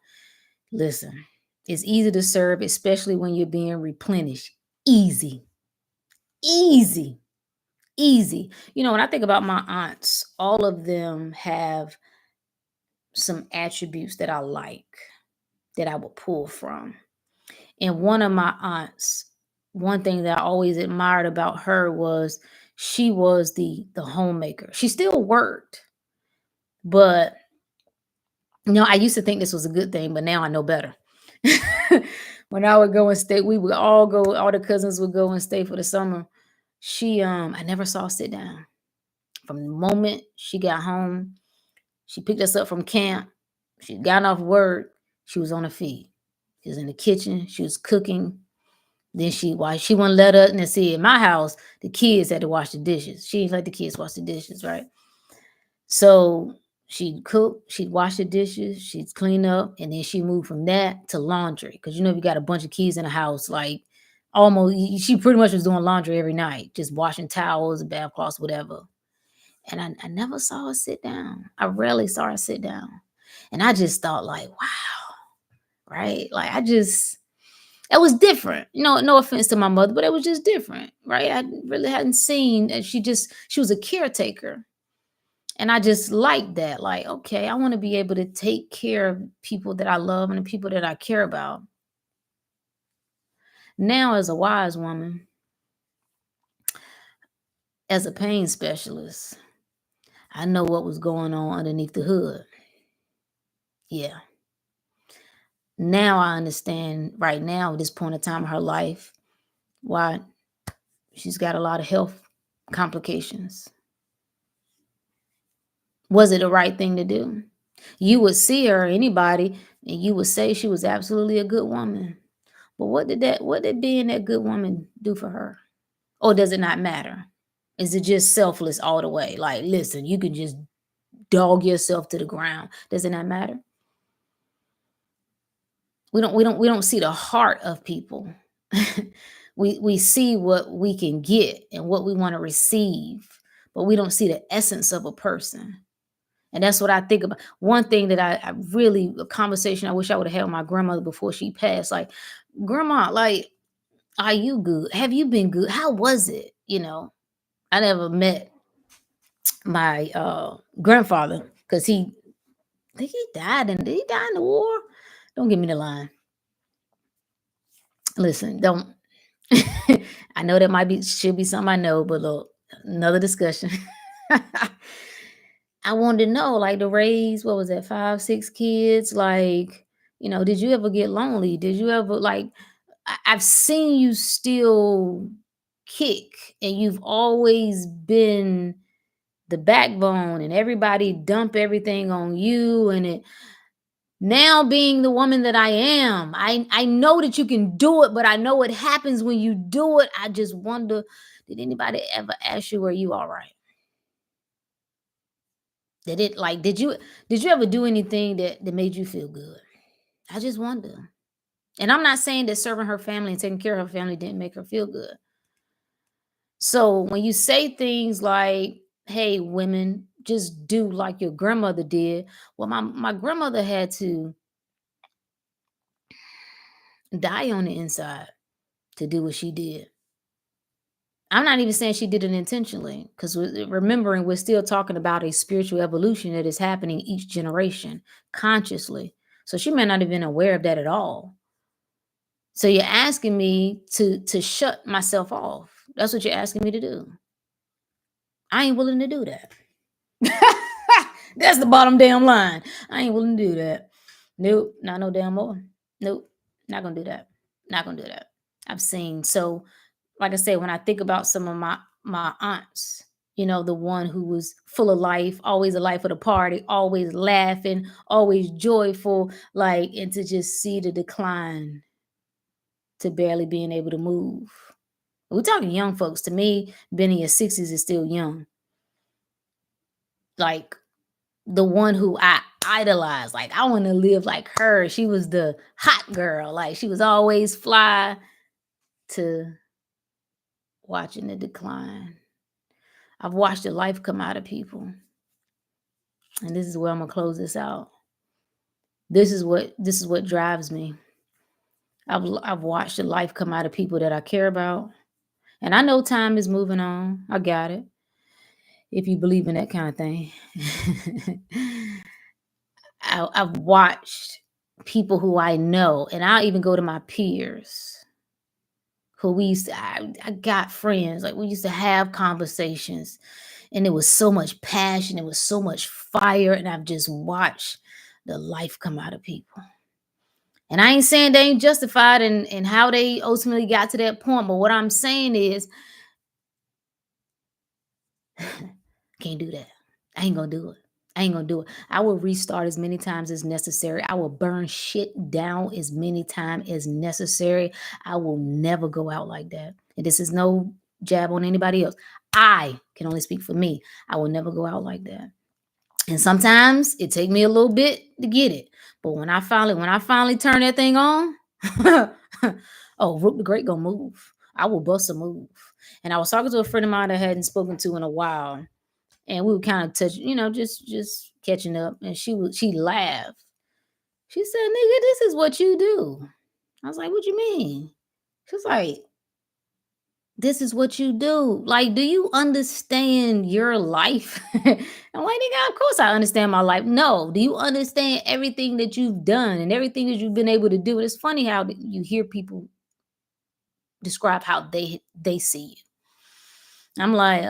Listen, it's easy to serve, especially when you're being replenished. Easy, easy, easy. When I think about my aunts, all of them have some attributes that I like, that I would pull from. And one of my aunts, one thing that I always admired about her was she was the homemaker. She still worked, but I used to think this was a good thing, but now I know better. When I would go and stay, we would all go, all the cousins would go and stay for the summer. I never saw her sit down. From the moment she got home, she picked us up from camp. She got off work. She was on her feet. She was in the kitchen. She was cooking. Then she wouldn't let us, and see, in my house, the kids had to wash the dishes. She didn't let the kids wash the dishes, right? So she'd cook, she'd wash the dishes, she'd clean up, and then she moved from that to laundry. Because if you got a bunch of kids in the house, like she pretty much was doing laundry every night, just washing towels, bath cloths, whatever. And I never saw her sit down. I rarely saw her sit down. And I just thought, like, wow, right? Like, it was different. No offense to my mother, but it was just different, right? I really hadn't seen that she was a caretaker. And I just like that. Like, okay, I want to be able to take care of people that I love and the people that I care about. Now, as a wise woman, as a pain specialist, I know what was going on underneath the hood. Yeah. Now I understand right now, at this point in time of her life, why she's got a lot of health complications. Was it the right thing to do? You would see her, anybody, and you would say she was absolutely a good woman. But what did being that good woman do for her? Or does it not matter? Is it just selfless all the way? Like, listen, you can just dog yourself to the ground. Does it not matter? We don't see the heart of people. We see what we can get and what we want to receive, but we don't see the essence of a person. And that's what I think about. One thing that I really, a conversation I wish I would have had with my grandmother before she passed. Like, grandma, like, are you good? Have you been good? How was it? I never met my grandfather because I think did he die in the war? Don't give me the line. Listen, don't. I know that should be something I know, but look, another discussion. I wanted to know, like, to raise, what was that, 5, 6 kids? Like, did you ever get lonely? Did you ever, like, I've seen you still kick, and you've always been the backbone, and everybody dump everything on you, and it now being the woman that I am, I know that you can do it, but I know what happens when you do it. I just wonder, did anybody ever ask you, were you all right? Did you ever do anything that made you feel good? I just wonder. And I'm not saying that serving her family and taking care of her family didn't make her feel good. So when you say things like, hey, women, just do like your grandmother did. Well, my grandmother had to die on the inside to do what she did. I'm not even saying she did it intentionally, because remembering, we're still talking about a spiritual evolution that is happening each generation consciously. So she may not have been aware of that at all. So you're asking me to shut myself off. That's what you're asking me to do. I ain't willing to do that. That's the bottom damn line. I ain't willing to do that. Nope, not no damn more. Nope, not gonna do that. Not gonna do that. I've seen, so like I said, when I think about some of my aunts, the one who was full of life, always a life of the party, always laughing, always joyful, like, and to just see the decline to barely being able to move. We're talking young folks. To me, being in your 60s is still young. Like, the one who I idolized, like, I want to live like her. She was the hot girl. Like, she was always fly, to watching the decline. I've watched the life come out of people. And this is where I'm gonna close this out. This is what drives me. I've watched the life come out of people that I care about. And I know time is moving on. I got it. If you believe in that kind of thing. I've watched people who I know, and I'll even go to my peers who I got friends, like, we used to have conversations, and it was so much passion, it was so much fire, and I've just watched the life come out of people. And I ain't saying they ain't justified in how they ultimately got to that point, but what I'm saying is, can't do that. I ain't gonna do it. I ain't gonna do it. I will restart as many times as necessary. I will burn shit down as many times as necessary. I will never go out like that. And this is no jab on anybody else. I can only speak for me. I will never go out like that. And sometimes it take me a little bit to get it. But when I finally turn that thing on, oh, Root the Great gonna move. I will bust a move. And I was talking to a friend of mine that I hadn't spoken to in a while, and we were kind of touch, just catching up. And she laughed. She said, "Nigga, this is what you do." I was like, "What you mean?" She was like, "This is what you do. Like, do you understand your life?" I'm like, "Nigga, of course I understand my life." No, do you understand everything that you've done and everything that you've been able to do? And it's funny how you hear people describe how they see you. I'm like,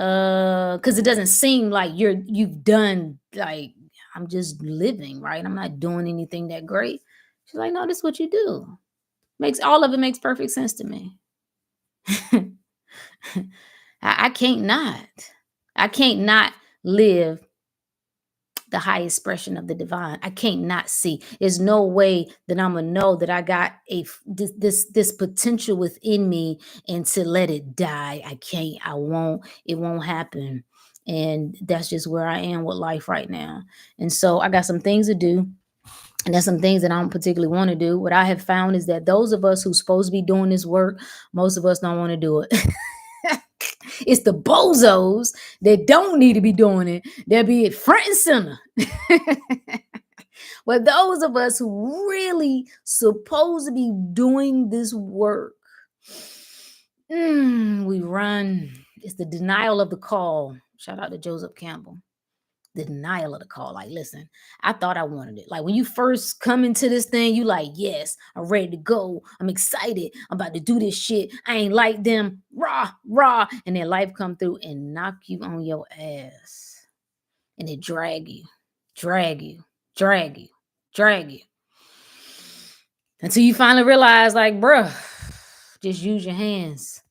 because it doesn't seem like you've done, like, I'm just living, right? I'm not doing anything that great. She's like, no, this is what you do. Makes all of it makes perfect sense to me. I can't not. I can't not live the high expression of the divine. I can't not see. There's no way that I'm gonna know that I got this potential within me, and to let it die. I can't. I won't. It won't happen. And that's just where I am with life right now. And so I got some things to do. And there's some things that I don't particularly want to do. What I have found is that those of us who's supposed to be doing this work, most of us don't want to do it. It's the bozos that don't need to be doing it. They'll be at front and center. But those of us who really supposed to be doing this work, we run. It's the denial of the call. Shout out to Joseph Campbell. The denial of the call. Like, listen, I thought I wanted it. Like, when you first come into this thing, you like, yes, I'm ready to go. I'm excited. I'm about to do this shit. I ain't like them. Rah, rah. And then life come through and knock you on your ass. And it drag you, drag you, drag you, drag you. Until you finally realize, like, bruh, just use your hands.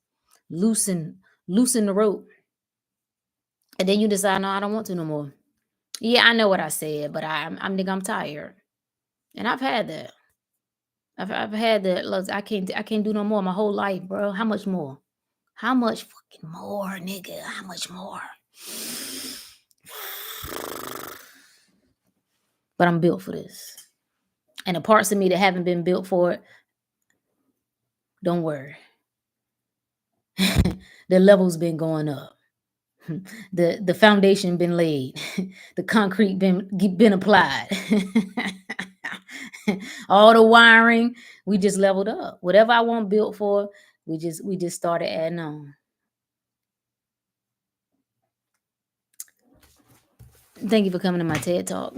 Loosen the rope. And then you decide, no, I don't want to no more. Yeah, I know what I said, but I'm tired. And I've had that. I've had that. Look, I can't do no more my whole life, bro. How much more? How much fucking more, nigga? How much more? But I'm built for this. And the parts of me that haven't been built for it, don't worry. The level's been going up. The foundation been laid. The concrete been applied. All the wiring, we just leveled up. Whatever I want built for, we just started adding on. Thank you for coming to my TED Talk.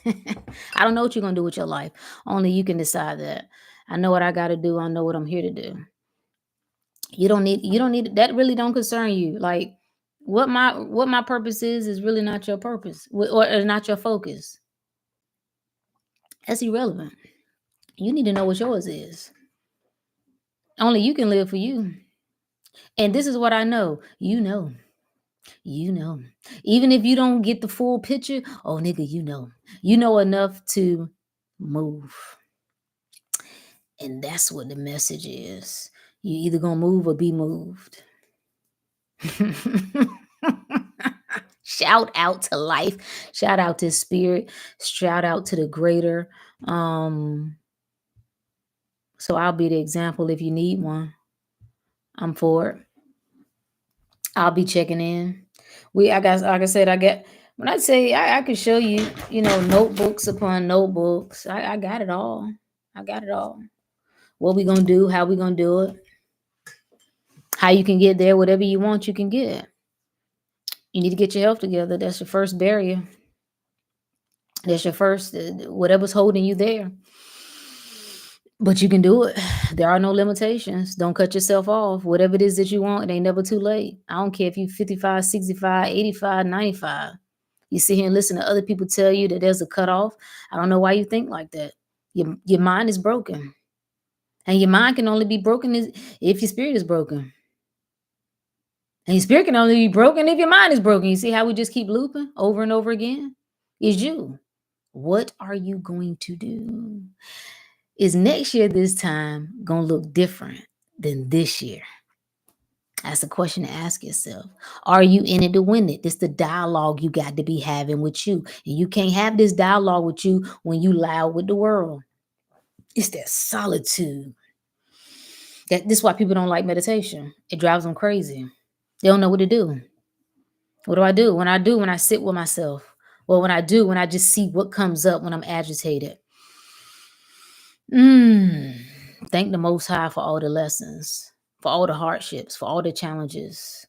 I don't know what you're gonna do with your life. Only you can decide that. I know what I gotta do. I know what I'm here to do. You don't need that. Really don't concern you. Like, what my purpose is really not your purpose, or not your focus. That's irrelevant. You need to know what yours is. Only you can live for you. And this is what I know. You know. You know. Even if you don't get the full picture, oh nigga, you know. You know enough to move. And that's what the message is. You either gonna move or be moved. Shout out to life. Shout out to spirit. Shout out to the greater. Um, so I'll be the example if you need one. I'm for it. I'll be checking in. I got, like I said, I get, when I say I can show you, notebooks upon notebooks. I got it all. I got it all. What we gonna do, how we gonna do it, how you can get there, whatever you want, you can get. You need to get your health together. That's your first barrier. That's your first, whatever's holding you there. But you can do it. There are no limitations. Don't cut yourself off. Whatever it is that you want, it ain't never too late. I don't care if you 55, 65, 85, 95. You sit here and listen to other people tell you that there's a cutoff. I don't know why you think like that. Your mind is broken. And your mind can only be broken if your spirit is broken. And your spirit can only be broken if your mind is broken. You see how we just keep looping over and over again? Is you. What are you going to do? Is next year this time going to look different than this year? That's a question to ask yourself. Are you in it to win it? This the dialogue you got to be having with you. And you can't have this dialogue with you when you loud with the world. It's that solitude. This is why people don't like meditation. It drives them crazy. They don't know what to do. What do I do? When I sit with myself. Well, when I just see what comes up when I'm agitated. Thank the Most High for all the lessons, for all the hardships, for all the challenges.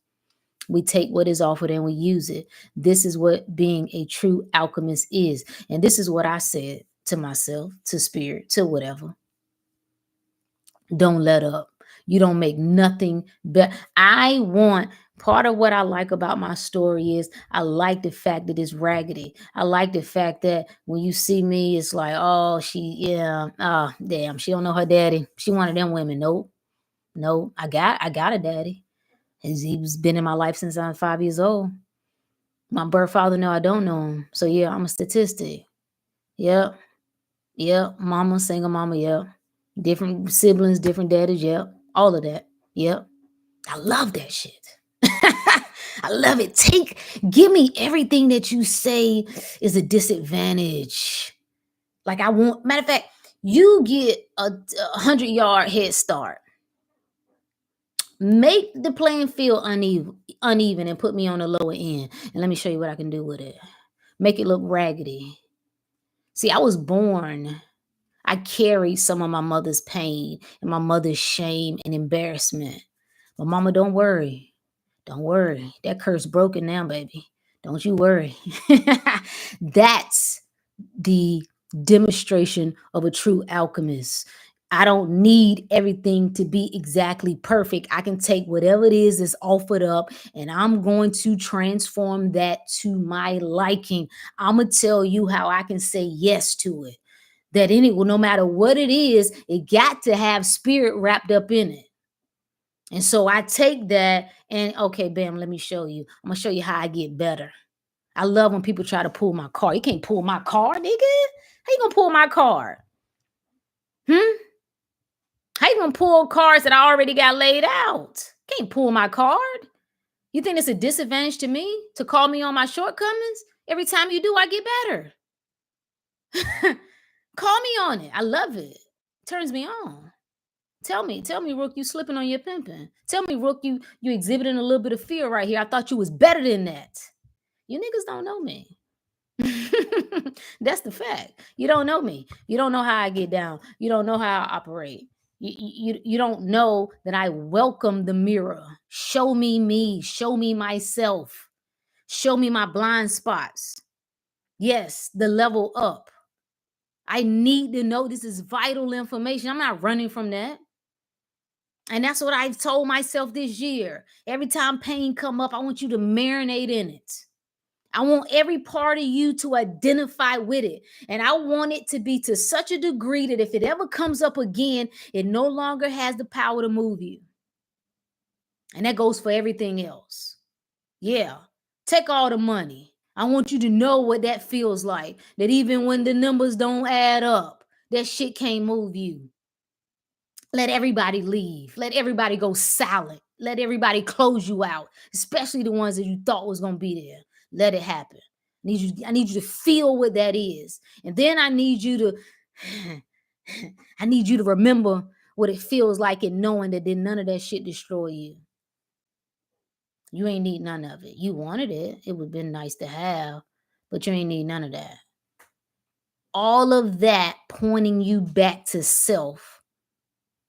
We take what is offered and we use it. This is what being a true alchemist is. And this is what I said to myself, to spirit, to whatever. Don't let up. You don't make nothing better. Part of what I like about my story is I like the fact that it's raggedy. I like the fact that when you see me, it's like, oh, damn, she don't know her daddy. She one of them women. Nope. I got a daddy. He's been in my life since I'm 5 years old. My birth father, no, I don't know him. So yeah, I'm a statistic. Yep. Mama, single mama, yep. Different siblings, different daddies, yep. All of that. Yep. I love that shit. I love it. Give me everything that you say is a disadvantage. Like matter of fact, you get a 100-yard head start. Make the playing field uneven and put me on the lower end. And let me show you what I can do with it. Make it look raggedy. See, I was born. I carried some of my mother's pain and my mother's shame and embarrassment. But mama, don't worry. Don't worry. That curse broken now, baby. Don't you worry. That's the demonstration of a true alchemist. I don't need everything to be exactly perfect. I can take whatever it is that's offered up and I'm going to transform that to my liking. I'm going to tell you how I can say yes to it. That no matter what it is, it got to have spirit wrapped up in it. And so I take that and okay, bam, let me show you. I'm going to show you how I get better. I love when people try to pull my car. You can't pull my car, nigga. How you gonna pull my card? How you gonna pull cards that I already got laid out? Can't pull my card. You think it's a disadvantage to me to call me on my shortcomings? Every time you do, I get better. Call me on it. I love it. Turns me on. Tell me, Rook, you slipping on your pimping. Tell me, Rook, you exhibiting a little bit of fear right here. I thought you was better than that. You niggas don't know me. That's the fact. You don't know me. You don't know how I get down. You don't know how I operate. You don't know that I welcome the mirror. Show me, show me myself. Show me my blind spots. Yes, the level up. I need to know this is vital information. I'm not running from that. And that's what I've told myself this year. Every time pain come up, I want you to marinate in it. I want every part of you to identify with it. And I want it to be to such a degree that if it ever comes up again, it no longer has the power to move you. And that goes for everything else. Yeah. Take all the money. I want you to know what that feels like. That even when the numbers don't add up, that shit can't move you. Let everybody leave. Let everybody go silent. Let everybody close you out, especially the ones that you thought was gonna be there. Let it happen. I need you to feel what that is. And then I need you to I need you to remember what it feels like in knowing that none of that shit destroy you. You ain't need none of it. You wanted it. It would have been nice to have, but you ain't need none of that. All of that pointing you back to self.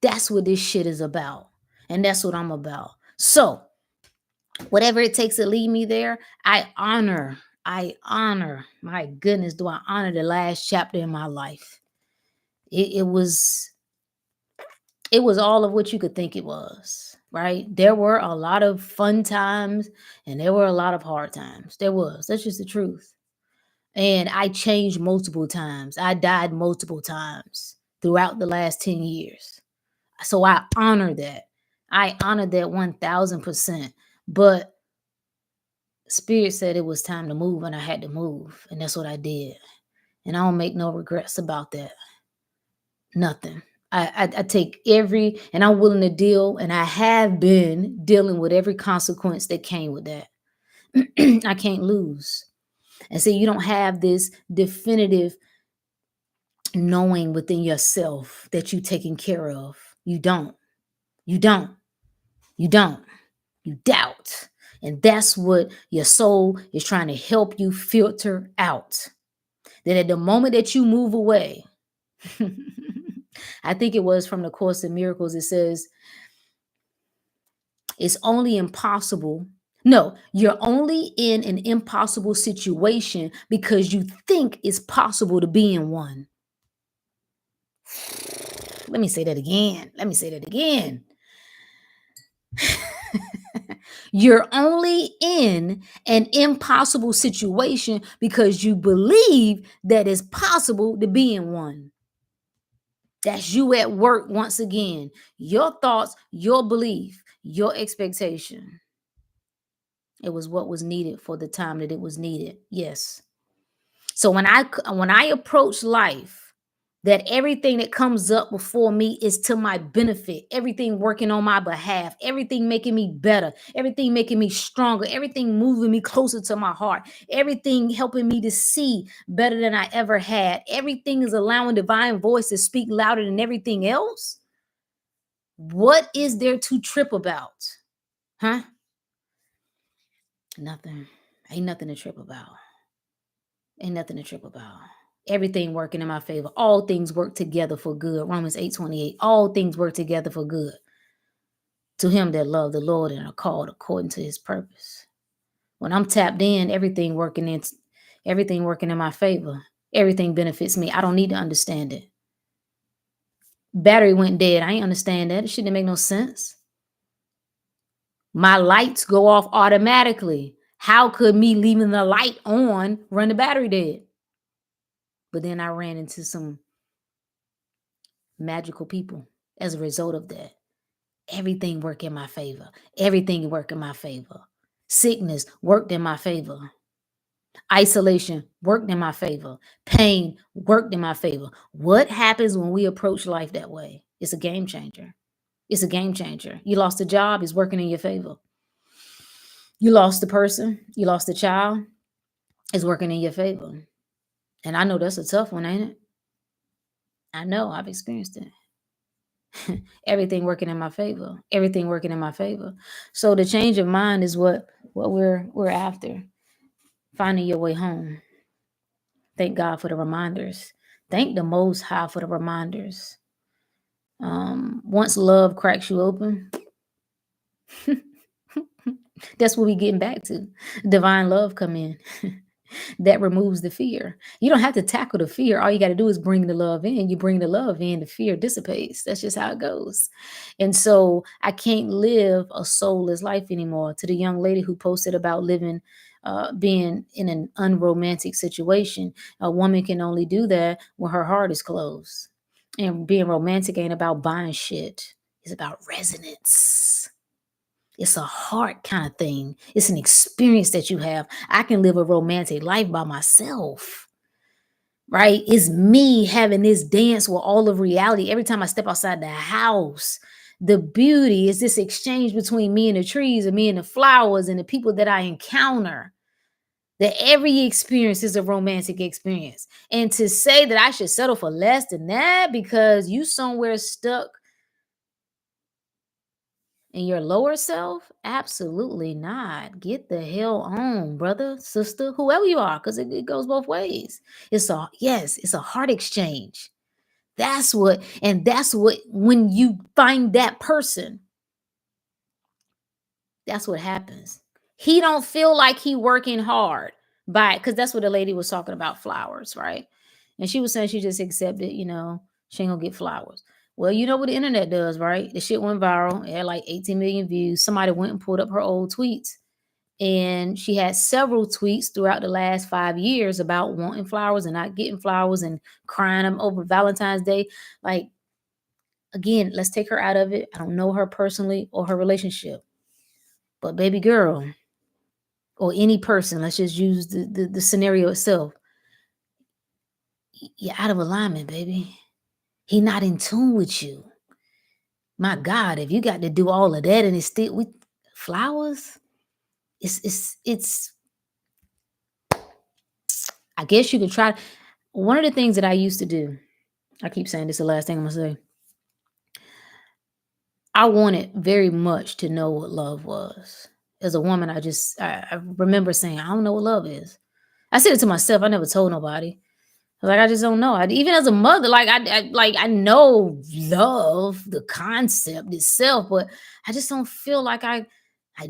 That's what this shit is about. And that's what I'm about. So, whatever it takes to lead me there, my goodness, do I honor the last chapter in my life. It was all of what you could think it was, right? There were a lot of fun times and there were a lot of hard times. That's just the truth. And I changed multiple times. I died multiple times throughout the last 10 years. So I honor that. I honor that 1000%. But Spirit said it was time to move and I had to move. And that's what I did. And I don't make no regrets about that. Nothing. I take and I'm willing to deal, and I have been dealing with every consequence that came with that. I can't lose. And so you don't have this definitive knowing within yourself that you're taken care of. You don't. You don't. You don't. You doubt. And that's what your soul is trying to help you filter out. That at the moment that you move away, I think it was from the Course in Miracles, it says, it's only impossible. No, you're only in an impossible situation because you think it's possible to be in one. Let me say that again. You're only in an impossible situation because you believe that it's possible to be in one. That's you at work once again. Your thoughts, your belief, your expectation. It was what was needed for the time that it was needed. Yes. So when I approach life, that everything that comes up before me is to my benefit, everything working on my behalf, everything making me better, everything making me stronger, everything moving me closer to my heart, everything helping me to see better than I ever had, everything is allowing divine voice to speak louder than everything else. What is there to trip about? Huh? Nothing. Ain't nothing to trip about. Ain't nothing to trip about. Everything working in my favor. All things work together for good. Romans 8:28. All things work together for good. To him that love the Lord and are called according to his purpose. When I'm tapped in, everything working in my favor. Everything benefits me. I don't need to understand it. Battery went dead. I ain't understand that. It shouldn't make no sense. My lights go off automatically. How could me leaving the light on run the battery dead? But then I ran into some magical people as a result of that. Everything worked in my favor. Everything worked in my favor. Sickness worked in my favor. Isolation worked in my favor. Pain worked in my favor. What happens when we approach life that way? It's a game changer. It's a game changer. You lost a job, it's working in your favor. You lost the person, you lost the child, it's working in your favor. And I know that's a tough one, ain't it? I know, I've experienced it. Everything working in my favor. Everything working in my favor. So the change of mind is what we're after. Finding your way home. Thank God for the reminders. Thank the Most High for the reminders. Once love cracks you open, that's what we getting back to. Divine love come in. That removes the fear. You don't have to tackle the fear. All you got to do is bring the love in. You bring the love in, the fear dissipates. That's just how it goes. And so I can't live a soulless life anymore. To the young lady who posted about being in an unromantic situation, a woman can only do that when her heart is closed. And being romantic ain't about buying shit. It's about resonance. It's a heart kind of thing. It's an experience that you have. I can live a romantic life by myself, right? It's me having this dance with all of reality every time I step outside the house. The beauty is this exchange between me and the trees and me and the flowers and the people that I encounter. That every experience is a romantic experience. And to say that I should settle for less than that because you somewhere stuck in your lower self, absolutely not. Get the hell on, brother, sister, whoever you are, because it goes both ways. It's a heart exchange. That's what, when you find that person, that's what happens. He don't feel like he working hard by because that's what the lady was talking about flowers, right? And she was saying she just accepted, she ain't gonna get flowers. Well, you know what the internet does, right? The shit went viral. It had like 18 million views. Somebody went and pulled up her old tweets. And she had several tweets throughout the last 5 years about wanting flowers and not getting flowers and crying them over Valentine's Day. Like, again, let's take her out of it. I don't know her personally or her relationship. But baby girl, or any person, let's just use the scenario itself. You're out of alignment, baby. He not in tune with you. My God, if you got to do all of that and it's still with flowers, it's I guess you could try. One of the things that I used to do, I keep saying this is the last thing I'm gonna say. I wanted very much to know what love was. As a woman, I remember saying, I don't know what love is. I said it to myself. I never told nobody. Like I just don't know. Even as a mother, I know love, the concept itself, but I just don't feel like I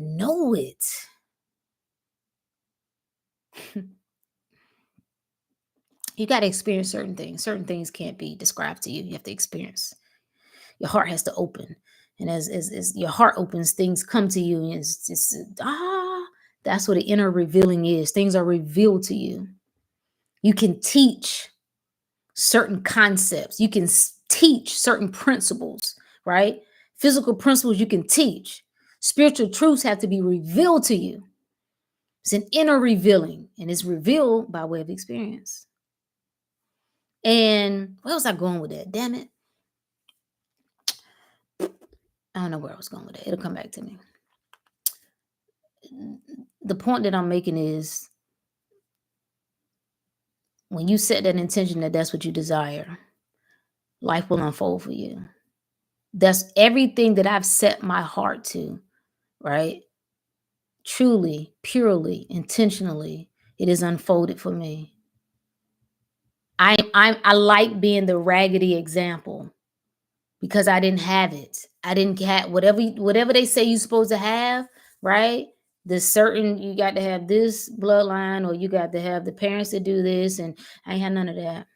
know it. You got to experience certain things. Certain things can't be described to you. You have to experience. Your heart has to open, and as your heart opens, things come to you, and that's what the inner revealing is. Things are revealed to you. You can teach certain concepts. You can teach certain principles, right? Physical principles you can teach. Spiritual truths have to be revealed to you. It's an inner revealing, and it's revealed by way of experience. And where was I going with that? Damn it. I don't know where I was going with that. It'll come back to me. The point that I'm making is when you set that intention that that's what you desire, life will unfold for you. That's everything that I've set my heart to, right? Truly, purely, intentionally, it is unfolded for me. I like being the raggedy example because I didn't have it. I didn't get whatever they say you're supposed to have, right? There's certain you got to have this bloodline or you got to have the parents that do this, and I ain't had none of that.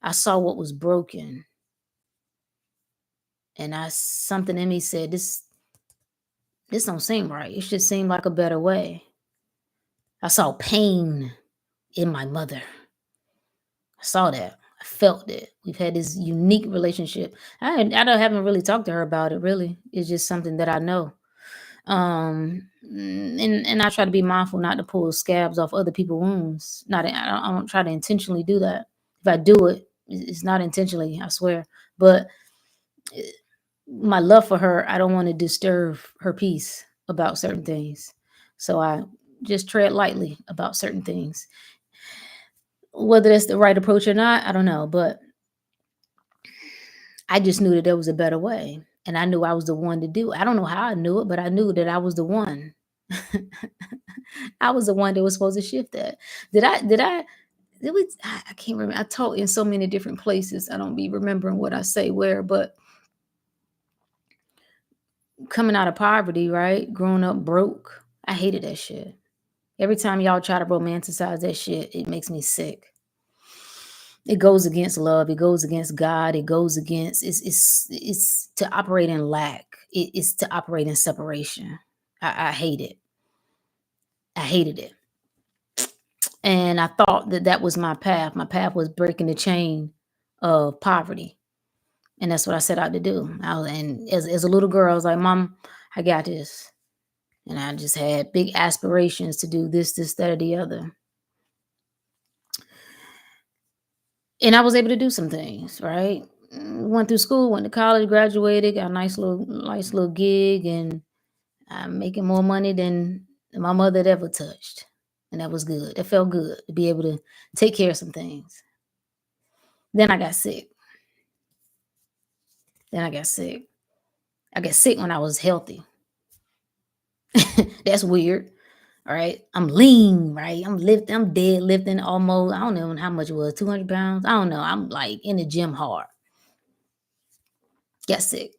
I saw what was broken, and I something in me said this don't seem right. It should seem like a better way. I saw pain in my mother. I saw that. I felt it. We've had this unique relationship. Haven't really talked to her about it. Really, it's just something that I know. And I try to be mindful not to pull scabs off other people's wounds. I don't try to intentionally do that. If I do it, it's not intentionally. I swear. But eh, my love for her, I don't want to disturb her peace about certain things. So I just tread lightly about certain things. Whether that's the right approach or not, I don't know. But I just knew that there was a better way. And I knew I was the one to do it. I don't know how I knew it, but I knew that I was the one. I was the one that was supposed to shift that. I can't remember. I taught in so many different places. I don't be remembering what I say where, but coming out of poverty, right? Growing up broke. I hated that shit. Every time y'all try to romanticize that shit, it makes me sick. It goes against love. It goes against God. It goes against it's to operate in lack. It's to operate in separation. I hate it. I hated it. And I thought that that was my path. My path was breaking the chain of poverty. And that's what I set out to do. And as a little girl, I was like, Mom, I got this. And I just had big aspirations to do this, that, or the other. And I was able to do some things, right? Went through school, went to college, graduated, got a nice little gig, and I'm making more money than my mother had ever touched. And that was good. It felt good to be able to take care of some things. Then I got sick. I got sick when I was healthy. That's weird. All right. I'm lean, right? I'm deadlifting almost, I don't know how much it was, 200 pounds. I don't know. I'm like in the gym hard. Got sick.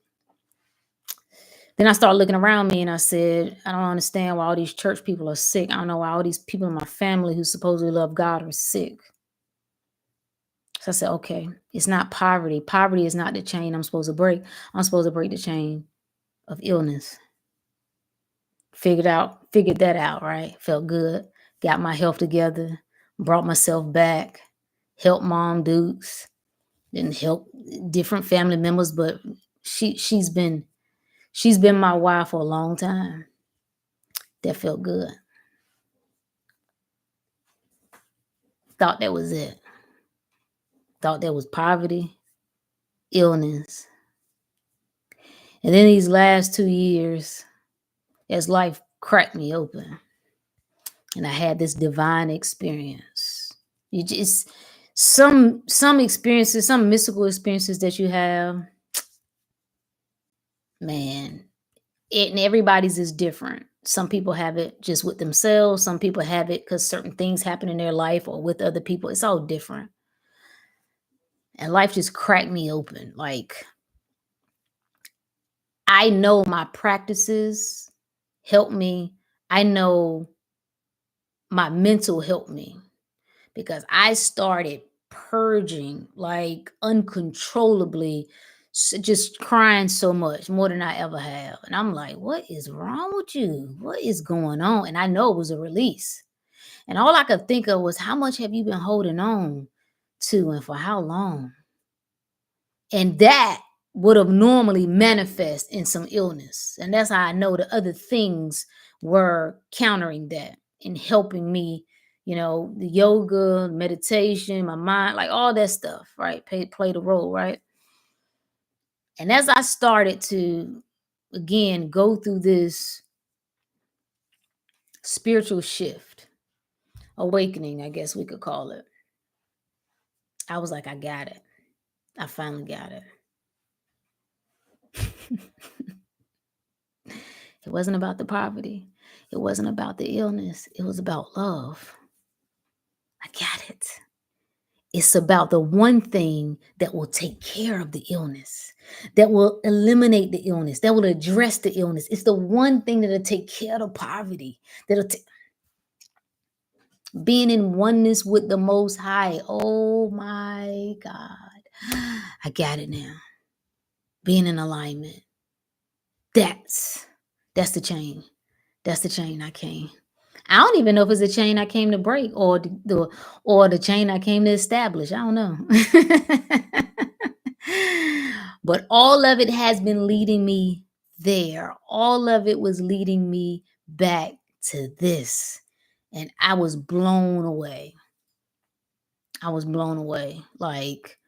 Then I started looking around me and I said, I don't understand why all these church people are sick. I don't know why all these people in my family who supposedly love God are sick. So I said, okay, it's not poverty. Poverty is not the chain I'm supposed to break. I'm supposed to break the chain of illness. Figured that out, right? Felt good. Got my health together, brought myself back, helped Mom Dukes, and help different family members, but she's been my wife for a long time. That felt good. Thought that was it. Thought that was poverty, illness. And then these last 2 years, as life cracked me open, and I had this divine experience. You just some experiences, some mystical experiences that you have, man, and everybody's is different. Some people have it just with themselves. Some people have it because certain things happen in their life or with other people. It's all different. And life just cracked me open. Like, I know my practices help me. I know my mental helped me because I started purging like uncontrollably, just crying so much more than I ever have. And I'm like, what is wrong with you? What is going on? And I know it was a release. And all I could think of was, how much have you been holding on to and for how long? And that would have normally manifest in some illness. And that's how I know the other things were countering that and helping me, the yoga, meditation, my mind, like all that stuff, right? Played a role, right? And as I started to, again, go through this spiritual shift, awakening, I guess we could call it, I was like, I got it. I finally got it. It wasn't about the poverty. It wasn't about the illness. It was about love. I got it. It's about the one thing that will take care of the illness, that will eliminate the illness, that will address the illness. It's the one thing that'll take care of the poverty, being in oneness with the Most High. Oh my God. I got it now. Being in alignment. That's the chain. That's the chain I came. I don't even know if it's a chain I came to break or the chain I came to establish. I don't know. But all of it has been leading me there. All of it was leading me back to this. And I was blown away. Like,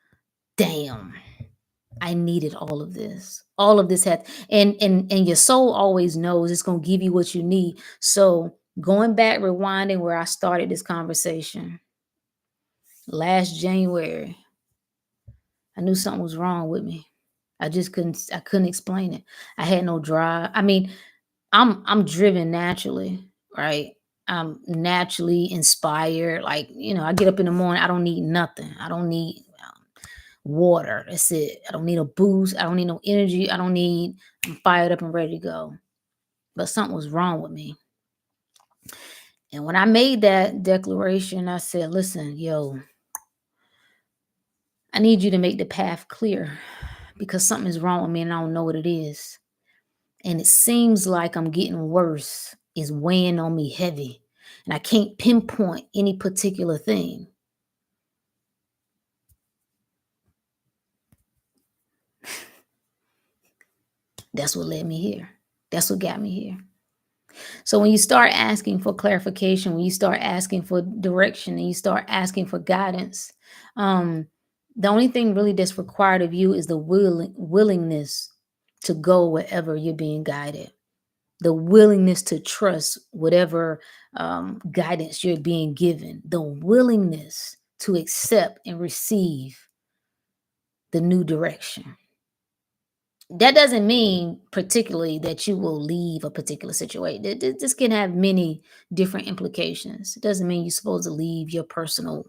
damn. I needed all of this. All of this had, and your soul always knows it's gonna give you what you need. So going back, rewinding where I started this conversation last January, I knew something was wrong with me. I couldn't explain it. I had no drive. I mean, I'm driven naturally, right? I'm naturally inspired. Like, I get up in the morning, I don't need nothing. I don't need water. That's it. I don't need a boost. I don't need no energy. I'm fired up and ready to go. But something was wrong with me. And when I made that declaration, I said, listen, yo, I need you to make the path clear because something is wrong with me and I don't know what it is. And it seems like I'm getting worse. It's weighing on me heavy. And I can't pinpoint any particular thing. That's what led me here. That's what got me here. So when you start asking for clarification, when you start asking for direction, and you start asking for guidance, um, the only thing really that's required of you is the willingness to go wherever you're being guided, the willingness to trust whatever guidance you're being given, the willingness to accept and receive the new direction. That doesn't mean particularly that you will leave a particular situation. This can have many different implications. It doesn't mean you're supposed to leave your personal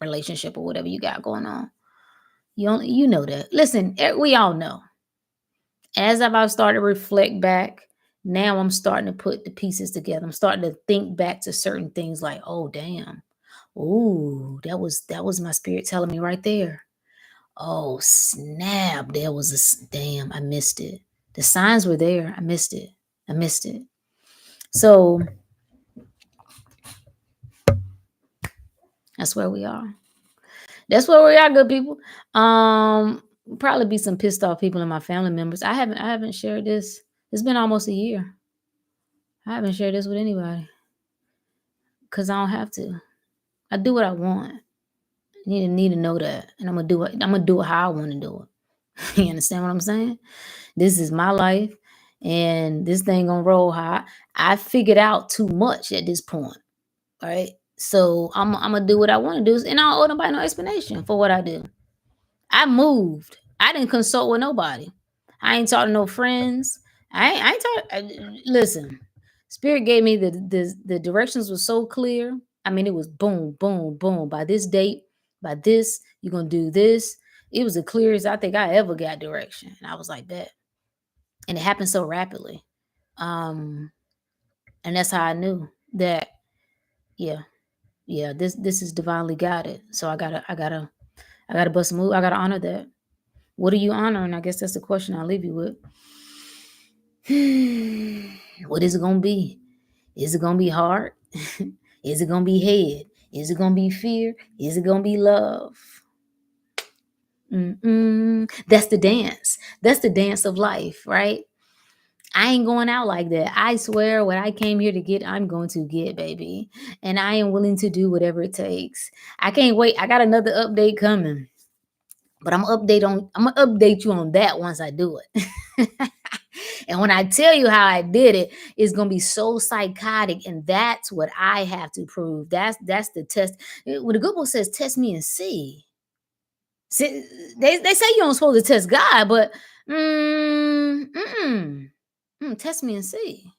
relationship or whatever you got going on. You know that. Listen, we all know. As I've started to reflect back, now I'm starting to put the pieces together. I'm starting to think back to certain things like, oh damn, ooh, that was my spirit telling me right there. Oh, snap. There was damn, I missed it. The signs were there. I missed it. I missed it. So that's where we are. That's where we are, good people. Probably be some pissed off people in my family members. I haven't shared this. It's been almost a year. I haven't shared this with anybody because I don't have to. I do what I want. Need to know that, and I'm gonna do it. I'm gonna do it how I want to do it. You understand what I'm saying? This is my life, and this thing gonna roll high. I figured out too much at this point, right? So I'm gonna do what I want to do, and I don't owe nobody no explanation for what I do. I moved. I didn't consult with nobody. I ain't talking to no friends. I ain't talk. Listen, Spirit gave me the directions were so clear. I mean, it was boom, boom, boom. By this date, by this, you're gonna do this. It was the clearest I think I ever got direction, and I was like that. And it happened so rapidly. Um, and that's how I knew that. Yeah, yeah. This is divinely guided. So I gotta bust a move. I gotta honor that. What are you honoring? I guess that's the question I'll leave you with. What is it gonna be? Is it gonna be hard? Is it gonna be head? Is it gonna be fear? Is it gonna be love? That's the dance. That's the dance of life, right? I ain't going out like that. I swear what I came here to get, I'm going to get, baby. And I am willing to do whatever it takes. I can't wait. I got another update coming. But I'm gonna update you on that once I do it. And when I tell you how I did it, it's gonna be so psychotic, and that's what I have to prove. That's the test. When the good book says, "Test me and see," see they say you don't supposed to test God, but test me and see.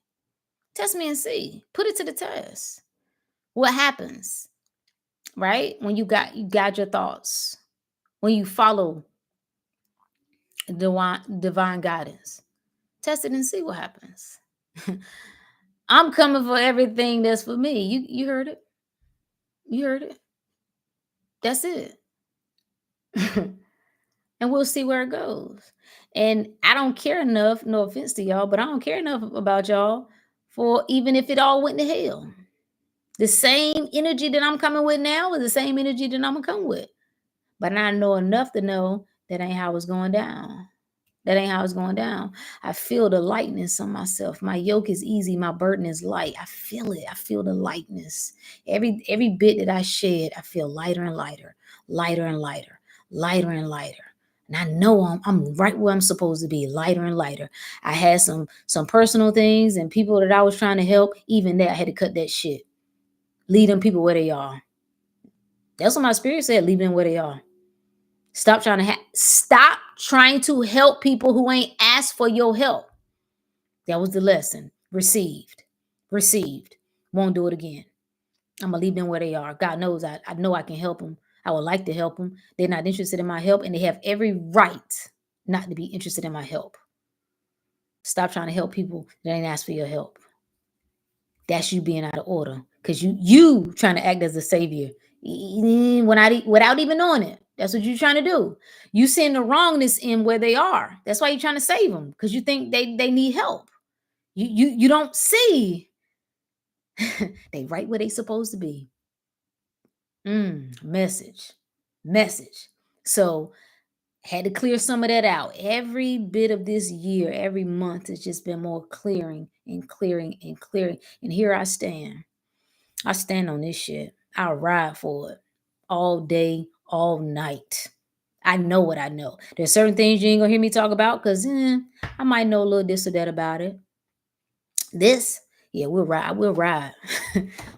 Test me and see. Put it to the test. What happens, right? When you guide your thoughts, when you follow divine guidance. Test it and see what happens. I'm coming for everything that's for me. You heard it. You heard it. That's it. And we'll see where it goes. And I don't care enough, no offense to y'all, but I don't care enough about y'all for even if it all went to hell. The same energy that I'm coming with now is the same energy that I'm gonna come with. But I know enough to know that ain't how it's going down. That ain't how it's going down. I feel the lightness on myself. My yoke is easy. My burden is light. I feel it. I feel the lightness. Every bit that I shed, I feel lighter and lighter, lighter and lighter, lighter and lighter. And I know I'm right where I'm supposed to be, lighter and lighter. I had some personal things and people that I was trying to help. Even that, I had to cut that shit. Leave them people where they are. That's what my spirit said. Leave them where they are. Stop trying to help people who ain't asked for your help. That was the lesson. Received. Received. Won't do it again. I'm gonna leave them where they are. God knows I know I can help them. I would like to help them. They're not interested in my help, and they have every right not to be interested in my help. Stop trying to help people that ain't asked for your help. That's you being out of order. Because you trying to act as a savior without even knowing it. That's what you're trying to do. You seeing the wrongness in where they are. That's why you're trying to save them, because you think they need help. You don't see they right where they supposed to be. Message. So Had to clear some of that out. Every bit of this year, every month, has just been more clearing and clearing and clearing. And here I stand. I stand on this shit. I'll ride for it all day, all night. I know what I know. There's certain things you ain't gonna hear me talk about because I might know a little this or that about it. This, yeah, we'll ride. We'll ride.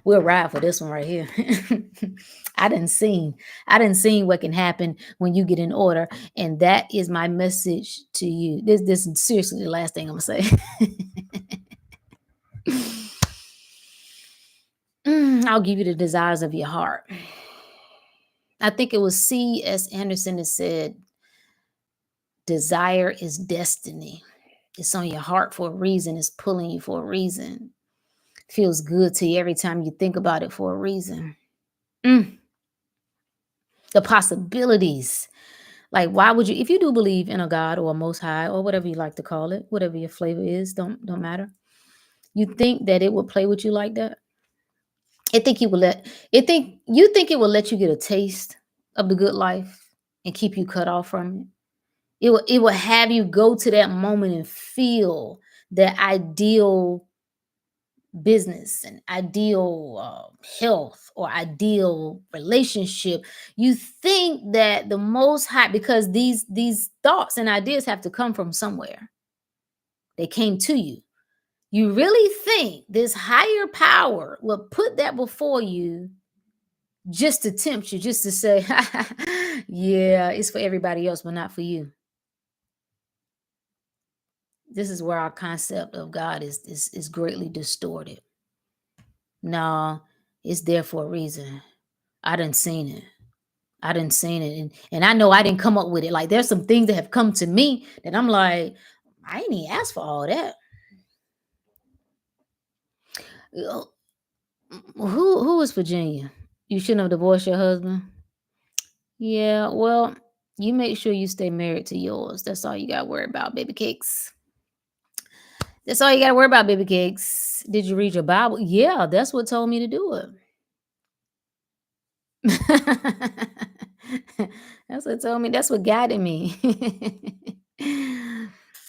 We'll ride for this one right here. I didn't seen. I didn't seen what can happen when you get in order, and that is my message to you. This is seriously the last thing I'm gonna say. I'll give you the desires of your heart. I think it was C.S. Anderson that said, "Desire is destiny. It's on your heart for a reason. It's pulling you for a reason. Feels good to you every time you think about it for a reason." Mm, the possibilities. Like, why would you, if you do believe in a God or a most high or whatever you like to call it, whatever your flavor is, don't matter. You think that it would play with you like that? You think it will let you get a taste of the good life and keep you cut off from it. It will have you go to that moment and feel that ideal business and ideal health or ideal relationship. You think that the most high, because these thoughts and ideas have to come from somewhere. They came to you. You really think this higher power will put that before you just to tempt you, just to say, yeah, it's for everybody else, but not for you. This is where our concept of God is greatly distorted. No, it's there for a reason. I done seen it. I done seen it. And I know I didn't come up with it. Like, there's some things that have come to me that I'm like, I ain't even asked for all that. Uh, who is Virginia? You shouldn't have divorced your husband. Yeah, well, you make sure you stay married to yours. That's all you gotta worry about, baby cakes. That's all you gotta worry about, baby cakes. Did you read your Bible? Yeah, that's what told me to do it. That's what told me. That's what guided me.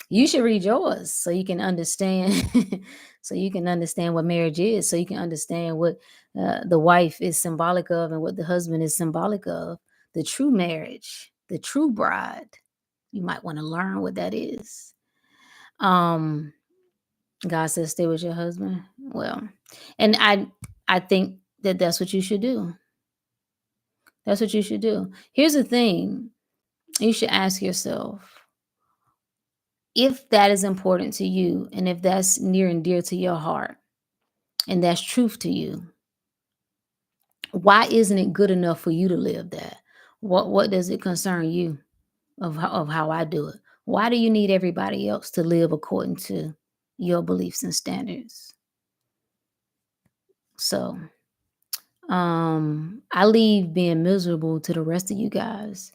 You should read yours so you can understand. So you can understand what marriage is. So you can understand what the wife is symbolic of and what the husband is symbolic of. The true marriage, the true bride. You might want to learn what that is. Um, God says, "Stay with your husband." Well, and I think that that's what you should do. That's what you should do. Here's the thing. You should ask yourself, if that is important to you and if that's near and dear to your heart and that's truth to you, why isn't it good enough for you to live that? What does it concern you of how I do it? Why do you need everybody else to live according to your beliefs and standards? So, I leave being miserable to the rest of you guys.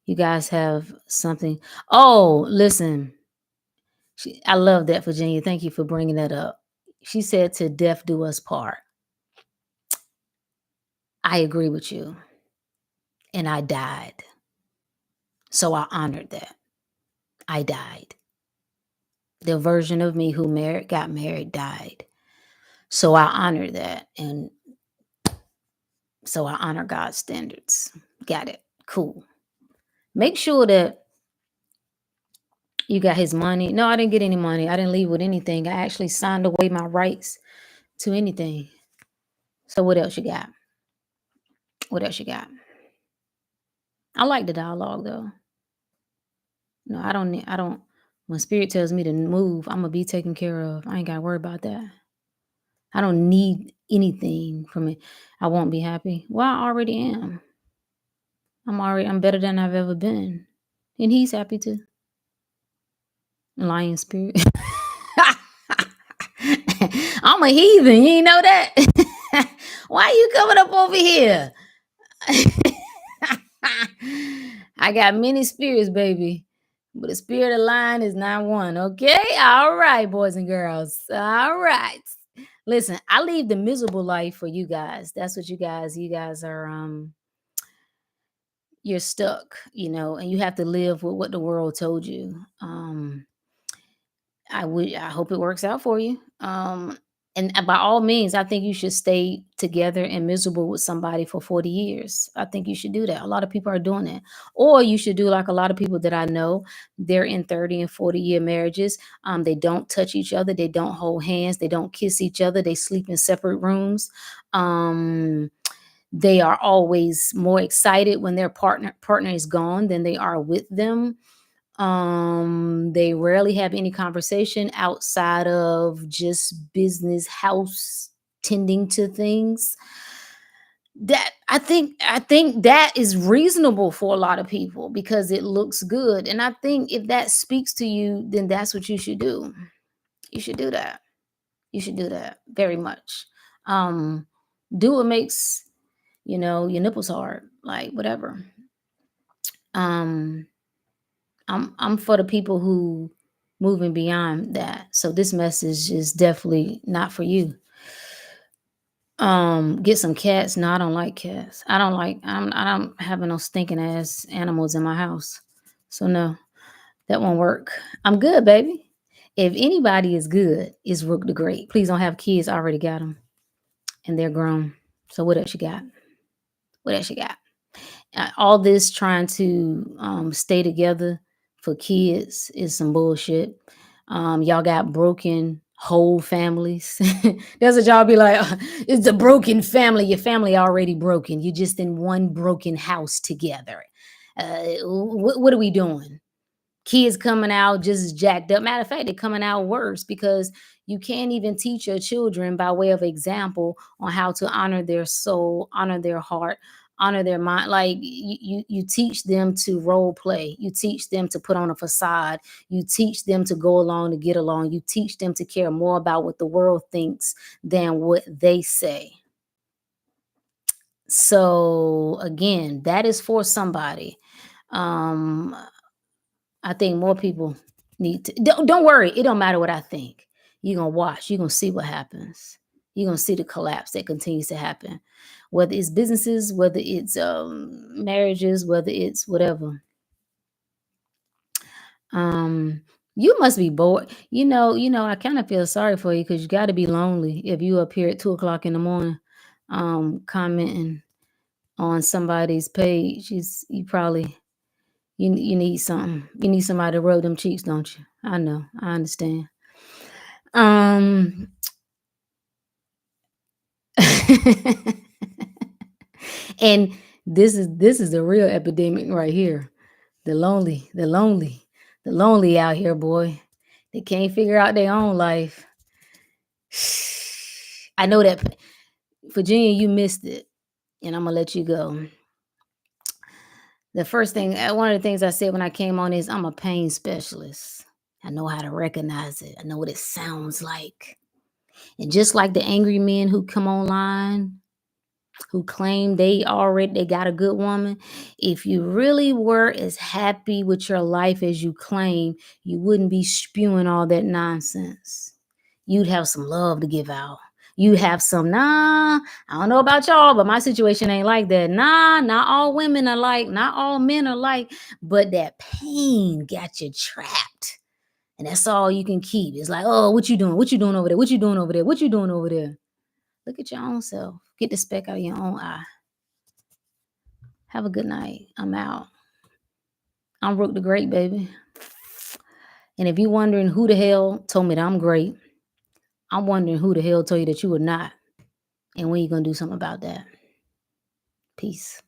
You guys have something. Oh, listen. I love that, Virginia. Thank you for bringing that up. She said, "To death do us part." I agree with you. And I died. So I honored that. I died. The version of me who got married, died. So I honor that. And so I honor God's standards. Got it. Cool. Make sure that you got his money. No, I didn't get any money. I didn't leave with anything. I actually signed away my rights to anything. So what else you got? What else you got? I like the dialogue though. No, I don't, when spirit tells me to move, I'm gonna be taken care of. I ain't gotta worry about that. I don't need anything from it. I won't be happy. Well, I already am. I'm better than I've ever been. And he's happy too. Lion spirit. I'm a heathen. You ain't know that? Why you coming up over here? I got many spirits, baby. But the spirit of lion is not one. Okay? All right, boys and girls. All right. Listen, I leave the miserable life for you guys. That's what you guys are you're stuck, and you have to live with what the world told you. I hope it works out for you. And by all means, I think you should stay together and miserable with somebody for 40 years. I think you should do that. A lot of people are doing that. Or you should do like a lot of people that I know. They're in 30 and 40-year marriages. They don't touch each other. They don't hold hands. They don't kiss each other. They sleep in separate rooms. They are always more excited when their partner is gone than they are with them. They rarely have any conversation outside of just business, house tending to things. That I think that is reasonable for a lot of people because it looks good. And I think if that speaks to you, then that's what you should do. You should do that. You should do that very much. Um, do what makes, your nipples hard, like whatever. Um, I'm for the people who moving beyond that. So this message is definitely not for you. Get some cats. No, I don't like cats. I don't have no stinking ass animals in my house. So no, that won't work. I'm good, baby. If anybody is good, it's Rook the Great. Please don't have kids. I already got them and they're grown. So what else you got? What else you got? All this trying to stay together for kids is some bullshit. Y'all got broken whole families. That's what y'all be like. It's a broken family. Your family already broken. You just in one broken house together. What are we doing? Kids coming out just jacked up. Matter of fact, they're coming out worse because you can't even teach your children by way of example on how to honor their soul, honor their heart, honor their mind. Like you teach them to role play. You teach them to put on a facade. You teach them to go along to get along. You teach them to care more about what the world thinks than what they say. So again, that is for somebody. Um, I think more people need to don't worry, it don't matter what I think. You're gonna watch, you're gonna see what happens. You're gonna see the collapse that continues to happen. Whether it's businesses, whether it's marriages, whether it's whatever. Um you must be bored. I kind of feel sorry for you because you gotta be lonely if you up here at 2 o'clock in the morning commenting on somebody's page. You probably you need something. You need somebody to rub them cheeks, don't you? I know. I understand. Um and this is the real epidemic right here. The lonely, the lonely, the lonely out here, boy. They can't figure out their own life. I know that Virginia, you missed it, and I'm gonna let you go. The first thing, one of the things I said when I came on is I'm a pain specialist. I know how to recognize it. I know what it sounds like. And just like the angry men who come online, who claim they got a good woman, if you really were as happy with your life as you claim, you wouldn't be spewing all that nonsense. You'd have some love to give out. You have some, nah, I don't know about y'all, but my situation ain't like that. Nah, not all women are like, not all men are like, but that pain got you trapped. And that's all you can keep. It's like, oh, what you doing? What you doing over there? What you doing over there? What you doing over there? Look at your own self. Get the speck out of your own eye. Have a good night. I'm out. I'm Rook the Great, baby. And if you're wondering who the hell told me that I'm great, I'm wondering who the hell told you that you were not. And when you going to do something about that? Peace.